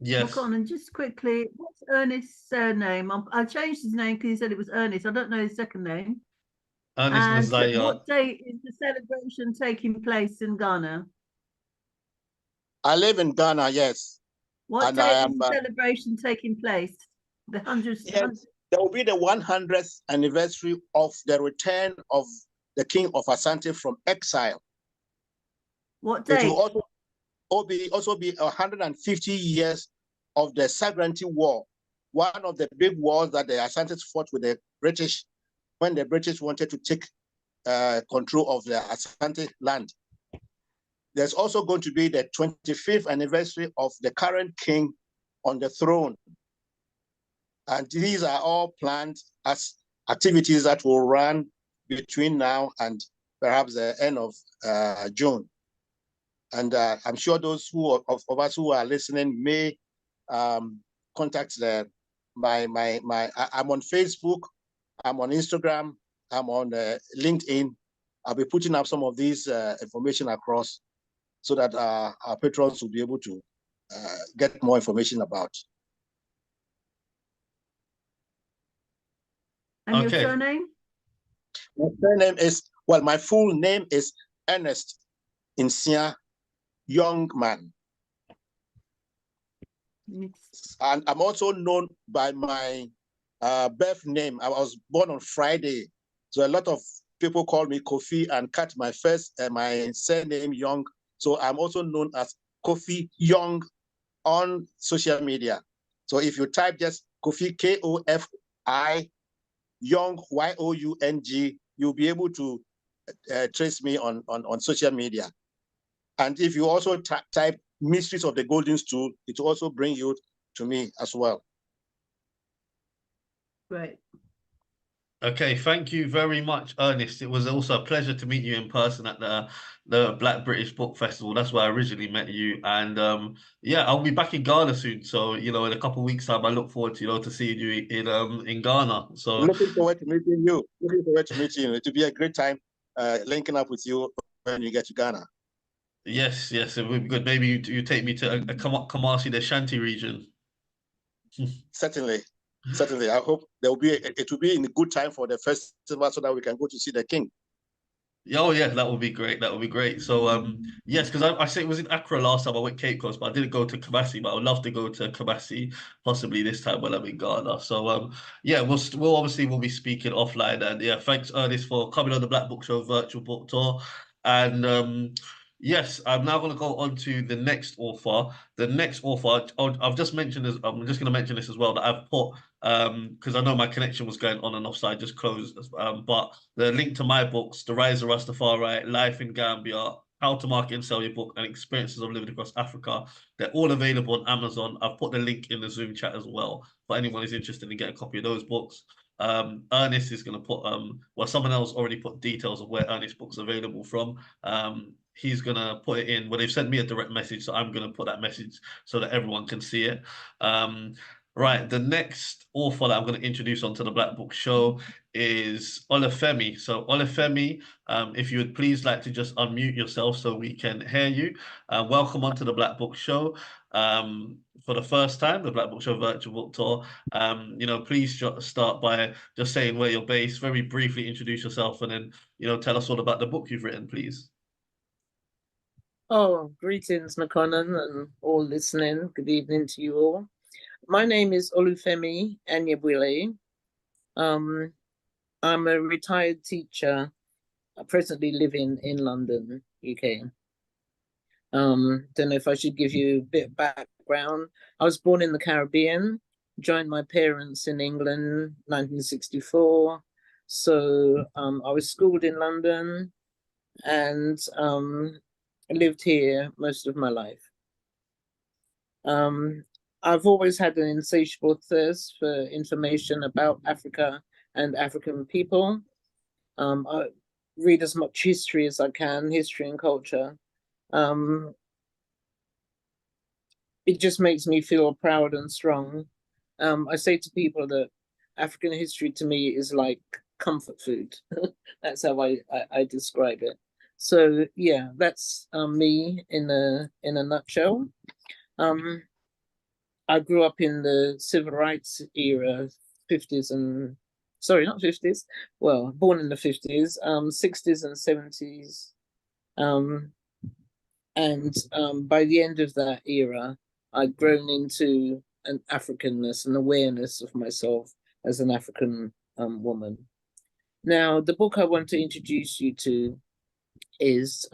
Yes. McConan, just quickly, what's Ernest's surname? I changed his name because he said it was Ernest. I don't know his second name. Ernest And Inia. what date is the celebration taking place in Ghana? I live in Ghana, yes. What and date is the celebration taking place? The 100th? Yes, there will be the 100th anniversary of the return of the King of Asante from exile. What date? It will also be 150 years of the Sovereignty War, one of the big wars that the Asantes fought with the British when the British wanted to take control of the Asante land. There's also going to be the 25th anniversary of the current king on the throne. And these are all planned as activities that will run between now and perhaps the end of June. And I'm sure those of us who are listening may contact I'm on Facebook, I'm on Instagram, I'm on LinkedIn. I'll be putting up some of these information across so that our patrons will be able to get more information about. And your surname? My surname is, well, my full name is Ernest Inia, young man. And I'm also known by my birth name. I was born on Friday, so a lot of people call me Kofi and cut my surname Young. So I'm also known as Kofi Young on social media. So if you type just Kofi, Kofi Young, Young, you'll be able to trace me on social media. And if you also type Mysteries of the Golden Stool, it will also bring you to me as well. Great. Okay, thank you very much, Ernest. It was also a pleasure to meet you in person at the Black British Book Festival. That's where I originally met you. And yeah, I'll be back in Ghana soon. So, in a couple of weeks' time, I look forward to, to seeing you in Ghana. So looking forward to meeting you. Looking forward to meeting you. It will be a great time linking up with you when you get to Ghana. Yes, it would be good. Maybe you take me to Kamasi, the Shanti region. Certainly. I hope it will be in a good time for the festival so that we can go to see the king. Oh yeah, that would be great. That would be great. So yes, because I say it was in Accra last time I went Cape Coast, but I didn't go to Kumasi. But I would love to go to Kumasi possibly this time when I'm in Ghana. So yeah, we'll obviously we'll be speaking offline. And yeah, thanks Ernest for coming on the Black Book Show virtual book tour. And yes, I'm now going to go on to the next author. The next author, I've just mentioned this. I'm just going to mention this as well that I've put because I know my connection was going on and off, so I just closed. But the link to my books, The Rise of Rastafari, Life in Gambia, How to Market and Sell Your Book, and Experiences of Living Across Africa, they're all available on Amazon. I've put the link in the Zoom chat as well for anyone who's interested in getting a copy of those books. Ernest is going to put, well, someone else already put details of where Ernest's book's available from. He's going to put it in, well, they've sent me a direct message, so I'm going to put that message so that everyone can see it. Right, the next author that I'm going to introduce onto the Black Book Show is Olufemi. So Olufemi, if you would please like to just unmute yourself so we can hear you. Welcome onto the Black Book Show. For the first time, the Black Book Show virtual book tour. Please start by just saying where you're based, very briefly introduce yourself, and then, tell us all about the book you've written, please. Oh, greetings, McConan, and all listening. Good evening to you all. My name is Olufemi Anyabwile. I'm a retired teacher. I presently live in London, UK. Don't know if I should give you a bit of background. I was born in the Caribbean, joined my parents in England, 1964. So I was schooled in London and lived here most of my life. I've always had an insatiable thirst for information about Africa and African people. I read as much history as I can, history and culture. It just makes me feel proud and strong. I say to people that African history to me is like comfort food. That's how I describe it. So yeah, that's me in a nutshell. I grew up in the civil rights era, 50s and, sorry, not 50s, well, born in the 50s, 60s and 70s. And by the end of that era, I'd grown into an Africanness, an awareness of myself as an African woman. Now, the book I want to introduce you to is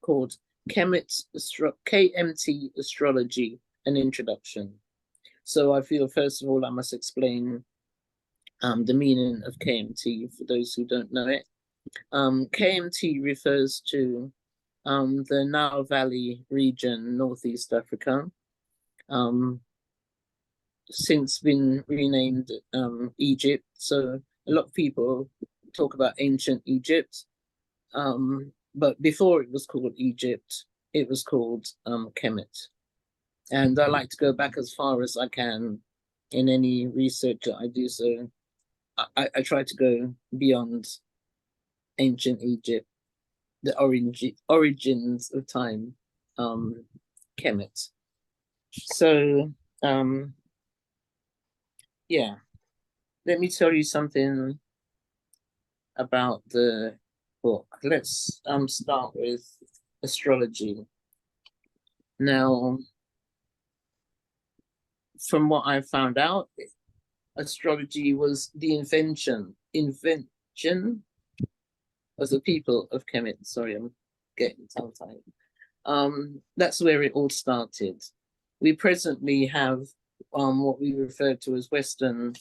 called KMT Astrology, an Introduction. So I feel, first of all, I must explain the meaning of KMT for those who don't know it. KMT refers to the Nile Valley region, Northeast Africa, since been renamed Egypt. So a lot of people talk about ancient Egypt, but before it was called Egypt, it was called Kemet. And I like to go back as far as I can in any research that I do. So I try to go beyond ancient Egypt, the origins of time, Kemet. So, yeah, let me tell you something about the book. Let's start with astrology. Now, from what I found out, astrology was the invention of the people of Kemet. Sorry, I'm getting tongue-tied. That's where it all started. We presently have what we refer to as Western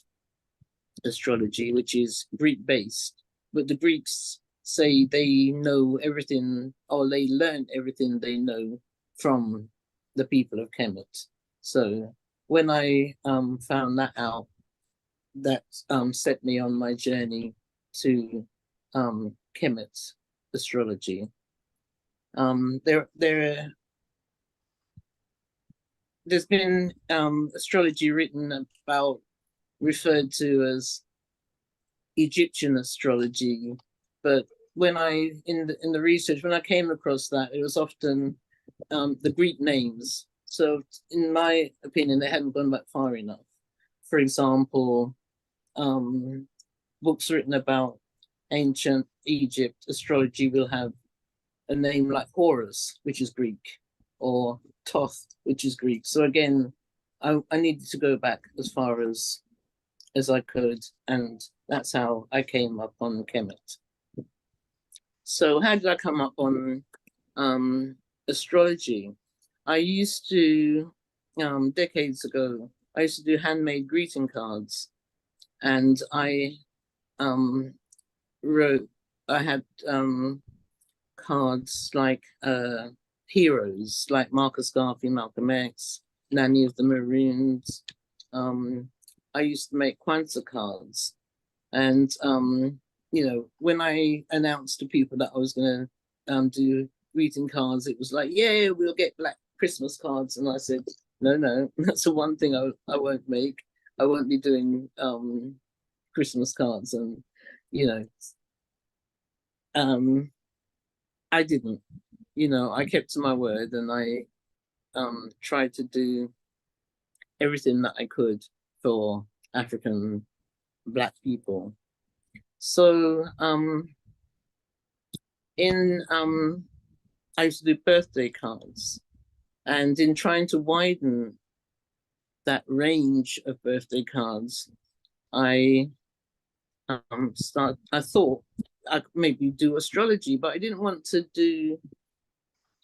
astrology, which is Greek-based, but the Greeks say they know everything, or they learned everything they know from the people of Kemet. So when I found that out, that set me on my journey to Kemet astrology. There's been astrology written about, referred to as Egyptian astrology, but when in the research, when I came across that, it was often the Greek names. So in my opinion, they hadn't gone back far enough. For example, books written about ancient Egypt, astrology will have a name like Horus, which is Greek, or Thoth, which is Greek. So again, I needed to go back as far as I could, and that's how I came up on Kemet. So how did I come up on astrology? I used to, decades ago, I used to do handmade greeting cards, and I had cards like heroes, like Marcus Garvey, Malcolm X, Nanny of the Maroons. I used to make Kwanzaa cards, and you know, when I announced to people that I was going to do greeting cards, it was like, yeah, we'll get black Christmas cards, and I said, no, that's the one thing I won't make. I won't be doing Christmas cards, and you know, I didn't. You know, I kept to my word, and I tried to do everything that I could for African Black people. So I used to do birthday cards, and in trying to widen that range of birthday cards, I thought I'd maybe do astrology, but I didn't want to do.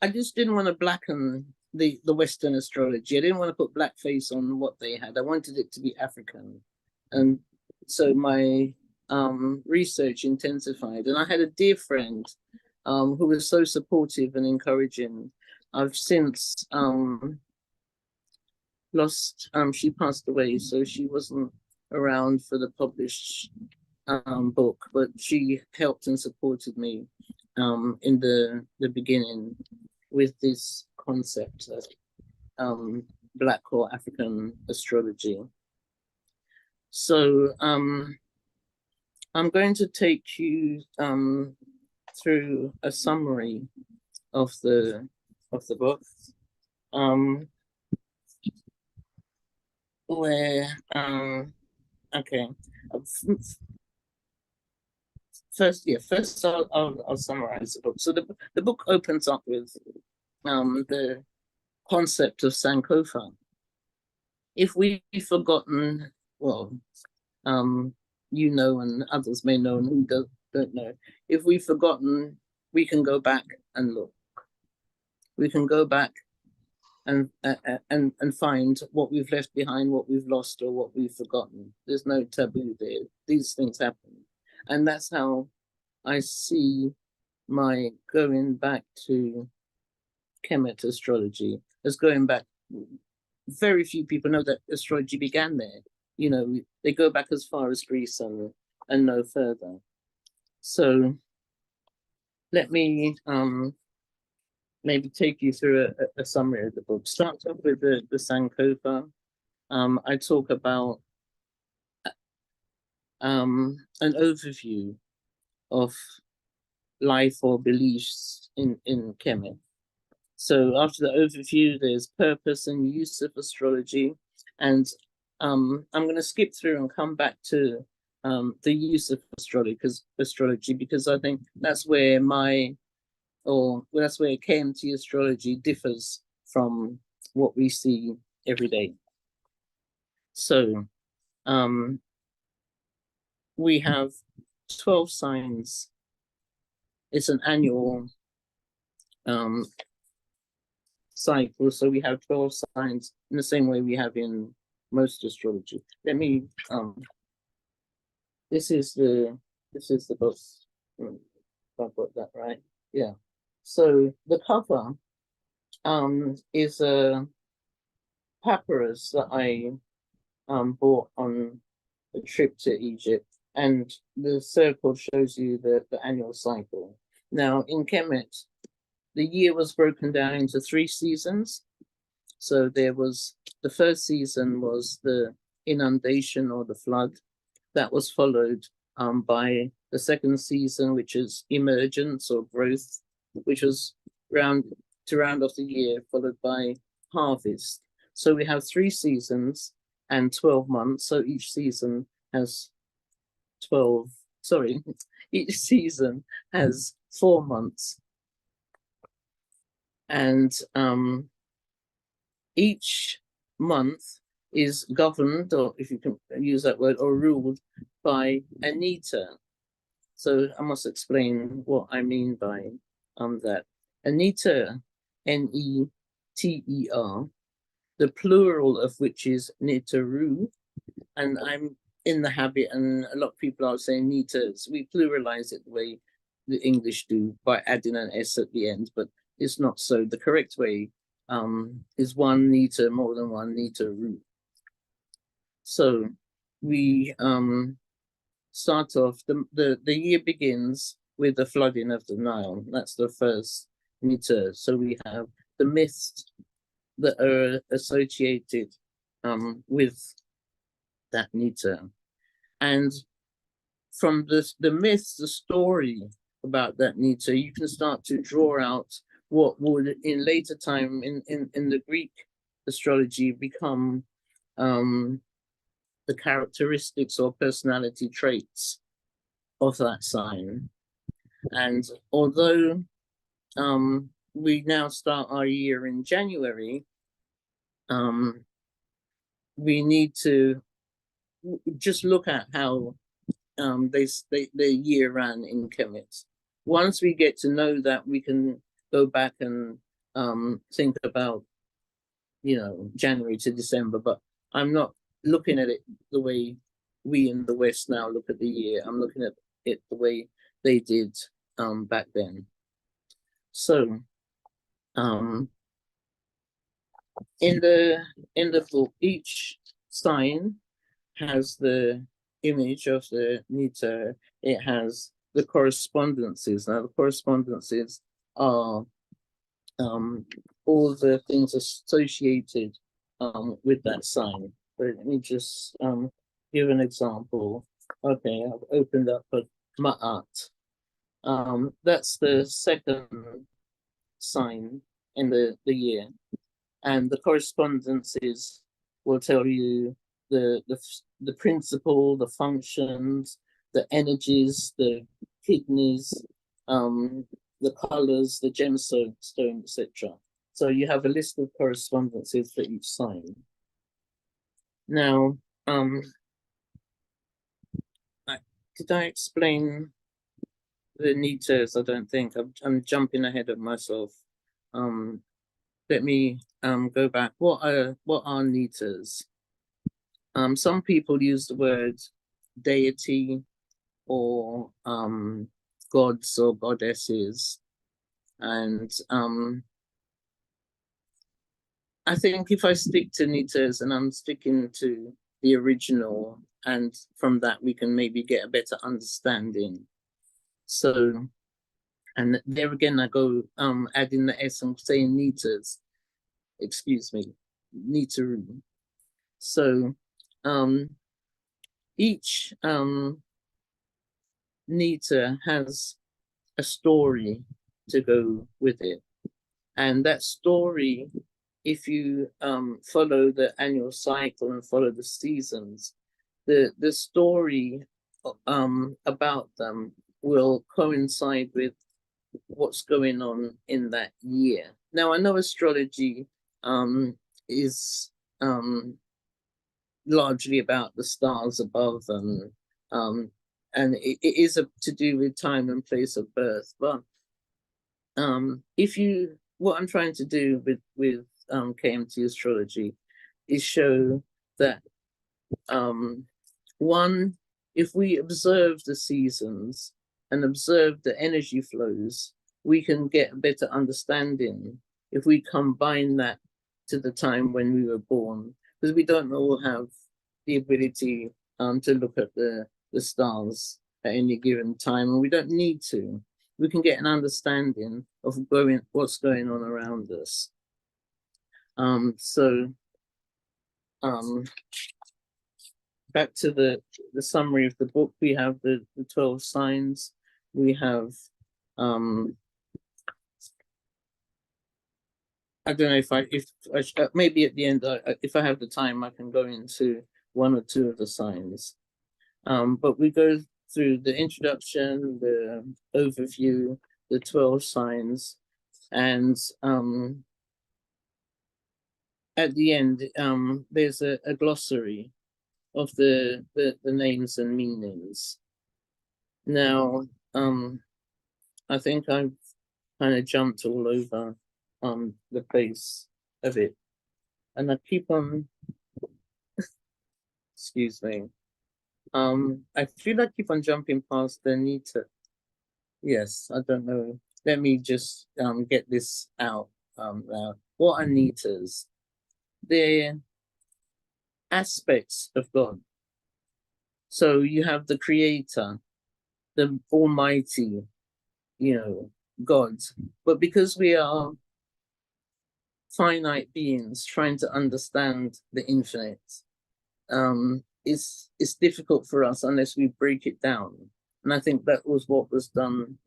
I just didn't want to blacken the Western astrology. I didn't want to put blackface on what they had. I wanted it to be African, and so my research intensified. And I had a dear friend who was so supportive and encouraging. I've since lost. She passed away, so she wasn't around for the published book, but she helped and supported me in the beginning with this concept of Black or African astrology. So I'm going to take you through a summary of the book, where okay. First I'll summarize the book. So the book opens up with the concept of Sankofa. If we've forgotten, well, you know, and others may know, and who don't know, if we've forgotten, we can go back and look. We can go back and find what we've left behind, what we've lost, or what we've forgotten. There's no taboo there. These things happen. And that's how I see my going back to Kemet astrology as going back. Very few people know that astrology began there. You know, they go back as far as Greece and no further. So let me maybe take you through a summary of the book. Start off with the Sankofa. I talk about an overview of life or beliefs in Kemet. So after the overview, there's purpose and use of astrology. And I'm going to skip through and come back to the use of astrology because I think that's where that's where KMT astrology differs from what we see every day. So we have 12 signs. It's an annual cycle, so we have 12 signs in the same way we have in most astrology. Let me this is the book. If I've got that right. Yeah. So the cover is a papyrus that I bought on a trip to Egypt, and the circle shows you the annual cycle. Now in Kemet, the year was broken down into 3 seasons. So there was, the first season was the inundation or the flood. That was followed by the second season, which is emergence or growth, which was to round off the year, followed by harvest. So we have 3 seasons and 12 months. So each season has each season has 4 months, and each month is governed, or if you can use that word, or ruled by a Nita. So I must explain what I mean by that. A Nita, Neter, the plural of which is Nitaru, and I'm in the habit, and a lot of people are saying Nitas. We pluralize it the way the English do by adding an S at the end, but it's not so. The correct way is one Nita, more than one Nitaru. So we start off, the year begins with the flooding of the Nile. That's the first Nita. So we have the myths that are associated with that Nita. And from the myths, the story about that Nita, you can start to draw out what would in later time in the Greek astrology become the characteristics or personality traits of that sign. And although we now start our year in January, we need to just look at how the year ran in Kemet. Once we get to know that, we can go back and think about, January to December, but I'm not looking at it the way we in the West now look at the year. I'm looking at it the way they did back then. So in the book, each sign has the image of the Nita. It has the correspondences. Now the correspondences are all the things associated with that sign. But let me just give an example. Okay, I've opened up a Ma'at. That's the second sign in the year. And the correspondences will tell you the principle, the functions, the energies, the kidneys, the colors, the gemstone, etc. So you have a list of correspondences for each sign. Now, did I explain the Nitas? I don't think. I'm jumping ahead of myself. Let me go back. What are Nitas? Some people use the word deity or gods or goddesses, and I think if I stick to Nitas and I'm sticking to the original, and from that we can maybe get a better understanding. So, and there again I go adding the S and saying Nitas, excuse me, Nitaru. So each Nita has a story to go with it, and that story, if you follow the annual cycle and follow the seasons, the story about them will coincide with what's going on in that year. Now, I know astrology is largely about the stars above, and it is to do with time and place of birth. But what I'm trying to do with KMT astrology is show that one, if we observe the seasons and observe the energy flows, we can get a better understanding if we combine that to the time when we were born, because we don't all have the ability to look at the stars at any given time, and we don't need to. We can get an understanding of what's going on around us. Back to the summary of the book, we have the 12 signs. We have, I don't know if maybe at the end, if I have the time, I can go into one or two of the signs. But we go through the introduction, the overview, the 12 signs, and at the end, there's a glossary of the names and meanings. Now, I think I've kind of jumped all over the place of it, and I keep on, excuse me, I feel I keep on jumping past the need to, yes, I don't know, let me just get this out now. What are Nitas? They're aspects of God. So you have the creator, the almighty, you know, God. But because we are finite beings trying to understand the infinite, it's difficult for us unless we break it down. And I think that was what was done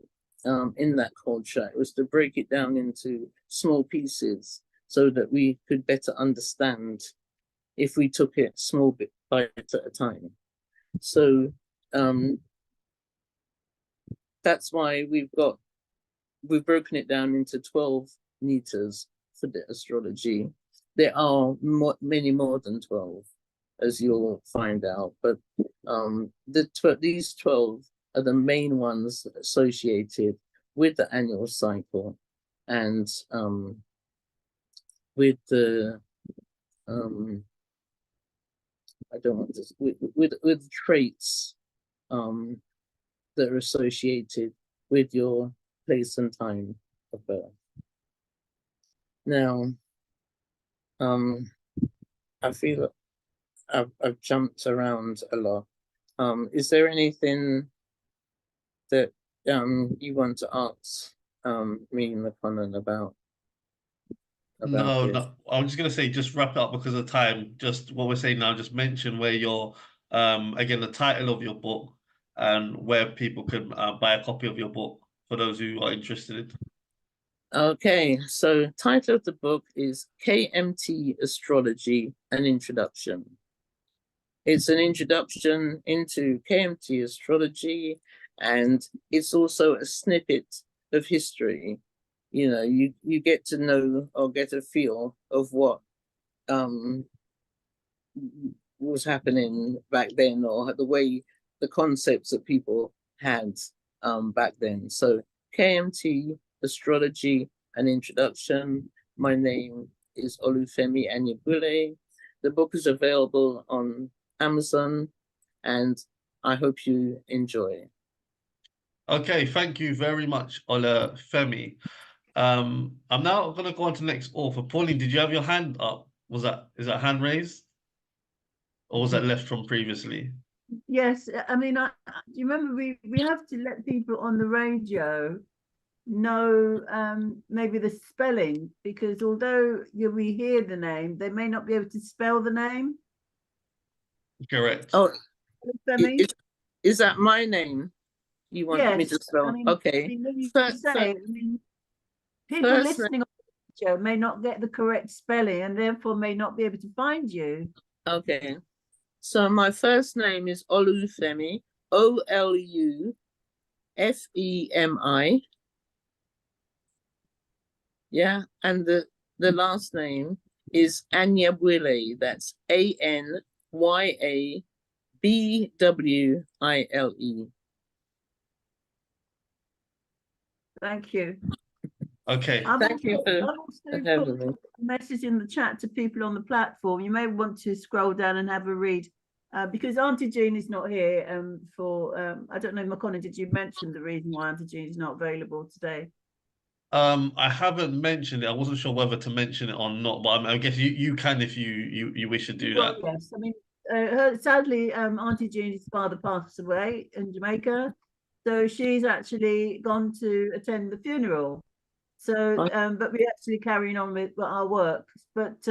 in that culture. It was to break it down into small pieces so that we could better understand if we took it small bit bites at a time. So that's why we've broken it down into 12 meters for the astrology. There are many more than 12, as you'll find out, but these 12 are the main ones associated with the annual cycle and with the I don't want to with traits that are associated with your place and time of birth. Now, I feel I've jumped around a lot. Is there anything that you want to ask me, McConan, about No, this? no. I'm just gonna say, just wrap it up because of time. Just what we're saying now. Just mention where your again, the title of your book and where people can buy a copy of your book for those who are interested. Okay, so title of the book is KMT Astrology: An Introduction. It's an introduction into KMT astrology, and it's also a snippet of history. You know, you get to know or get a feel of what was happening back then, or the way the concepts that people had back then. So KMT Astrology, an Introduction. My name is Olufemi Anyabule. The book is available on Amazon, and I hope you enjoy. Okay, thank you very much, Olufemi. I'm now gonna go on to the next author. Pauline, did you have your hand up? Is that hand raised? Or was that left from previously? Yes, I mean, do you remember we have to let people on the radio know maybe the spelling, because although we hear the name, they may not be able to spell the name. Correct. Oh, is that my name? You want me to spell? I mean, okay. I mean, when you say it, I mean, people listening on the show may not get the correct spelling and therefore may not be able to find you. Okay. So my first name is Olufemi, Olufemi. Yeah, and the last name is Anyabwile. That's Anyabbwile. Thank you. Okay. Thank you for having me. Put a message in the chat to people on the platform. You may want to scroll down and have a read, because Auntie Jean is not here. I don't know, McConan, did you mention the reason why Auntie Jean is not available today? I haven't mentioned it. I wasn't sure whether to mention it or not, but I guess you can if you wish to do that. Yes, I mean, sadly, Auntie Jean's father passed away in Jamaica, so she's actually gone to attend the funeral. So, but we're actually carrying on with our work. But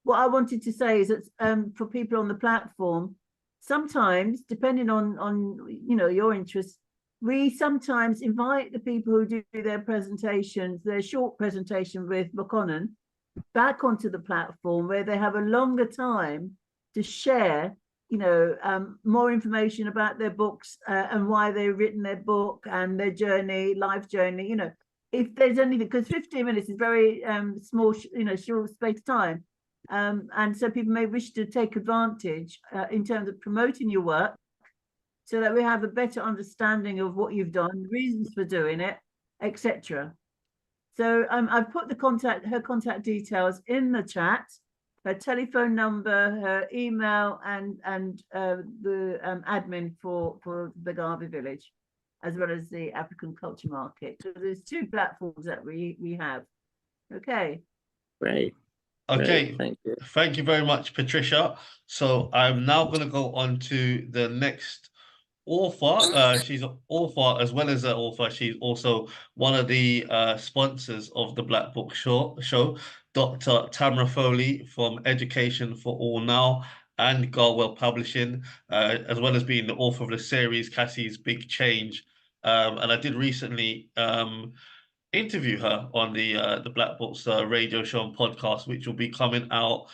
what I wanted to say is that for people on the platform, sometimes, depending on your interests, we sometimes invite the people who do their presentations, their short presentation with McConan, back onto the platform where they have a longer time to share more information about their books and why they've written their book and their journey, life journey. If there's anything, because 15 minutes is very small, short space of time. And so people may wish to take advantage in terms of promoting your work so that we have a better understanding of what you've done, reasons for doing it, etc. So I've put her contact details in the chat, her telephone number, her email, and the admin for the Garvey Village, as well as the African Culture Market. So there's 2 platforms that we have. Okay. Great. Okay, Thank you. Thank you very much, Patricia. So I'm now going to go on to the next author. She's an author as well as an author. She's also one of the sponsors of the Black Book Show, Dr. Tamara Foley from Education for All Now and Garwell Publishing, as well as being the author of the series Cassie's Big Change. And I did recently interview her on the Black Books radio show and podcast, which will be coming out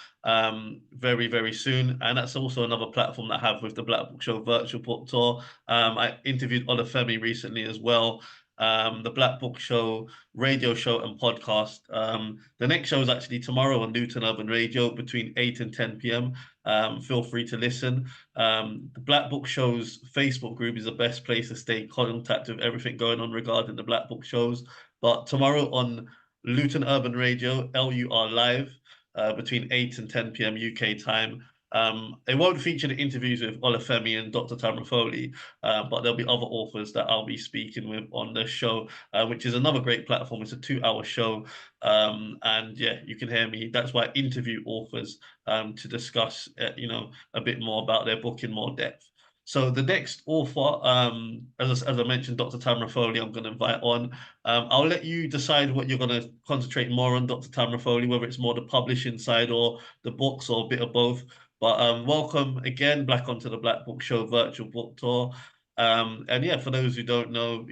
very, very soon. And that's also another platform that I have with the Black Book Show virtual book tour. I interviewed Olafemi recently as well. The Black Book Show radio show and podcast. The next show is actually tomorrow on Newton Urban Radio between 8 and 10 p.m. Feel free to listen. The Black Book Show's Facebook group is the best place to stay in contact with everything going on regarding the Black Book Shows. But tomorrow on Luton Urban Radio, LUR Live, between 8 and 10 p.m. UK time. It won't feature the interviews with Olafemi and Dr. Tamara Foley, but there'll be other authors that I'll be speaking with on the show, which is another great platform. It's a 2-hour show. And yeah, you can hear me. That's why I interview authors to discuss, a bit more about their book in more depth. So the next author, as I mentioned, Dr. Tamara Foley, I'm going to invite on. I'll let you decide what you're going to concentrate more on, Dr. Tamara Foley, whether it's more the publishing side or the books or a bit of both. But welcome again back onto the Black Book Show virtual book tour. And yeah, for those who don't know,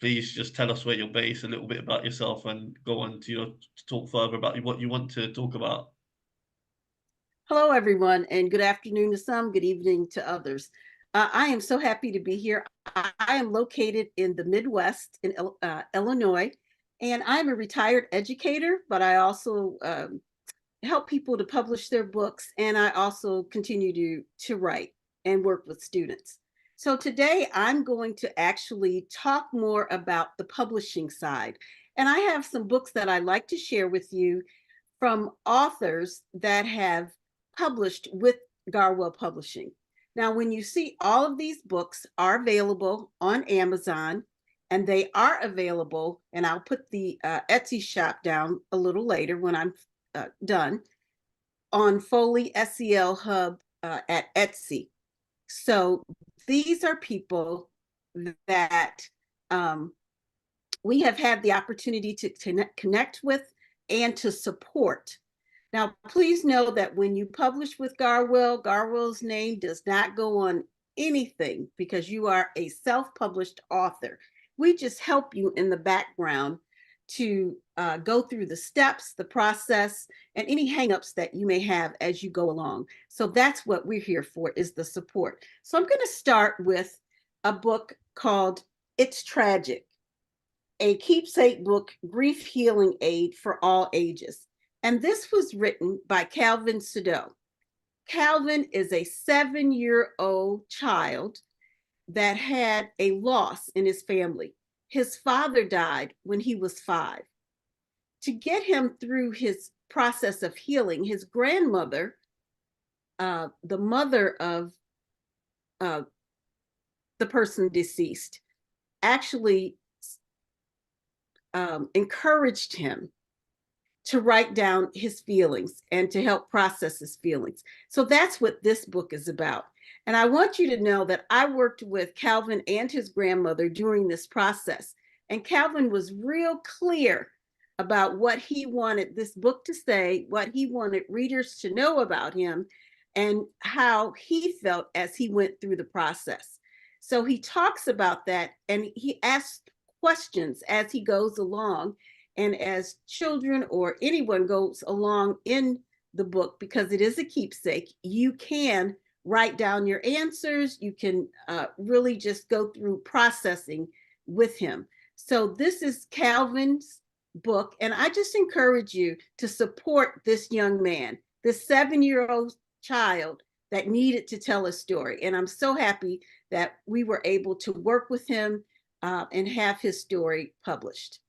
please just tell us where you're based, a little bit about yourself, and go on to to talk further about what you want to talk about. Hello, everyone, and good afternoon to some, good evening to others. I am so happy to be here. I am located in the Midwest in Illinois, and I'm a retired educator, but I also help people to publish their books, and I also continue to write and work with students. So today I'm going to actually talk more about the publishing side. And I have some books that I'd like to share with you from authors that have published with Garwell Publishing. Now, when you see all of these books are available on Amazon, and they are available, and I'll put the Etsy shop down a little later when I'm done, on Foley SEL Hub at Etsy. So these are people that we have had the opportunity to connect with and to support. Now, please know that when you publish with Garwell, Garwell's name does not go on anything because you are a self-published author. We just help you in the background to go through the steps, the process, and any hangups that you may have as you go along. So that's what we're here for, is the support. So I'm going to start with a book called It's Tragic, a keepsake book, grief healing aid for all ages. And this was written by Calvin Sudeau. Calvin is a 7-year-old child that had a loss in his family. His father died when he was 5. To get him through his process of healing, his grandmother, the mother of the person deceased, actually encouraged him to write down his feelings and to help process his feelings. So that's what this book is about. And I want you to know that I worked with Calvin and his grandmother during this process. And Calvin was real clear about what he wanted this book to say, what he wanted readers to know about him, and how he felt as he went through the process. So he talks about that, and he asks questions as he goes along. And as children or anyone goes along in the book, because it is a keepsake, you can write down your answers. You can really just go through processing with him. So this is Calvin's book, and I just encourage you to support this young man, this 7-year-old child that needed to tell a story. And I'm so happy that we were able to work with him and have his story published.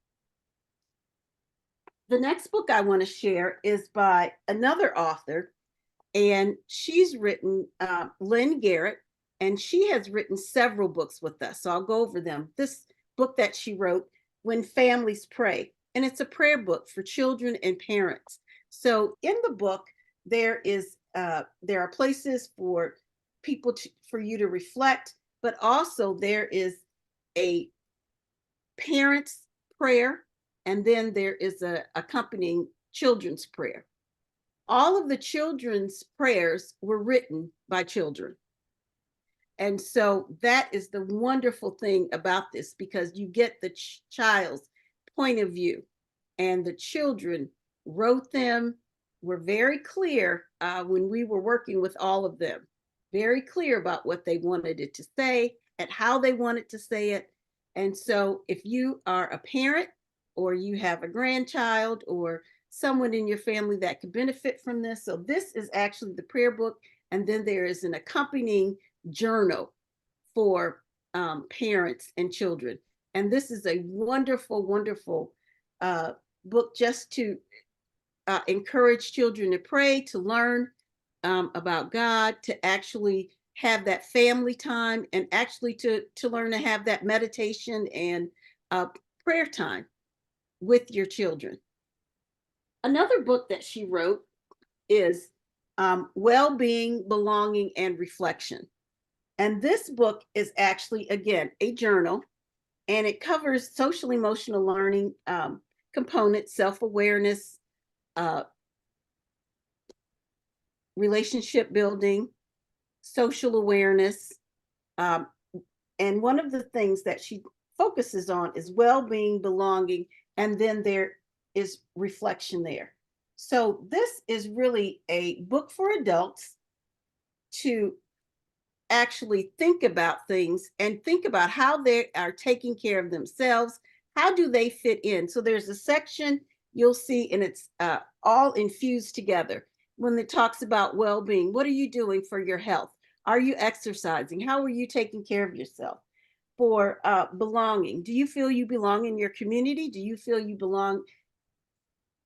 The next book I want to share is by another author, and she's written, Lynn Garrett, and she has written several books with us. So I'll go over them. This book that she wrote, When Families Pray, and it's a prayer book for children and parents. So in the book, there are places for people for you to reflect, but also there is a parent's prayer, and then there is a accompanying children's prayer. All of the children's prayers were written by children. And so that is the wonderful thing about this, because you get the child's point of view, and the children wrote them, were very clear when we were working with all of them, very clear about what they wanted it to say and how they wanted to say it. And so if you are a parent, or you have a grandchild, or someone in your family that could benefit from this, so this is actually the prayer book, and then there is an accompanying journal for parents and children. And this is a wonderful, wonderful book just to encourage children to pray, to learn about God, to actually have that family time, and actually to learn to have that meditation and prayer time with your children. Another book that she wrote is Well-Being, Belonging, and Reflection. And this book is actually, again, a journal, and it covers social emotional learning components, self-awareness, relationship building, social awareness. And one of the things that she focuses on is well-being, belonging, and then there is reflection there. So this is really a book for adults to actually think about things and think about how they are taking care of themselves. How do they fit in? So there's a section you'll see, and it's all infused together when it talks about well-being. What are you doing for your health? Are you exercising? How are you taking care of yourself? For belonging, do you feel you belong in your community? Do you feel you belong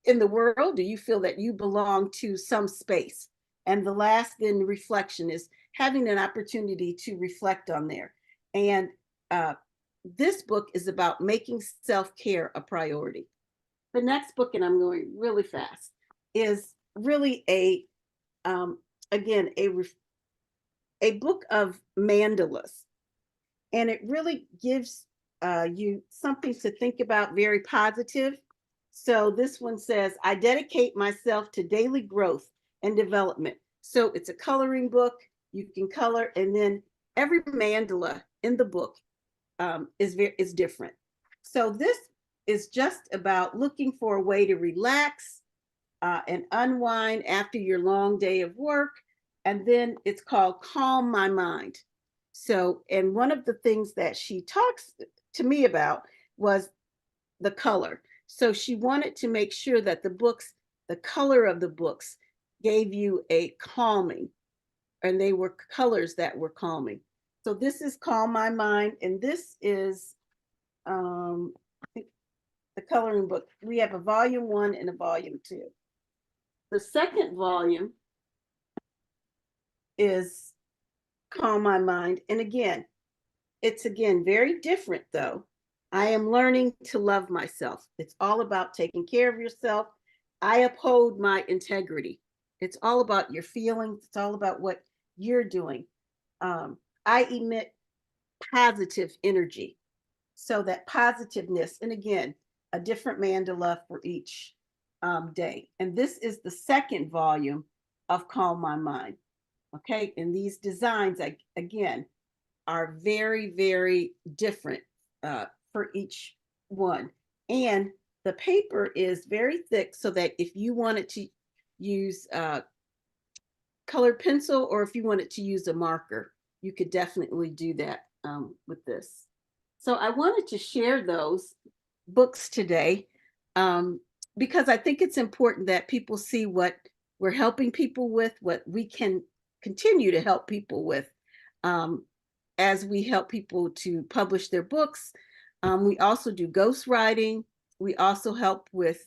in the world? Do you feel that you belong to some space? And the last, then, reflection, is having an opportunity to reflect on there. And this book is about making self-care a priority. The next book, and I'm going really fast, is really again, a book of mandalas. And it really gives you something to think about, very positive. So this one says, I dedicate myself to daily growth and development. So it's a coloring book. You can color, and then every mandala in the book is different. So this is just about looking for a way to relax and unwind after your long day of work. And then it's called Calm My Mind. So, and one of the things that she talks to me about was the color. So she wanted to make sure that the color of the books gave you a calming, and they were colors that were calming. So this is Calm My Mind, and this is the coloring book. We have a volume 1 and a volume 2. The second volume is Calm My Mind. And again, it's very different though. I am learning to love myself. It's all about taking care of yourself. I uphold my integrity. It's all about your feelings. It's all about what you're doing. I emit positive energy. So that positiveness, and again, a different mandala for each day. And this is the second volume of Calm My Mind. Okay, and these designs, again, are very, very different for each one. And the paper is very thick, so that if you wanted to use colored pencil, or if you wanted to use a marker, you could definitely do that with this. So I wanted to share those books today because I think it's important that people see what we're helping people with, what we can continue to help people with as we help people to publish their books. We also do ghostwriting. We also help with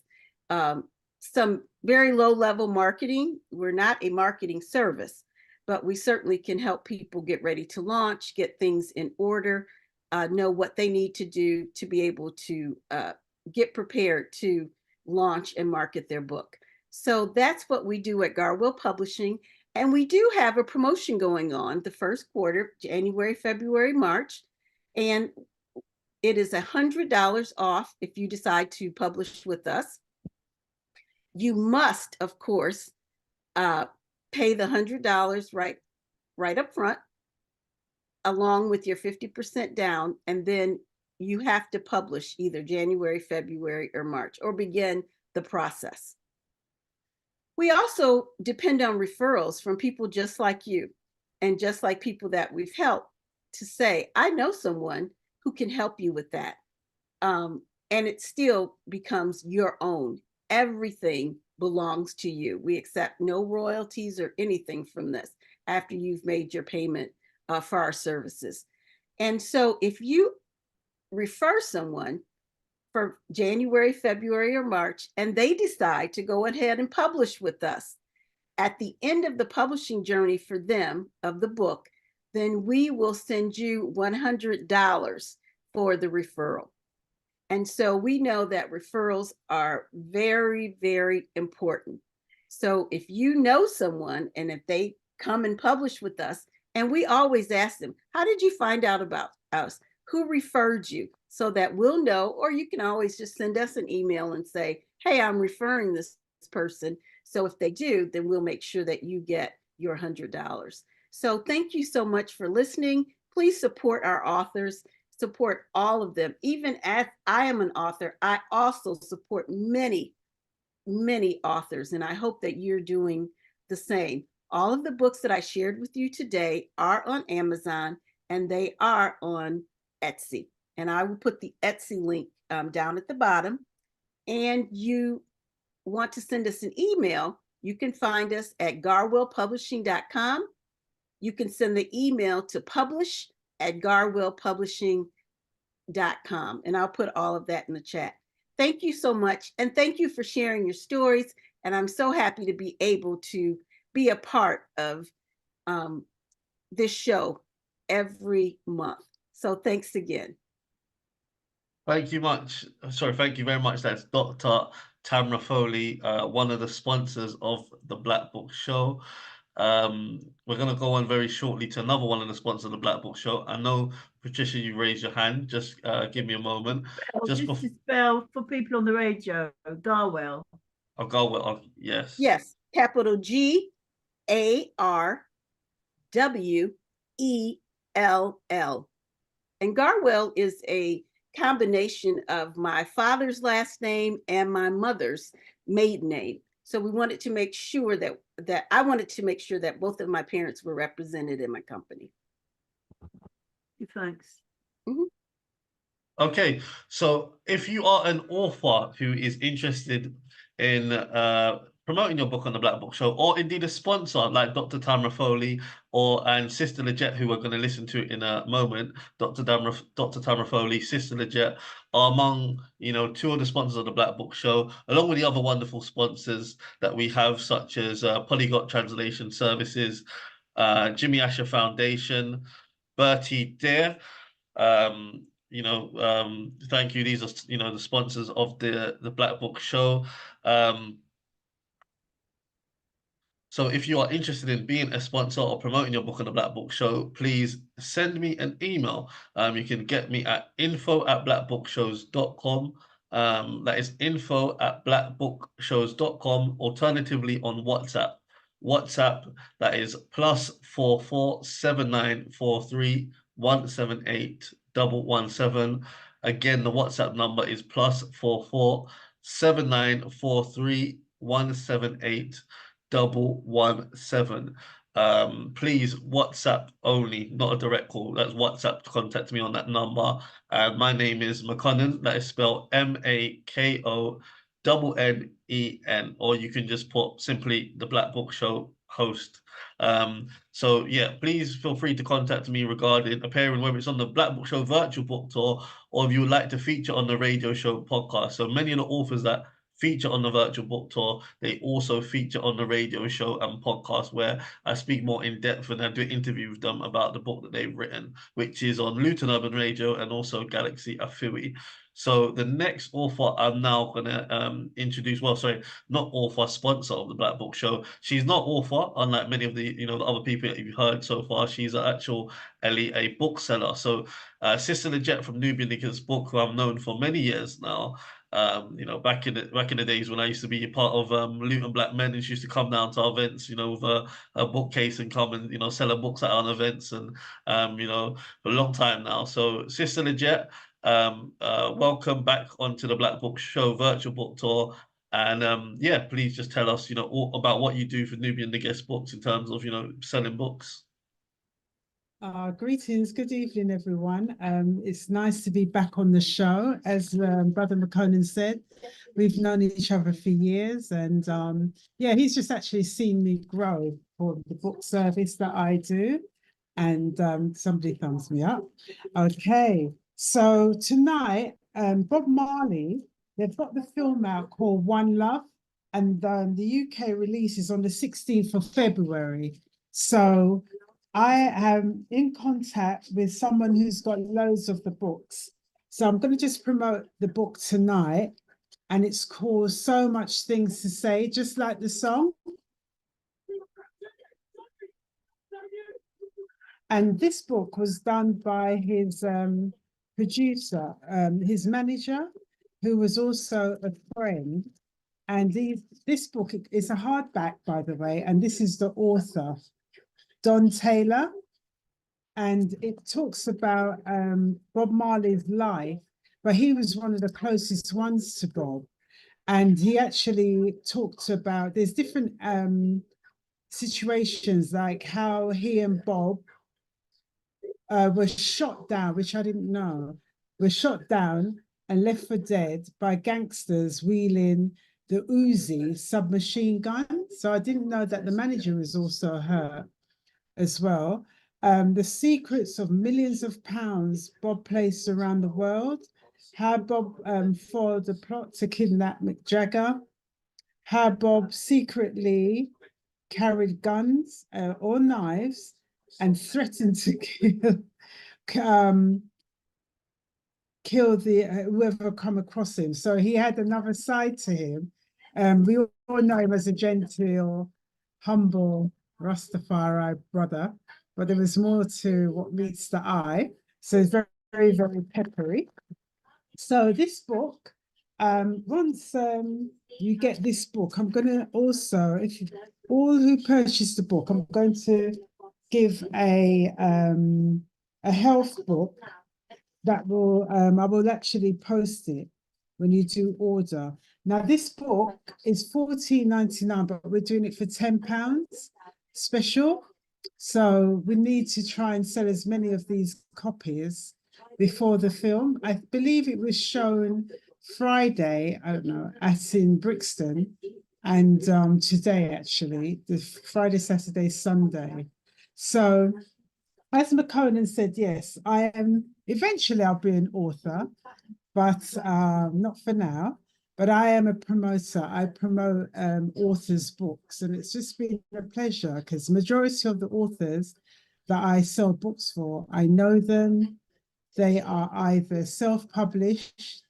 some very low-level marketing. We're not a marketing service, but we certainly can help people get ready to launch, get things in order, know what they need to do to be able to get prepared to launch and market their book. So that's what we do at Garwell Publishing. And we do have a promotion going on the first quarter, January, February, March. And it is $100 off if you decide to publish with us. You must, of course, pay the $100 right up front, along with your 50% down, and then you have to publish either January, February, or March, or begin the process. We also depend on referrals from people just like you, and just like people that we've helped, to say, I know someone who can help you with that. And it still becomes your own. Everything belongs to you. We accept no royalties or anything from this after you've made your payment for our services. And so if you refer someone for January, February, or March, and they decide to go ahead and publish with us, at the end of the publishing journey for them of the book, then we will send you $100 for the referral. And so we know that referrals are very, very important. So if you know someone, and if they come and publish with us, and we always ask them, how did you find out about us? Who referred you? So that we'll know, or you can always just send us an email and say, hey, I'm referring this person. So if they do, then we'll make sure that you get your $100. So thank you so much for listening. Please support our authors, support all of them. Even as I am an author, I also support many, many authors, and I hope that you're doing the same. All of the books that I shared with you today are on Amazon, and they are on Etsy. And I will put the Etsy link down at the bottom. And you want to send us an email, you can find us at garwellpublishing.com. You can send the email to publish@garwellpublishing.com, and I'll put all of that in the chat. Thank you so much, and thank you for sharing your stories. And I'm so happy to be able to be a part of this show every month. So thanks again. Thank you much. Sorry, thank you very much. That's Dr. Tamra Foley, one of the sponsors of the Black Book Show. We're going to go on very shortly to another one of the sponsors of the Black Book Show. I know, Patricia, you raised your hand. Just give me a moment. Just to spell for people on the radio, Garwell. Oh, Garwell, yes. Yes, capital GARWELL. And Garwell is a combination of my father's last name and my mother's maiden name. So we wanted to make sure that I wanted to make sure that both of my parents were represented in my company. Thanks. Mm-hmm. Okay, so if you are an author who is interested in promoting your book on the Black Book Show, or indeed a sponsor like Dr. Tamra Foley and Sister Leggett, who we're going to listen to in a moment, Dr. Tamra Foley, Sister Leggett, are among two of the sponsors of the Black Book Show, along with the other wonderful sponsors that we have, such as Polyglot Translation Services, Jimmy Asher Foundation, Bertie Dare. Thank you. These are the sponsors of the Black Book Show. So if you are interested in being a sponsor or promoting your book on the Black Book Show, please send me an email. You can get me at info@blackbookshows.com. That is info@blackbookshows.com. Alternatively, on WhatsApp. That is +44 7943 178 117. Again, the WhatsApp number is +44 7943 178 117. Please WhatsApp only, not a direct call. That's WhatsApp to contact me on that number. And my name is McConan. That is spelled MAKONNEN, or you can just put simply the Black Book Show host. So yeah, please feel free to contact me regarding appearing, whether it's on the Black Book Show virtual book tour or if you would like to feature on the radio show podcast. So many of the authors that feature on the virtual book tour, they also feature on the radio show and podcast where I speak more in depth and I do an interview with them about the book that they've written, which is on Luton Urban Radio and also Galaxy Afui. So the next author I'm now gonna introduce, well, sorry, not author, sponsor of the Black Book Show. She's not author, unlike many of the the other people that you've heard so far. She's an actual a bookseller. So Sister Leggett from Nubian Nicker's book, who I've known for many years now. Back in the days when I used to be a part of Luton Black Men, and she used to come down to our events, with a bookcase and come and sell her books at our events, and for a long time now. So Sister Leggett, welcome back onto the Black Book Show virtual book tour. And yeah, please just tell us, all about what you do for Nubian Nicker's books in terms of, selling books. Greetings, good evening, everyone. It's nice to be back on the show. As Brother McConan said, we've known each other for years, and yeah, he's just actually seen me grow for the book service that I do, and somebody thumbs me up. Okay, so tonight, Bob Marley, they've got the film out called One Love, and the UK release is on the 16th of February. So I am in contact with someone who's got loads of the books. So I'm going to just promote the book tonight, and it's called So Much Things to Say, just like the song. And this book was done by his producer, his manager, who was also a friend. And this book is a hardback, by the way, and this is the author, Don Taylor, and it talks about Bob Marley's life, but he was one of the closest ones to Bob. And he actually talked about, there's different situations, like how he and Bob were shot down, which I didn't know, were shot down and left for dead by gangsters wheeling the Uzi submachine gun. So I didn't know that the manager was also hurt as well. The secrets of millions of pounds Bob placed around the world, how Bob foiled the plot to kidnap Mick Jagger, how Bob secretly carried guns or knives and threatened to kill whoever come across him. So he had another side to him. We all know him as a gentle, humble Rastafari brother, but there was more to what meets the eye. So it's very, very, very peppery. So this book, once you get this book, I'm going to also, if you, all who purchase the book, I'm going to give a health book that will, I will actually post it when you do order. Now this book is $14.99, but we're doing it for £10 special. So we need to try and sell as many of these copies before the film. I believe it was shown Friday, I don't know, in Brixton, and today actually, the Friday, Saturday, Sunday. So as McConan said, yes, I am, eventually I'll be an author, but not for now. But I am a promoter. I promote authors' books, and it's just been a pleasure because the majority of the authors that I sell books for, I know them. They are either self-published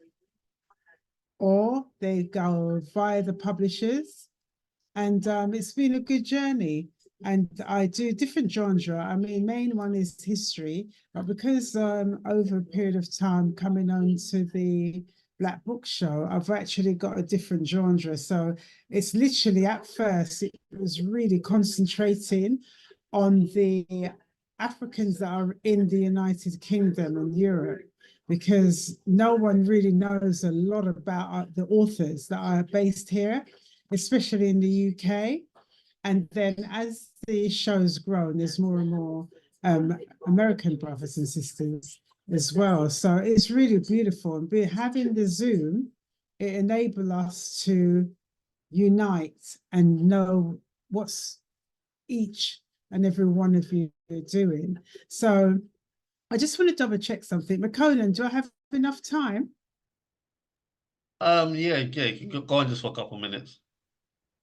or they go via the publishers. And it's been a good journey. And I do different genre. I mean, main one is history, but because over a period of time coming on to the Black Book Show, I've actually got a different genre. So it's literally, at first, it was really concentrating on the Africans that are in the United Kingdom and Europe, because no one really knows a lot about the authors that are based here, especially in the UK. And then as the show's grown, there's more and more American brothers and sisters as well. So it's really beautiful. And having the Zoom, it enables us to unite and know what's each and every one of you are doing. So I just want to double check something. McConan, do I have enough time? Yeah, you can go on just for a couple minutes.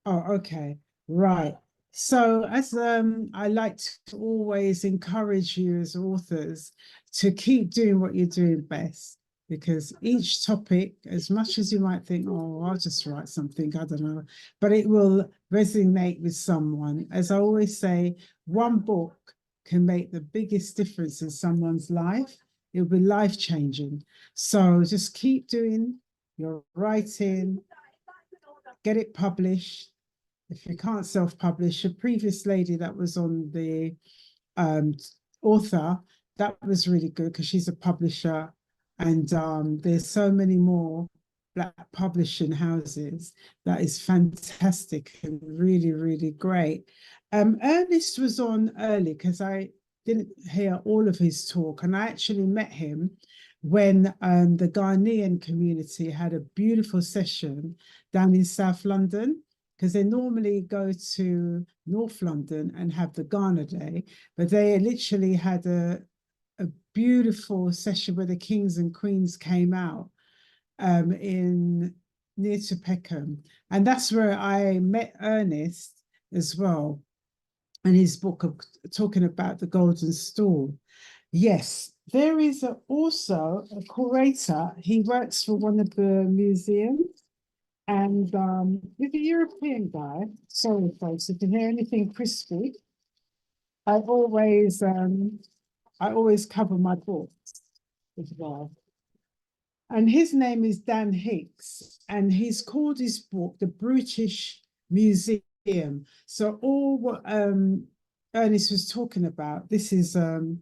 Oh, okay. Right. So as I like to always encourage you as authors to keep doing what you're doing best, because each topic, as much as you might think, oh, I'll just write something, I don't know, but it will resonate with someone. As I always say, one book can make the biggest difference in someone's life. It'll be life-changing. So just keep doing your writing, get it published. If you can't self-publish, a previous lady that was on the author, that was really good because she's a publisher, and there's so many more Black publishing houses. That is fantastic and really, really great. Ernest was on early because I didn't hear all of his talk, and I actually met him when the Ghanaian community had a beautiful session down in South London, because they normally go to North London and have the Ghana Day, but they literally had a beautiful session where the kings and queens came out in near to Peckham. And that's where I met Ernest as well, and his book of talking about the golden stool. Yes, there is also a curator. He works for one of the museums. And with a European guy, sorry folks, if you hear anything crispy, I always cover my books as well. And his name is Dan Hicks, and he's called his book The British Museum. So all what Ernest was talking about, this is an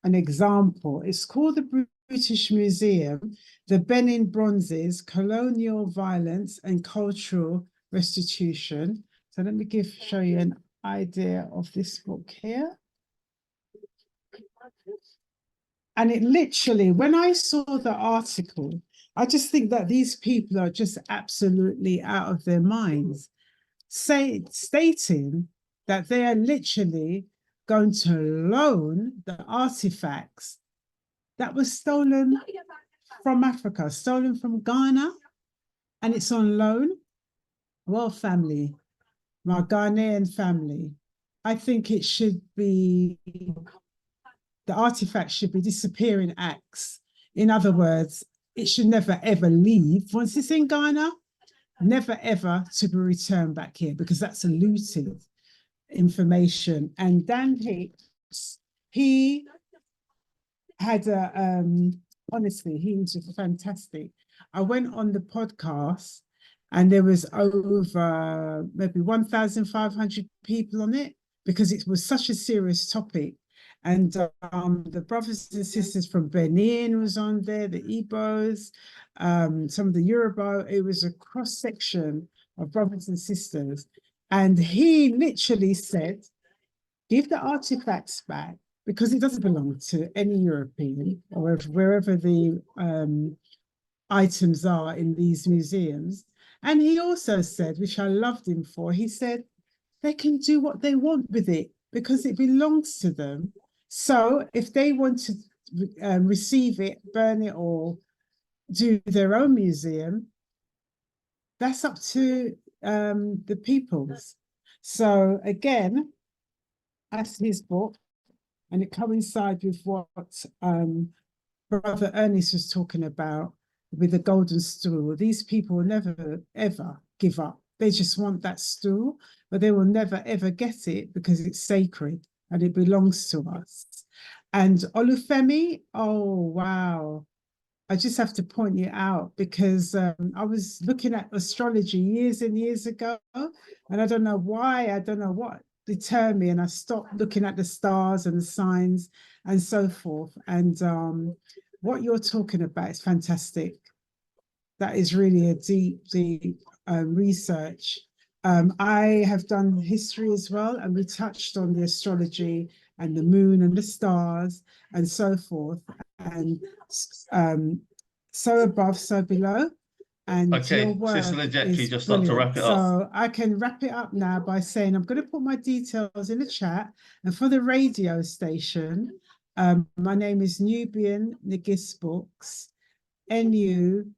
example. It's called the British Museum, the Benin Bronzes, Colonial Violence and Cultural Restitution. So let me show you an idea of this book here. And it literally, when I saw the article, I just think that these people are just absolutely out of their minds, stating that they are literally going to loan the artifacts that was stolen from Africa, stolen from Ghana, and it's on loan. Well, family, my Ghanaian family, I think it should be, the artifacts should be disappearing acts. In other words, it should never ever leave. Once it's in Ghana, never ever to be returned back here, because that's a looted information. And Dan Hicks, he had a, honestly, he was just fantastic. I went on the podcast and there was over maybe 1,500 people on it, because it was such a serious topic. And the brothers and sisters from Benin was on there, the Igbos, some of the Yoruba. It was a cross section of brothers and sisters. And he literally said, give the artifacts back, because it doesn't belong to any European, or wherever the items are in these museums. And he also said, which I loved him for, he said, they can do what they want with it because it belongs to them. So if they want to receive it, burn it, or do their own museum, that's up to the peoples. So again, that's his book, and it coincides with what Brother Ernest was talking about with the golden stool. These people will never, ever give up. They just want that stool, but they will never, ever get it because it's sacred and it belongs to us. And Olufemi, oh, wow. I just have to point you out, because I was looking at astrology years and years ago, and I don't know why, I don't know what determined me, and I stopped looking at the stars and the signs and so forth. And what you're talking about is fantastic. That is really a deep, deep research I have done history as well, and we touched on the astrology and the moon and the stars and so forth. And so above, so below. And your Okay, Sister work Legette, is please just start to brilliant. wrap it up. So I can wrap it up now by saying I'm going to put my details in the chat. And for the radio station, my name is Nubian Nigis Books, NUBIANNIGIST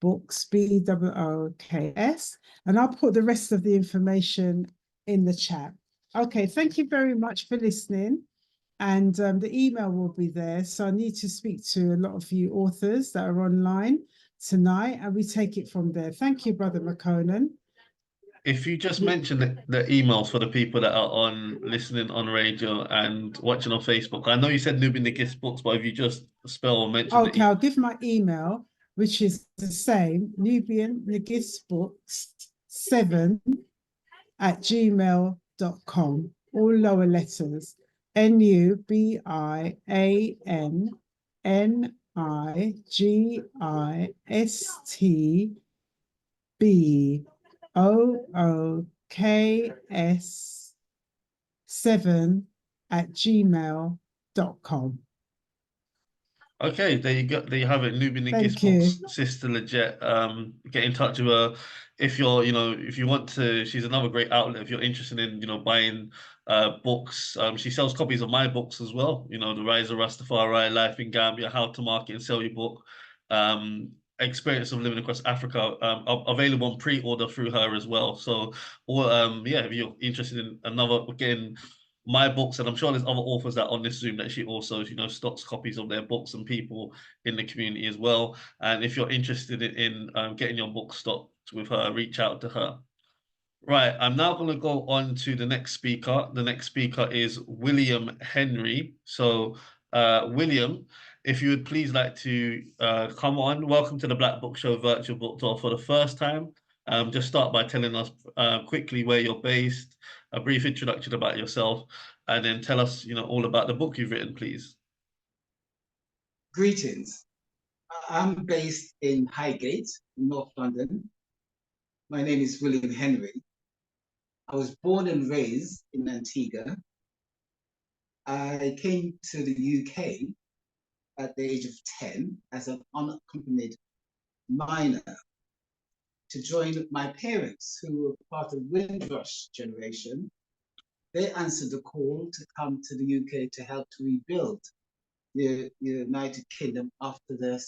Books, BOOKS. And I'll put the rest of the information in the chat. Okay, thank you very much for listening. And the email will be there. So I need to speak to a lot of you authors that are online tonight, and we take it from there. Thank you, Brother McConan. If you just mention the emails for the people that are on listening on radio and watching on Facebook. I know you said Nubian the Gift Books, but if you just spell or mention Okay, I'll give my email, which is the same, Nubian Nigis Books 7@gmail.com, all lower letters. NUBIANNIGISTBOOKS 7@gmail.com. Okay, there you go. There you have it. Nubian the Gift Thank Books, you. Sister Legette. Get in touch with her if you're, if you want to. She's another great outlet if you're interested in, buying books. She sells copies of my books as well. The Rise of Rastafari, Life in Gambia, How to Market and Sell Your Book, Experience of Living Across Africa, available on pre-order through her as well. So, or yeah, if you're interested in getting my books, and I'm sure there's other authors that on this Zoom that she also, stocks copies of their books and people in the community as well. And if you're interested in getting your book stocked with her, reach out to her. Right, I'm now going to go on to the next speaker. The next speaker is William Henry. So, William, if you would please like to come on. Welcome to the Black Book Show virtual book tour for the first time. Just start by telling us quickly where you're based, a brief introduction about yourself, and then tell us, all about the book you've written, please. Greetings. I'm based in Highgate, North London. My name is William Henry. I was born and raised in Antigua. I came to the UK at the age of 10 as an unaccompanied minor to join my parents, who were part of Windrush generation. They answered the call to come to the UK to help to rebuild the United Kingdom after the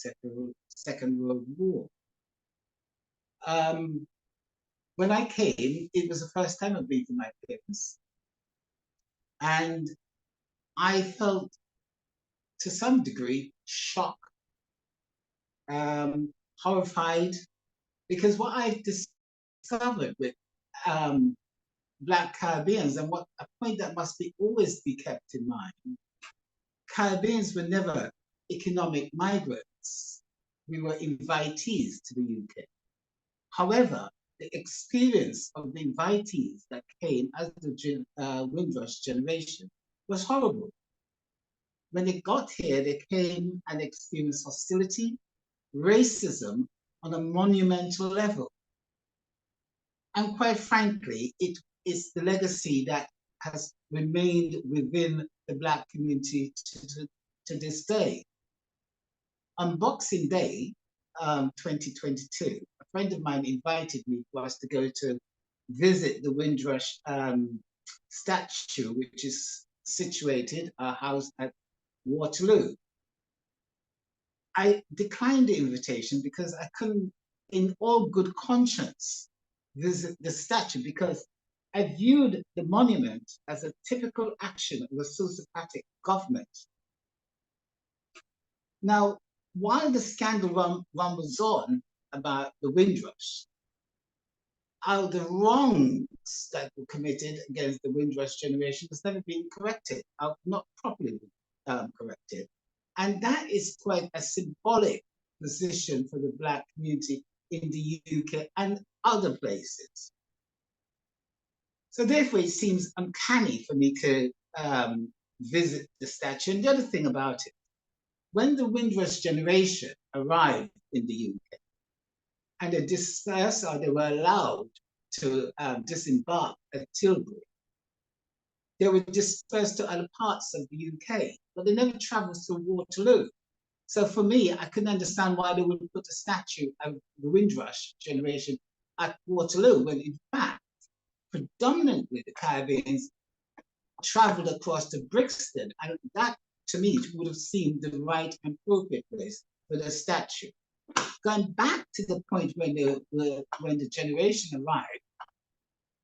Second World War. When I came, it was the first time I'd been to my parents. And I felt, to some degree, shocked, horrified, because what I've discovered with Black Caribbeans, and what a point that must always be kept in mind, Caribbeans were never economic migrants. We were invitees to the UK. However, the experience of the invitees that came as the Windrush generation was horrible. When they got here, they came and experienced hostility, racism on a monumental level. And quite frankly, it is the legacy that has remained within the Black community to this day. On Boxing Day, 2022, a friend of mine invited me for us to go to visit the Windrush statue, which is situated, housed at Waterloo. I declined the invitation because I couldn't, in all good conscience, visit the statue, because I viewed the monument as a typical action of a sociopathic government. Now, while the scandal rumbles on about the Windrush, how the wrongs that were committed against the Windrush generation has never been corrected, not properly corrected. And that is quite a symbolic position for the Black community in the UK and other places. So therefore, it seems uncanny for me to visit the statue. And the other thing about it, when the Windrush generation arrived in the UK. And they dispersed, or they were allowed to disembark at Tilbury. They were dispersed to other parts of the UK, but they never traveled through Waterloo. So for me, I couldn't understand why they would put a statue of the Windrush generation at Waterloo, when in fact, predominantly the Caribbeans traveled across to Brixton, and that, to me, would have seemed the right and appropriate place for the statue. Going back to the point when the generation arrived,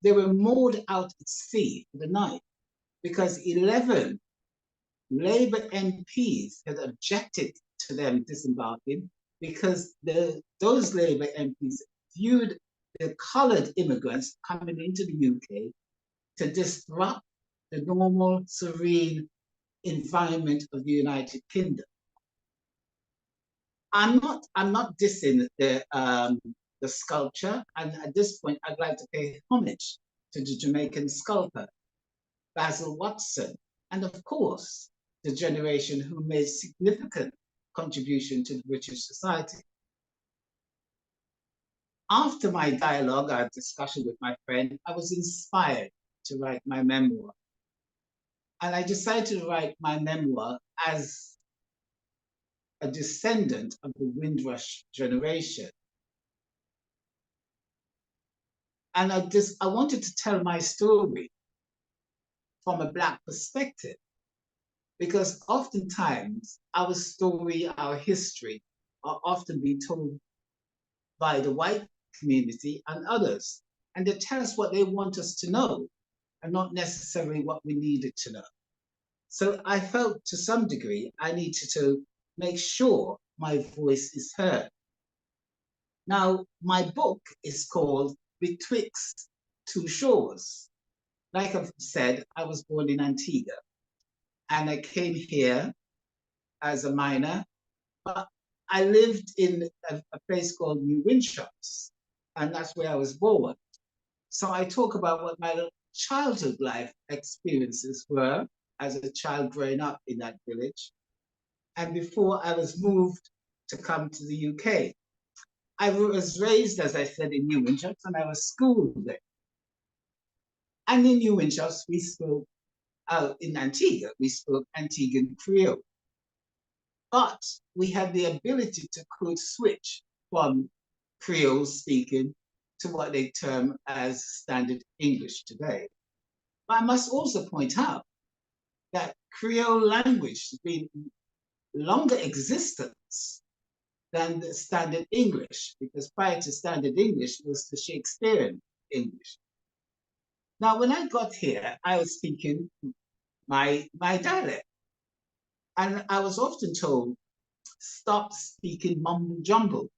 they were moored out at sea for the night because 11 Labour MPs had objected to them disembarking because those Labour MPs viewed the coloured immigrants coming into the UK to disrupt the normal, serene environment of the United Kingdom. I'm not dissing the sculpture, and at this point, I'd like to pay homage to the Jamaican sculptor, Basil Watson, and of course, the generation who made significant contribution to the British society. After my dialogue, our discussion with my friend, I was inspired to write my memoir. And I decided to write my memoir as a descendant of the Windrush generation. And I wanted to tell my story from a Black perspective, because oftentimes our story, our history are often being told by the white community and others. And they tell us what they want us to know and not necessarily what we needed to know. So I felt to some degree I needed to make sure my voice is heard. Now, my book is called Betwixt Two Shores. Like I've said, I was born in Antigua and I came here as a minor, but I lived in a place called New Winchester, and that's where I was born. So I talk about what my childhood life experiences were as a child growing up in that village, and before I was moved to come to the UK. I was raised, as I said, in New Winchester, and I was schooled there. And in New Winchester, we spoke, in Antigua, we spoke Antiguan Creole. But we had the ability to code switch from Creole speaking to what they term as standard English today. But I must also point out that Creole language has been longer existence than the standard English, because prior to standard English was the Shakespearean English. Now, when I got here, I was speaking my dialect. And I was often told, stop speaking mumble jumble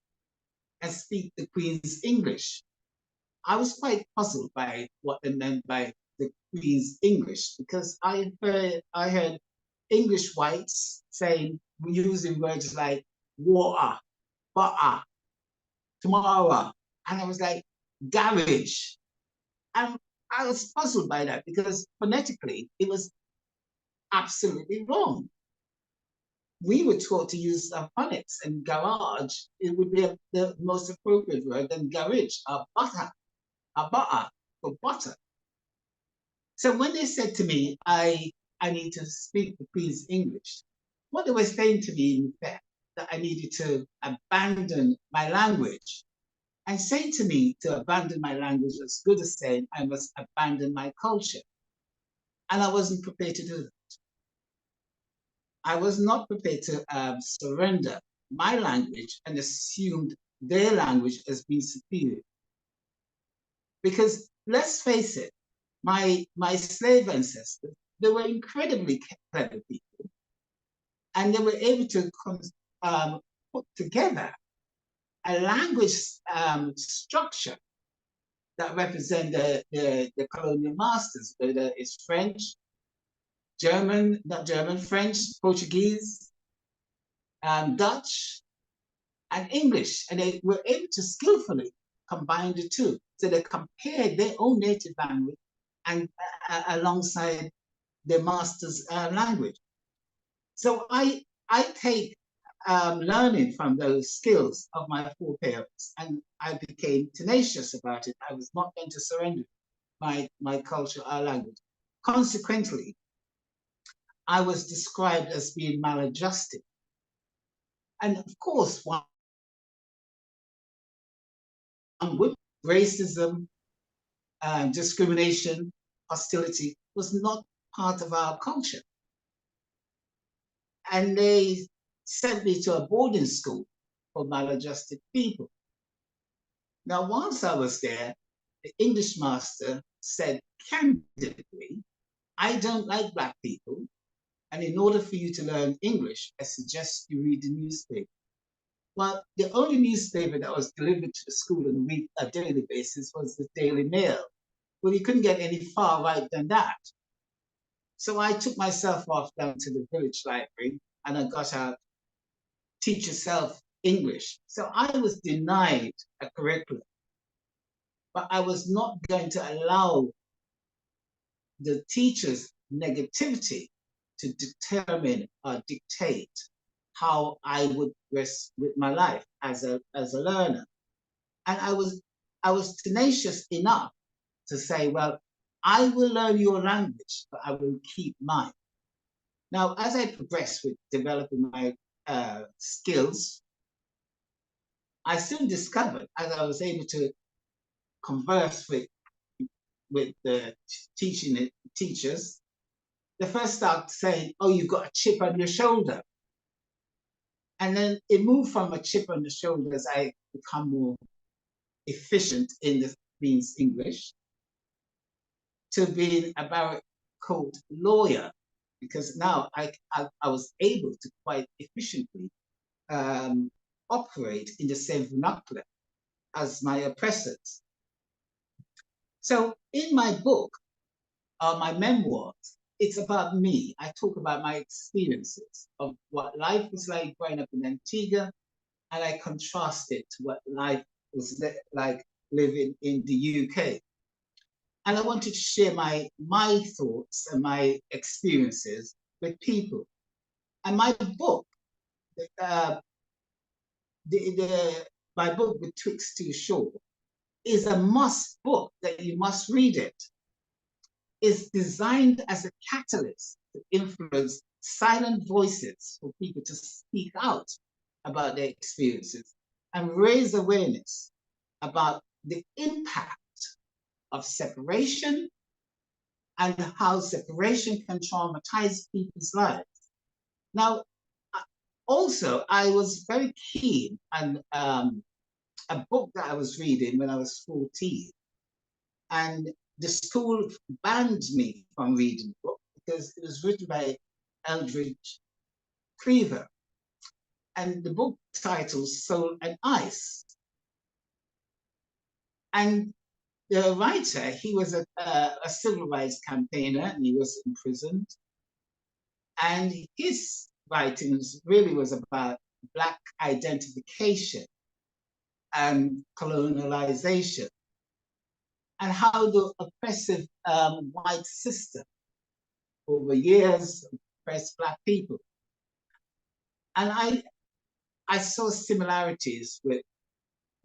and speak the Queen's English. I was quite puzzled by what they meant by the Queen's English, because I heard English whites saying, using words like water, butter, tomorrow, and I was like, garage. And I was puzzled by that because phonetically, it was absolutely wrong. We were taught to use phonics, and garage, it would be the most appropriate word than garage, butter for butter. So when they said to me, I need to speak the Queen's English, what they were saying to me, in fact, that I needed to abandon my language, and saying to me to abandon my language as good as saying I must abandon my culture. And I wasn't prepared to do that. I was not prepared to surrender my language and assumed their language as being superior. Because let's face it, my slave ancestors, they were incredibly clever people, and they were able to put together a language structure that represent the colonial masters, whether it's French, German, not German, French, Portuguese, Dutch, and English. And they were able to skillfully combine the two. So they compared their own native language and alongside their master's language. So I take learning from those skills of my foreparents, and I became tenacious about it. I was not going to surrender my culture or language. Consequently, I was described as being maladjusted. And of course, one with racism, discrimination, hostility was not part of our culture. And they sent me to a boarding school for maladjusted people. Now, once I was there, the English master said candidly, I don't like Black people. And in order for you to learn English, I suggest you read the newspaper. Well, the only newspaper that was delivered to the school on a daily basis was the Daily Mail. Well, you couldn't get any far right than that. So I took myself off down to the village library and I got out Teach Yourself English. So I was denied a curriculum, but I was not going to allow the teacher's negativity to determine or dictate how I would rest with my life as a learner. And I was tenacious enough to say, well, I will learn your language, but I will keep mine. Now, as I progressed with developing my skills, I soon discovered, as I was able to converse with the teachers, they first start saying, oh, you've got a chip on your shoulder. And then it moved from a chip on the shoulder as I become more efficient in the means English to being a Barrett Court lawyer, because now I was able to quite efficiently operate in the same vernacular as my oppressors. So in my book, my memoirs, it's about me. I talk about my experiences of what life was like growing up in Antigua, and I contrast it to what life was like living in the UK. And I wanted to share my thoughts and my experiences with people. And my book, my book, Betwixt Two Shore, is a must book that you must read it. It's designed as a catalyst to influence silent voices for people to speak out about their experiences and raise awareness about the impact of separation and how separation can traumatize people's lives. Now, also, I was very keen on a book that I was reading when I was 14. And the school banned me from reading the book because it was written by Eldridge Cleaver. And the book titled Soul and Ice. And the writer, he was a civil rights campaigner and he was imprisoned. And his writings really was about Black identification and colonialization and how the oppressive white system over years oppressed Black people. And I saw similarities with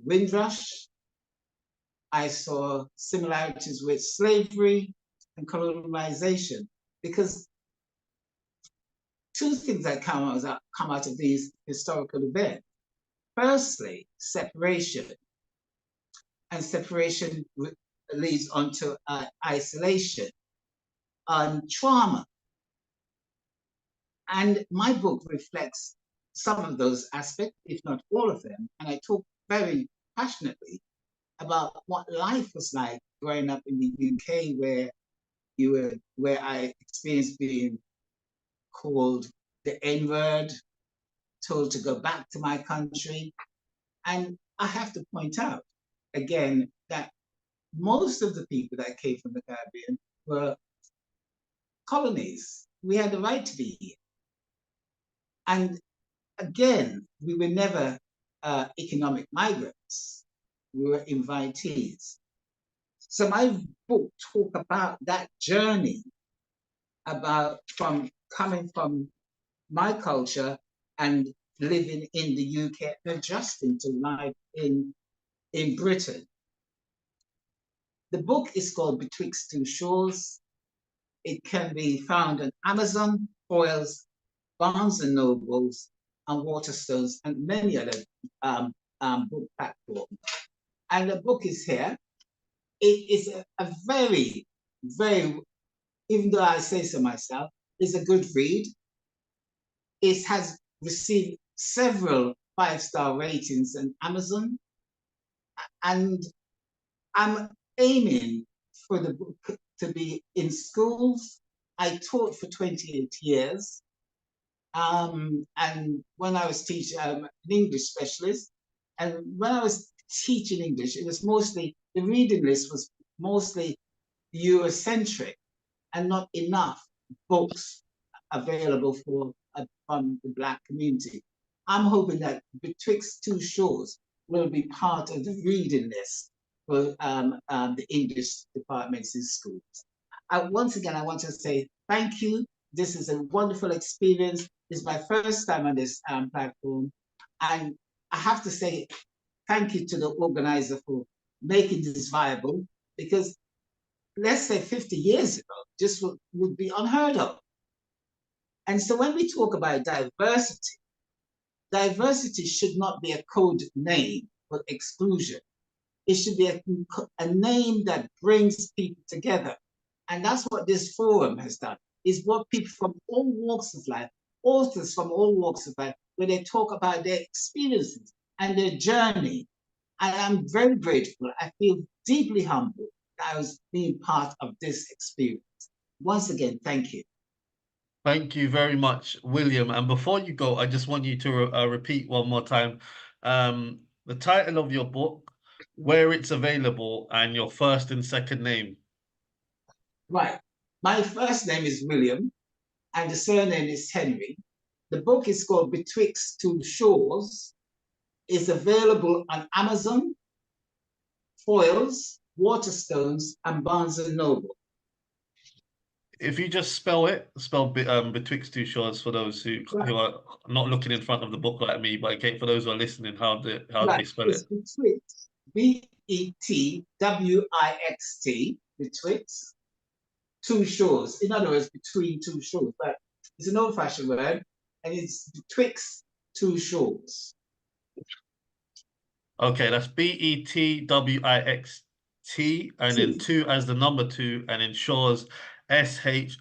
Windrush. I saw similarities with slavery and colonialization, because two things that come out of these historical events. Firstly, separation. And separation leads on to isolation and trauma. And my book reflects some of those aspects, if not all of them. And I talk very passionately about what life was like growing up in the UK, where I experienced being called the N-word, told to go back to my country. And I have to point out again that most of the people that came from the Caribbean were colonies. We had the right to be here. And again, we were never economic migrants. We were invitees. So my book talk about that journey, about from coming from my culture and living in the UK and adjusting to life in Britain. The book is called Betwixt Two Shores. It can be found on Amazon, Foyles, Barnes and Nobles, and Waterstones, and many other book platforms. And the book is here. It is a very, very, even though I say so myself, it's a good read. It has received several 5-star ratings on Amazon. And I'm aiming for the book to be in schools. I taught for 28 years. And when I was teaching, I'm an English specialist. And when I was teaching English, it was mostly, the reading list was mostly Eurocentric and not enough books available for from the Black community. I'm hoping that Betwixt Two Shores will be part of the reading list for the English departments in schools. Once again, I want to say thank you. This is a wonderful experience. It's my first time on this platform. And I have to say thank you to the organizer for making this viable, because let's say 50 years ago, this would be unheard of. And so when we talk about diversity, diversity should not be a code name for exclusion. It should be a name that brings people together. And that's what this forum has done, is brought people from all walks of life, authors from all walks of life, where they talk about their experiences and their journey. And I'm very grateful. I feel deeply humbled that I was being part of this experience. Once again, thank you. Thank you very much, William. And before you go, I just want you to repeat one more time the title of your book, where it's available, and your first and second name. Right. My first name is William, and the surname is Henry. The book is called Betwixt Two Shores. It's available on Amazon, Foyles, Waterstones, and Barnes and Noble. If you just spell Betwixt Two Shores for those who are not looking in front of the book like me, but okay, for those who are listening, how do they spell it? Betwixt, B-E-T-W-I-X-T, Betwixt Two Shores. In other words, between two shores. But it's an old-fashioned word, and it's Betwixt Two Shores. Okay, that's B-E-T-W-I-X-T, and then two as the number two, and then Shores, S-H-O-R-E-S,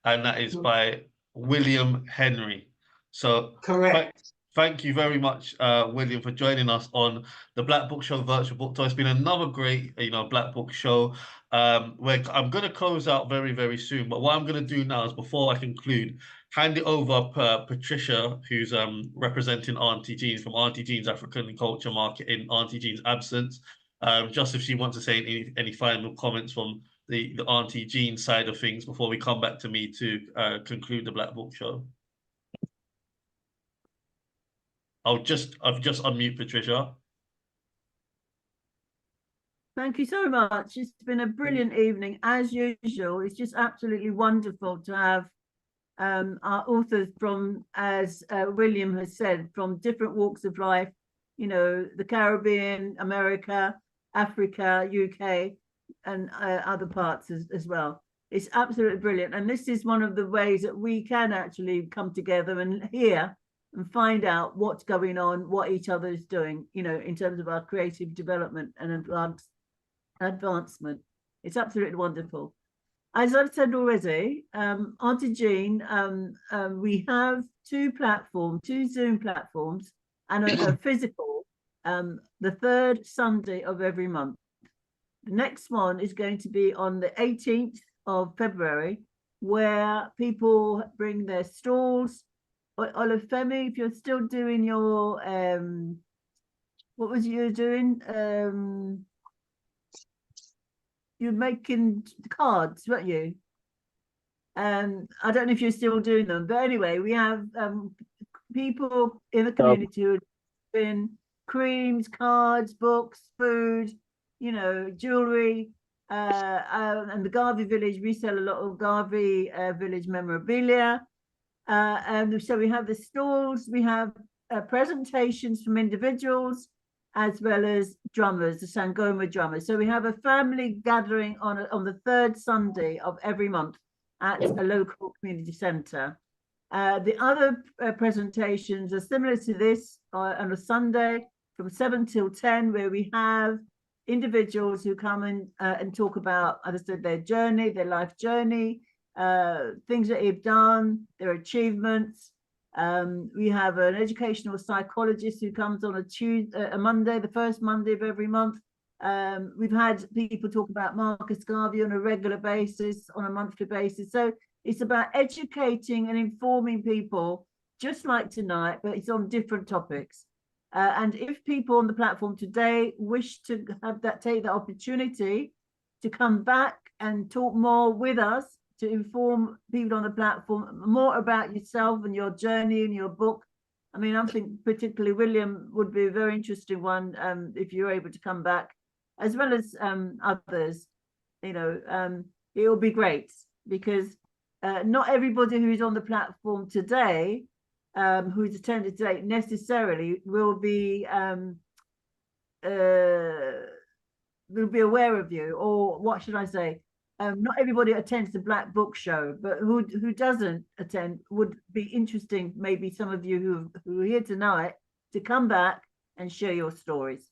and that is by William Henry. So correct. Thank you very much, William, for joining us on the Black Book Show virtual book tour. It's been another great, Black Book Show. Where I'm going to close out very, very soon. But what I'm going to do now is, before I conclude, hand it over Patricia, who's representing Auntie Jean from Auntie Jean's African Culture Market in Auntie Jean's absence. Just if she wants to say any final comments from the Auntie Jean side of things before we come back to me to conclude the Black Book Show. I've just unmute Patricia. Thank you so much. It's been a brilliant evening, as usual. It's just absolutely wonderful to have our authors from, as William has said, from different walks of life, the Caribbean, America, Africa, UK, and other parts as well. It's absolutely brilliant. And this is one of the ways that we can actually come together and hear and find out what's going on, what each other is doing, in terms of our creative development and advancement. It's absolutely wonderful. As I've said already, Auntie Jean, we have two Zoom platforms, and a physical, the third Sunday of every month. The next one is going to be on the 18th of February, where people bring their stalls. Olufemi, if you're still doing your, what was you doing? You're making cards, weren't you? I don't know if you're still doing them, but anyway, we have people in the community who have been creams, cards, books, food, jewelry, and the Garvey village. We sell a lot of Garvey village memorabilia. And so we have the stalls, we have presentations from individuals, as well as drummers, the Sangoma drummers. So we have a family gathering on the third Sunday of every month at a local community centre. The other presentations are similar to this on a Sunday from 7 till 10, where we have individuals who come in and talk about, as I said, their journey, their life journey, things that they've done, their achievements. We have an educational psychologist who comes on a Monday, the first Monday of every month. We've had people talk about Marcus Garvey on a regular basis, on a monthly basis. So it's about educating and informing people, just like tonight, but it's on different topics. And if people on the platform today wish to have that, take the opportunity to come back and talk more with us, to inform people on the platform more about yourself and your journey and your book. I mean, I think particularly William would be a very interesting one if you're able to come back, as well as others. You know, it will be great, because not everybody who's on the platform today, who's attended today, necessarily will be aware of you, or what should I say? Not everybody attends the Black Book Show, but who doesn't attend would be interesting. Maybe some of you who are here tonight to come back and share your stories.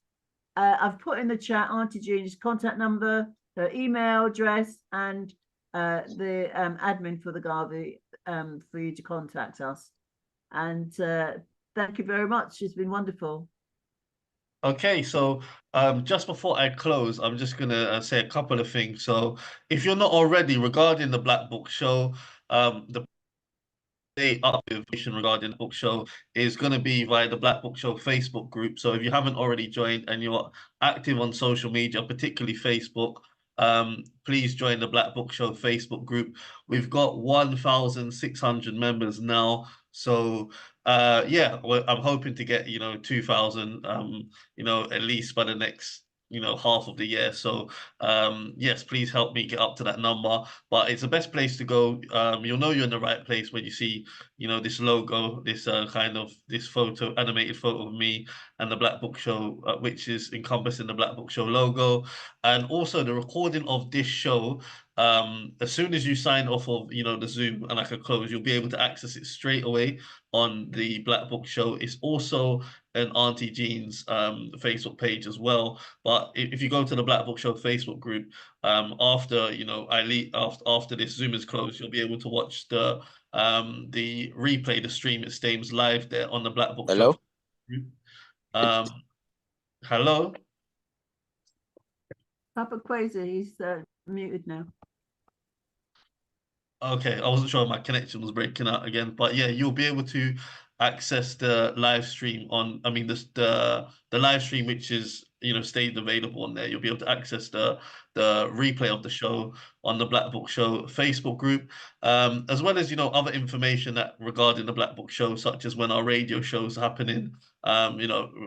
I've put in the chat Auntie Jean's contact number, her email address, and the admin for the Garvey for you to contact us. And thank you very much. It's been wonderful. Okay, so just before I close, I'm just going to say a couple of things. So if you're not already, regarding the Black Book Show, the information regarding the book show is going to be via the Black Book Show Facebook group. So if you haven't already joined and you're active on social media, particularly Facebook, please join the Black Book Show Facebook group. We've got 1,600 members now. So yeah, I'm hoping to get 2,000 at least by the next half of the year. So yes, please help me get up to that number. But it's the best place to go. You'll know you're in the right place when you see this logo, this this animated photo of me and the Black Book Show, which is encompassing the Black Book Show logo. And also the recording of this show, as soon as you sign off of the Zoom and I can close, you'll be able to access it straight away on the Black Book Show. It's also an Auntie Jean's Facebook page as well. But if you go to the Black Book Show Facebook group, after after this Zoom is closed, you'll be able to watch the replay, the stream. It stays live there on the Black Book Show group. Hello. Papa Quasar, he's muted now. Okay, I wasn't sure if my connection was breaking out again, but yeah, you'll be able to access the live stream on, the live stream, which is stayed available on there. You'll be able to access the replay of the show on the Black Book Show Facebook group, as well as other information that regarding the Black Book Show, such as when our radio shows are happening.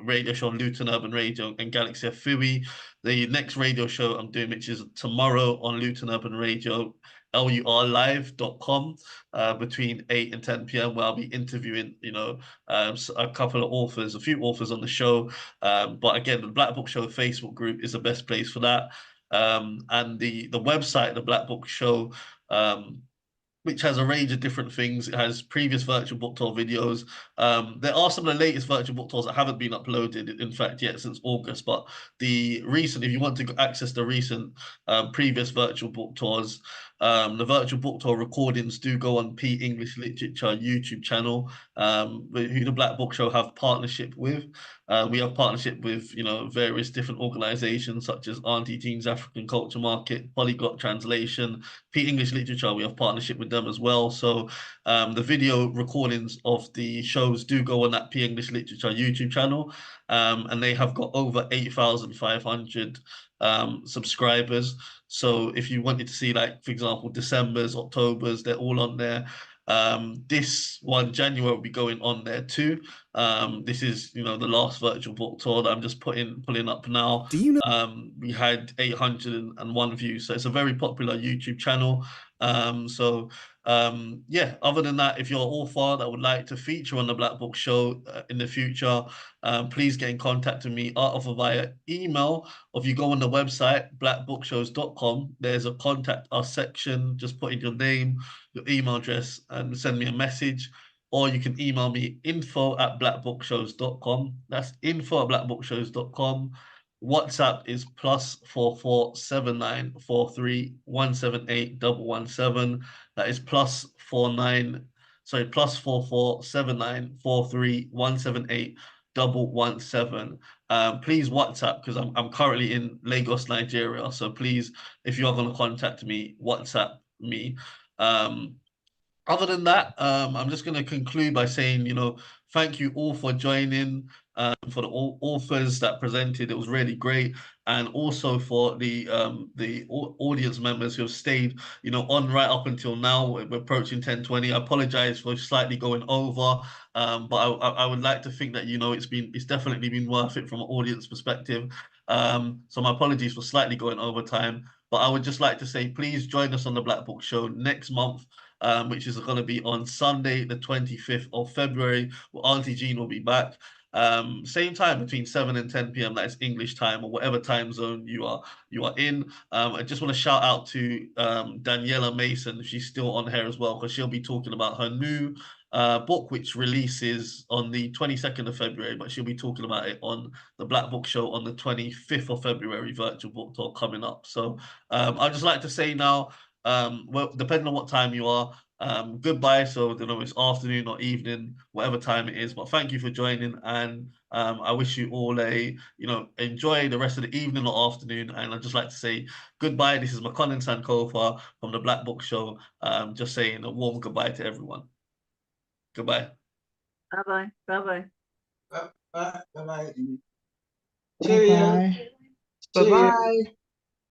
Radio show on Luton Urban Radio and Galaxy FUI. The next radio show I'm doing, which is tomorrow on Luton Urban Radio, LURlive.com, between 8 and 10 p.m, where I'll be interviewing a couple of authors, a few authors on the show. But again, the Black Book Show Facebook group is the best place for that. And the website, the Black Book Show, which has a range of different things. It has previous virtual book tour videos. There are some of the latest virtual book tours that haven't been uploaded, in fact, yet since August. But the recent, if you want to access the recent previous virtual book tours, the virtual book tour recordings do go on P English Literature YouTube channel, who the Black Book Show have partnership with. We have partnership with various different organizations such as Auntie Jean's African Culture Market, Polyglot Translation, P English Literature. We have partnership with them as well. So the video recordings of the shows do go on that P English Literature YouTube channel, and they have got over 8,500 subscribers. So if you wanted to see, like, for example, December's, October's, they're all on there. This one, January, will be going on there too. This is, the last virtual book tour that I'm just pulling up now. Do you know? We had 801 views, so it's a very popular YouTube channel. So Yeah, other than that, if you're an author that would like to feature on the Black Book Show in the future, please get in contact with me either via email, or if you go on the website, blackbookshows.com, there's a contact us section. Just put in your name, your email address, and send me a message. Or you can email me info@blackbookshows.com. That's info@blackbookshows.com. WhatsApp is +44 7943 178 117. That is +44 7943 178 117. Please WhatsApp, because I'm currently in Lagos, Nigeria. So please, if you are going to contact me, WhatsApp me. Other than that, I'm just going to conclude by saying, thank you all for joining, for the authors that presented. It was really great. And also for the audience members who have stayed, on right up until now. We're approaching 10:20. I apologize for slightly going over, but I would like to think that, it's definitely been worth it from an audience perspective. So my apologies for slightly going over time. But I would just like to say, please join us on the Black Book Show next month, which is going to be on Sunday, the 25th of February. Well, Auntie Jean will be back. Same time, between 7 and 10 p.m. That is English time, or whatever time zone you are in. I just want to shout out to Daniela Mason. She's still on here as well, because she'll be talking about her new book, which releases on the 22nd of February, but she'll be talking about it on the Black Book Show on the 25th of February, virtual book talk coming up. So I'd just like to say now, well, depending on what time you are, goodbye. So it's afternoon or evening, whatever time it is. But thank you for joining, and I wish you all enjoy the rest of the evening or afternoon. And I'd just like to say goodbye. This is McConan Sankofa from the Black Book Show. Just saying a warm goodbye to everyone. Goodbye. Bye-bye. Bye-bye. Bye-bye. Bye-bye. Bye-bye.